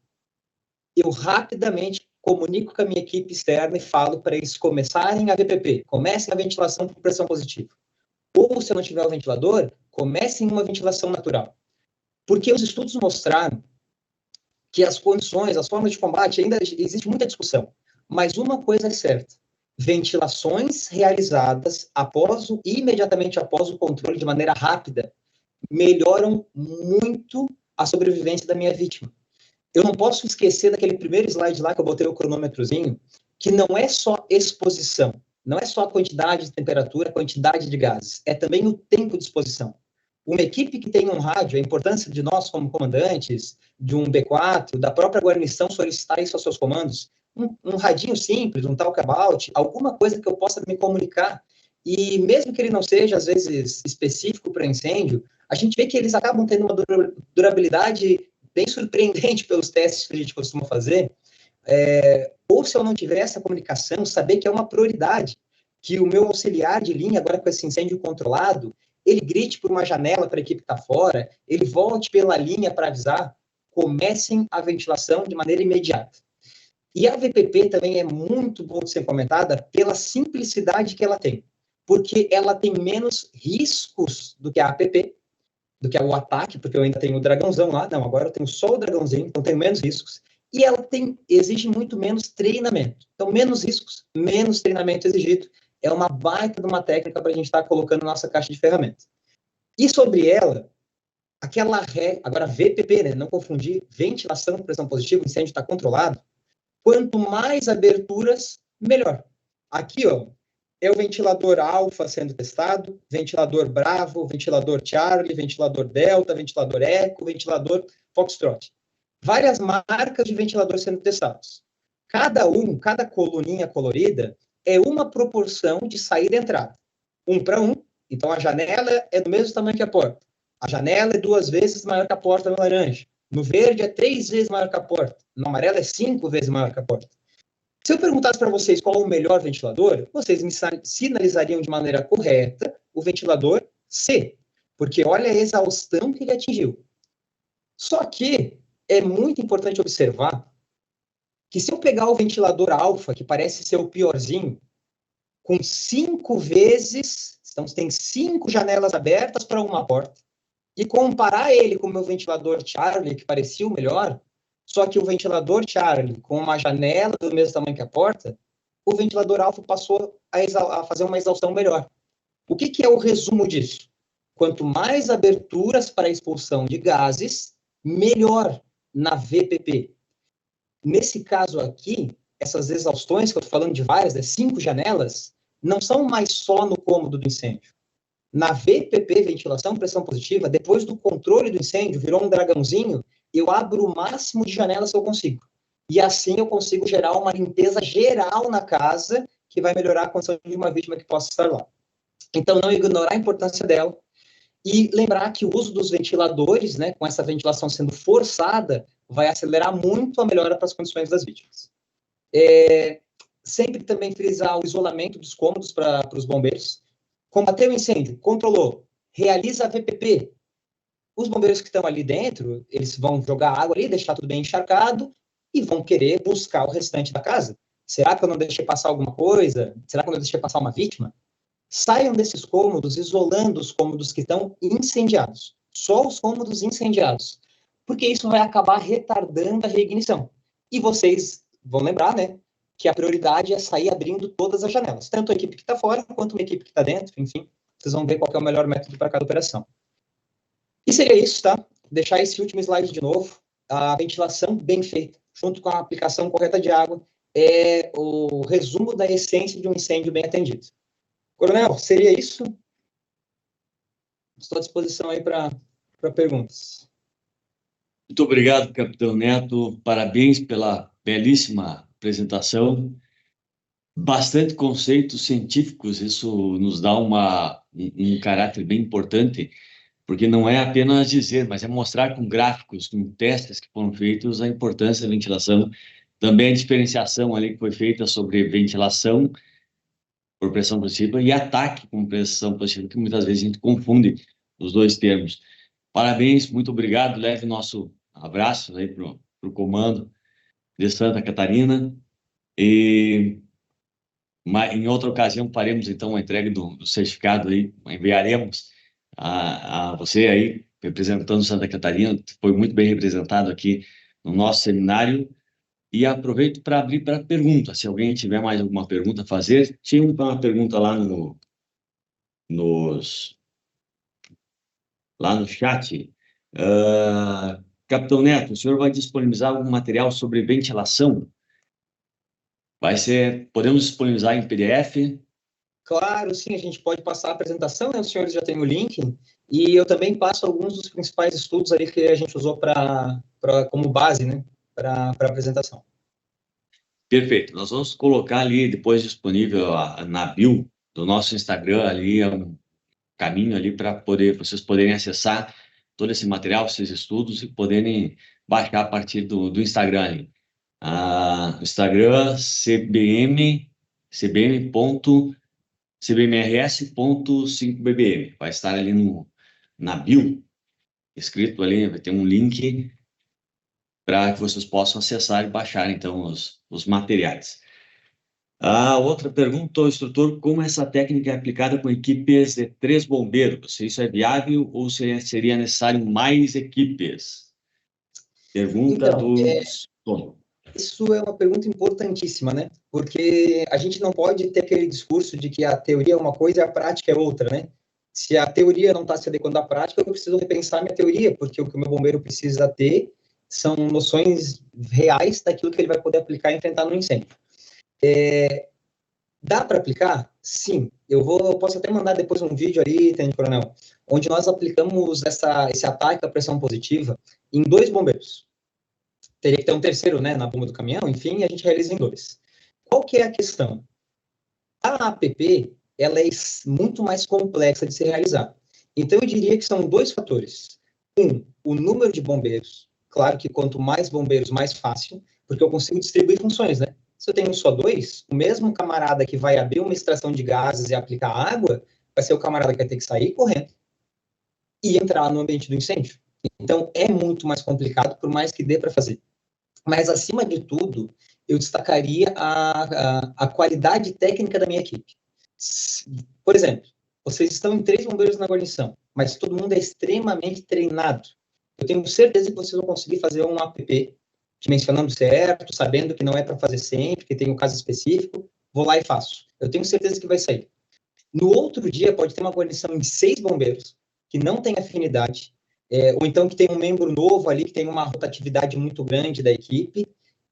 Eu rapidamente comunico com a minha equipe externa e falo para eles começarem a VPP, comecem a ventilação por pressão positiva. Ou, se eu não tiver o ventilador, comecem uma ventilação natural. Porque os estudos mostraram que as condições, as formas de combate, ainda existe muita discussão. Mas uma coisa é certa, ventilações realizadas imediatamente após o controle de maneira rápida melhoram muito a sobrevivência da minha vítima. Eu não posso esquecer daquele primeiro slide lá que eu botei o cronômetrozinho, que não é só exposição, não é só a quantidade de temperatura, a quantidade de gases, é também o tempo de exposição. Uma equipe que tem um rádio, a importância de nós como comandantes, de um B4, da própria guarnição solicitar isso aos seus comandos, um radinho simples, um talk-about, alguma coisa que eu possa me comunicar, e mesmo que ele não seja, às vezes, específico para incêndio, a gente vê que eles acabam tendo uma durabilidade bem surpreendente pelos testes que a gente costuma fazer, ou se eu não tiver essa comunicação, saber que é uma prioridade, que o meu auxiliar de linha, agora com esse incêndio controlado, ele grite por uma janela para a equipe que está fora, ele volte pela linha para avisar, comecem a ventilação de maneira imediata. E a VPP também é muito bom de ser comentada pela simplicidade que ela tem, porque ela tem menos riscos do que a APP, do que o ataque, porque eu ainda tenho o dragãozão lá, não, agora eu tenho só o dragãozinho, então tenho menos riscos, e ela exige muito menos treinamento. Então, menos riscos, menos treinamento exigido, é uma baita de uma técnica para a gente estar colocando na nossa caixa de ferramentas. E sobre ela, agora VPP, né, não confundir, ventilação, pressão positiva, o incêndio está controlado, quanto mais aberturas, melhor. Aqui, ó, é o ventilador alfa sendo testado, ventilador Bravo, ventilador Charlie, ventilador Delta, ventilador Echo, ventilador Foxtrot. Várias marcas de ventilador sendo testados. Cada coluninha colorida é uma proporção de saída e entrada. 1 para 1, então a janela é do mesmo tamanho que a porta. A janela é 2 vezes maior que a porta no laranja. No verde é 3 vezes maior que a porta. No amarelo é 5 vezes maior que a porta. Se eu perguntasse para vocês qual é o melhor ventilador, vocês me sinalizariam de maneira correta o ventilador C, porque olha a exaustão que ele atingiu. Só que é muito importante observar que se eu pegar o ventilador alfa, que parece ser o piorzinho, com 5 vezes, então tem 5 janelas abertas para uma porta, e comparar ele com o meu ventilador Charlie, que parecia o melhor, Só que o ventilador Charlie, com uma janela do mesmo tamanho que a porta, o ventilador Alfa passou a fazer uma exaustão melhor. O que é o resumo disso? Quanto mais aberturas para a expulsão de gases, melhor na VPP. Nesse caso aqui, essas exaustões, que eu estou falando de várias, 5 janelas, não são mais só no cômodo do incêndio. Na VPP, ventilação, pressão positiva, depois do controle do incêndio, virou um dragãozinho, eu abro o máximo de janelas que eu consigo. E assim eu consigo gerar uma limpeza geral na casa, que vai melhorar a condição de uma vítima que possa estar lá. Então, não ignorar a importância dela. E lembrar que o uso dos ventiladores, né, com essa ventilação sendo forçada, vai acelerar muito a melhora para as condições das vítimas. Sempre também frisar o isolamento dos cômodos para os bombeiros. Combater o incêndio, controlou, realiza a VPP. Os bombeiros que estão ali dentro, eles vão jogar água ali, deixar tudo bem encharcado e vão querer buscar o restante da casa. Será que eu não deixei passar alguma coisa? Será que eu não deixei passar uma vítima? Saiam desses cômodos, isolando os cômodos que estão incendiados. Só os cômodos incendiados. Porque isso vai acabar retardando a reignição. E vocês vão lembrar, né, que a prioridade é sair abrindo todas as janelas. Tanto a equipe que está fora, quanto uma equipe que está dentro, enfim. Vocês vão ver qual é o melhor método para cada operação. E seria isso, tá? Deixar esse último slide de novo. A ventilação bem feita, junto com a aplicação correta de água, é o resumo da essência de um incêndio bem atendido. Coronel, seria isso? Estou à disposição aí para perguntas. Muito obrigado, Capitão Neto. Parabéns pela belíssima apresentação. Bastante conceitos científicos, isso nos dá um caráter bem importante, porque não é apenas dizer, mas é mostrar com gráficos, com testes que foram feitos, a importância da ventilação. Também a diferenciação ali que foi feita sobre ventilação por pressão positiva e ataque com pressão positiva, que muitas vezes a gente confunde os dois termos. Parabéns, muito obrigado. Leve nosso abraço aí para o comando de Santa Catarina. E em outra ocasião faremos então a entrega do certificado aí, enviaremos a você aí, representando Santa Catarina, foi muito bem representado aqui no nosso seminário. E aproveito para abrir para pergunta. Se alguém tiver mais alguma pergunta a fazer, tinha uma pergunta lá no chat. Capitão Neto, o senhor vai disponibilizar algum material sobre ventilação? Podemos disponibilizar em PDF? Claro, sim, a gente pode passar a apresentação, né? Os senhores já têm o link, e eu também passo alguns dos principais estudos ali que a gente usou como base, né, para a apresentação. Perfeito. Nós vamos colocar ali depois disponível na bio do nosso Instagram, ali é um caminho ali para vocês poderem acessar todo esse material, esses estudos e poderem baixar a partir do Instagram ali. O Instagram cbmrs.5bbm. Vai estar ali na bio, escrito ali, vai ter um link para que vocês possam acessar e baixar, então, os materiais. A outra pergunta, instrutor, como essa técnica é aplicada com equipes de 3 bombeiros? Se isso é viável ou seria necessário mais equipes? Pergunta Então, Tom. Isso é uma pergunta importantíssima, né? Porque a gente não pode ter aquele discurso de que a teoria é uma coisa e a prática é outra, né? Se a teoria não está se adequando à prática, eu preciso repensar minha teoria, porque o que o meu bombeiro precisa ter são noções reais daquilo que ele vai poder aplicar e enfrentar no incêndio. Dá para aplicar? Sim. Eu posso até mandar depois um vídeo aí, Tenente Coronel, onde nós aplicamos esse ataque à pressão positiva em 2 bombeiros. Teria que ter um terceiro, né, na bomba do caminhão, enfim, a gente realiza em 2. Qual que é a questão? A APP, ela é muito mais complexa de se realizar. Então, eu diria que são 2 fatores. O número de bombeiros. Claro que quanto mais bombeiros, mais fácil, porque eu consigo distribuir funções, né? Se eu tenho só 2, o mesmo camarada que vai abrir uma extração de gases e aplicar água, vai ser o camarada que vai ter que sair correndo e entrar no ambiente do incêndio. Então, é muito mais complicado, por mais que dê para fazer. Mas, acima de tudo, eu destacaria a qualidade técnica da minha equipe. Por exemplo, vocês estão em 3 bombeiros na guarnição, mas todo mundo é extremamente treinado. Eu tenho certeza que vocês vão conseguir fazer um APP dimensionando certo, sabendo que não é para fazer sempre, que tem um caso específico, vou lá e faço. Eu tenho certeza que vai sair. No outro dia, pode ter uma guarnição de 6 bombeiros, que não tem afinidade, ou então que tem um membro novo ali, que tem uma rotatividade muito grande da equipe,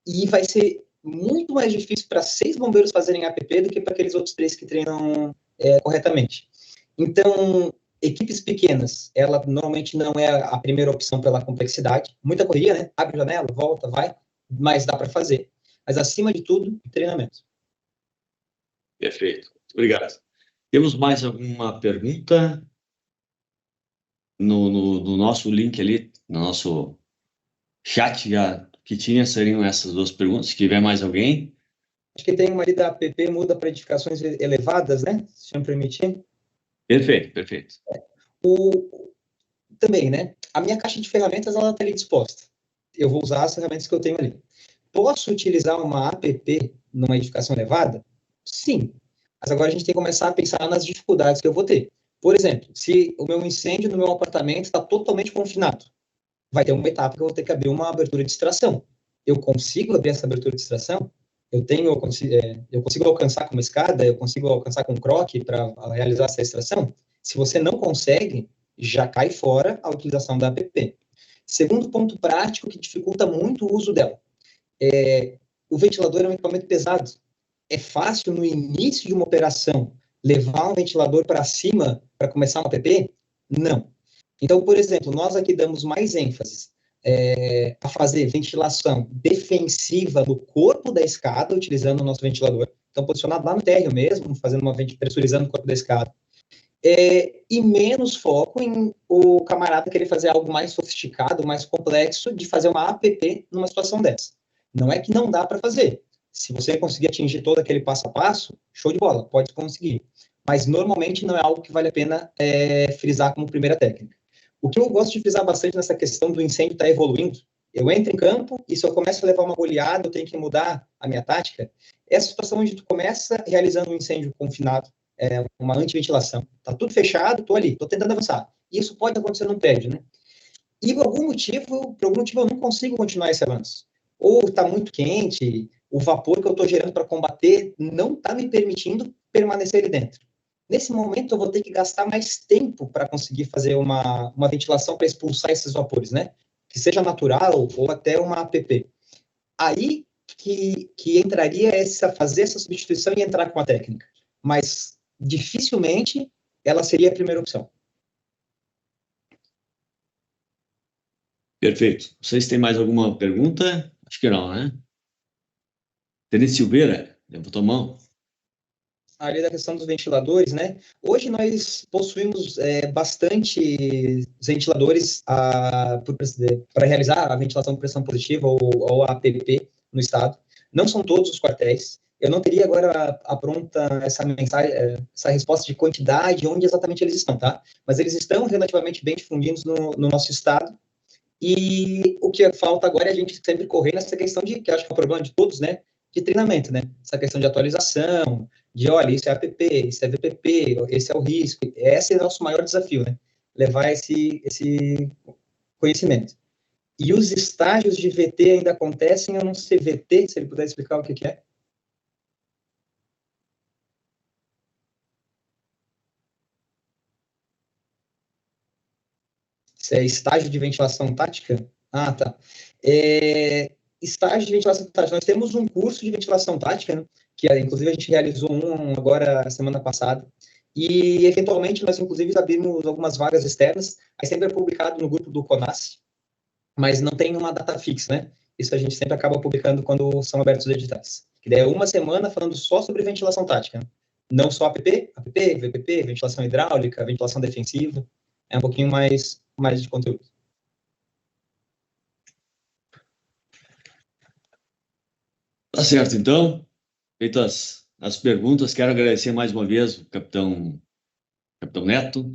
e vai ser muito mais difícil para 6 bombeiros fazerem APP do que para aqueles outros 3 que treinam corretamente. Então, equipes pequenas, ela normalmente não é a primeira opção pela complexidade. Muita correria, né? Abre a janela, volta, vai, mas dá para fazer. Mas, acima de tudo, treinamento. Perfeito. Obrigado. Temos mais alguma pergunta no nosso link ali, no nosso chat já que tinha, seriam essas 2 perguntas. Se tiver mais alguém. Acho que tem uma ali da APP, muda para edificações elevadas, né? Se me permitir. Perfeito, perfeito. Também, né? A minha caixa de ferramentas, ela está ali disposta. Eu vou usar as ferramentas que eu tenho ali. Posso utilizar uma APP numa edificação elevada? Sim. Mas agora a gente tem que começar a pensar nas dificuldades que eu vou ter. Por exemplo, se o meu incêndio no meu apartamento está totalmente confinado, vai ter uma etapa que eu vou ter que abrir uma abertura de extração. Eu consigo abrir essa abertura de extração? Eu consigo alcançar com uma escada? Eu consigo alcançar com um croque para realizar essa extração? Se você não consegue, já cai fora a utilização da APP. Segundo ponto prático que dificulta muito o uso dela. O ventilador é um equipamento pesado. É fácil, no início de uma operação, levar um ventilador para cima para começar uma APP? Não. Então, por exemplo, nós aqui damos mais ênfase a fazer ventilação defensiva no corpo da escada, utilizando o nosso ventilador. Então, posicionado lá no térreo mesmo, pressurizando o corpo da escada. E menos foco em o camarada querer fazer algo mais sofisticado, mais complexo, de fazer uma APP numa situação dessa. Não é que não dá para fazer. Se você conseguir atingir todo aquele passo a passo, show de bola, pode conseguir. Mas normalmente não é algo que vale a pena frisar como primeira técnica. O que eu gosto de frisar bastante nessa questão do incêndio estar evoluindo, eu entro em campo e se eu começo a levar uma goleada, eu tenho que mudar a minha tática. Essa situação onde tu começa realizando um incêndio confinado, uma antiventilação, tá tudo fechado, tô ali, tô tentando avançar. Isso pode acontecer num prédio, né? E por algum motivo eu não consigo continuar esse avanço. Ou tá muito quente, o vapor que eu tô gerando para combater não tá me permitindo permanecer ali dentro. Nesse momento, eu vou ter que gastar mais tempo para conseguir fazer uma ventilação para expulsar esses vapores, né? Que seja natural ou até uma APP. Aí que entraria fazer essa substituição e entrar com a técnica. Mas dificilmente ela seria a primeira opção. Perfeito. Vocês têm mais alguma pergunta? Acho que não, né? Tenente Silveira, levantou a mão. Ali da questão dos ventiladores, né? Hoje nós possuímos bastante ventiladores para realizar a ventilação por pressão positiva ou a APP no estado. Não são todos os quartéis. Eu não teria agora pronta essa mensagem, essa resposta de quantidade, onde exatamente eles estão, tá? Mas eles estão relativamente bem difundidos no nosso estado. E o que falta agora é a gente sempre correr nessa questão que acho que é o problema de todos, né? De treinamento, né? Essa questão de atualização, de olha, isso é APP, isso é VPP, esse é o risco. Esse é o nosso maior desafio, né? Levar esse conhecimento. E os estágios de VT ainda acontecem, eu não sei VT, se ele puder explicar o que é. Isso é estágio de ventilação tática? Ah, tá. Estágio de ventilação tática. Nós temos um curso de ventilação tática, né, que inclusive a gente realizou agora semana passada, e eventualmente nós inclusive abrimos algumas vagas externas, aí sempre é publicado no grupo do CONAS, mas não tem uma data fixa, né? Isso a gente sempre acaba publicando quando são abertos os editais. Que daí é uma semana falando só sobre ventilação tática, né? Não só APP, VPP, ventilação hidráulica, ventilação defensiva, é um pouquinho mais de conteúdo. Tá certo, então. Feitas as perguntas, quero agradecer mais uma vez o capitão Neto,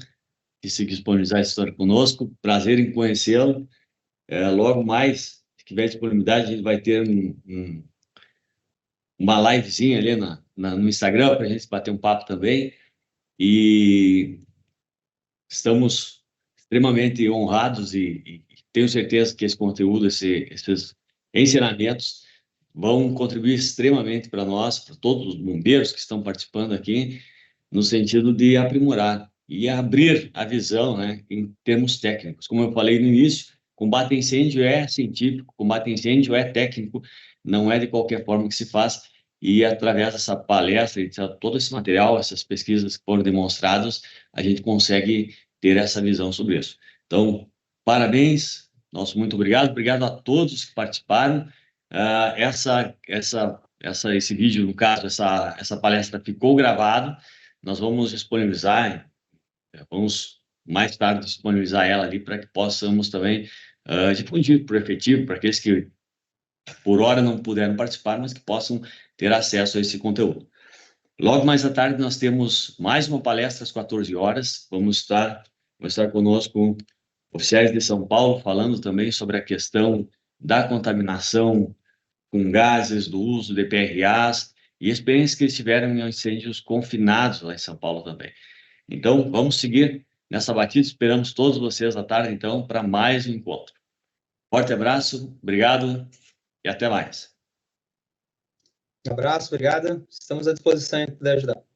que se disponibilizar essa história conosco. Prazer em conhecê-lo. Logo mais, se tiver disponibilidade, a gente vai ter uma livezinha ali no Instagram para a gente bater um papo também. E estamos extremamente honrados e tenho certeza que esse conteúdo, esses ensinamentos vão contribuir extremamente para nós, para todos os bombeiros que estão participando aqui, no sentido de aprimorar e abrir a visão, né, em termos técnicos. Como eu falei no início, combate a incêndio é científico, combate a incêndio é técnico, não é de qualquer forma que se faz, e através dessa palestra e todo esse material, essas pesquisas que foram demonstradas, a gente consegue ter essa visão sobre isso. Então, parabéns, nosso muito obrigado, obrigado a todos que participaram. Esse vídeo, no caso, essa palestra ficou gravada, nós vamos disponibilizar, vamos mais tarde disponibilizar ela ali para que possamos também difundir por efetivo, para aqueles que por hora não puderam participar, mas que possam ter acesso a esse conteúdo. Logo mais à tarde nós temos mais uma palestra às 14 horas, vamos estar conosco oficiais de São Paulo falando também sobre a questão da contaminação com gases, do uso de PRAs e experiências que eles tiveram em incêndios confinados lá em São Paulo também. Então, vamos seguir nessa batida, esperamos todos vocês à tarde, então, para mais um encontro. Forte abraço, obrigado e até mais. Um abraço, obrigado. Estamos à disposição para ajudar.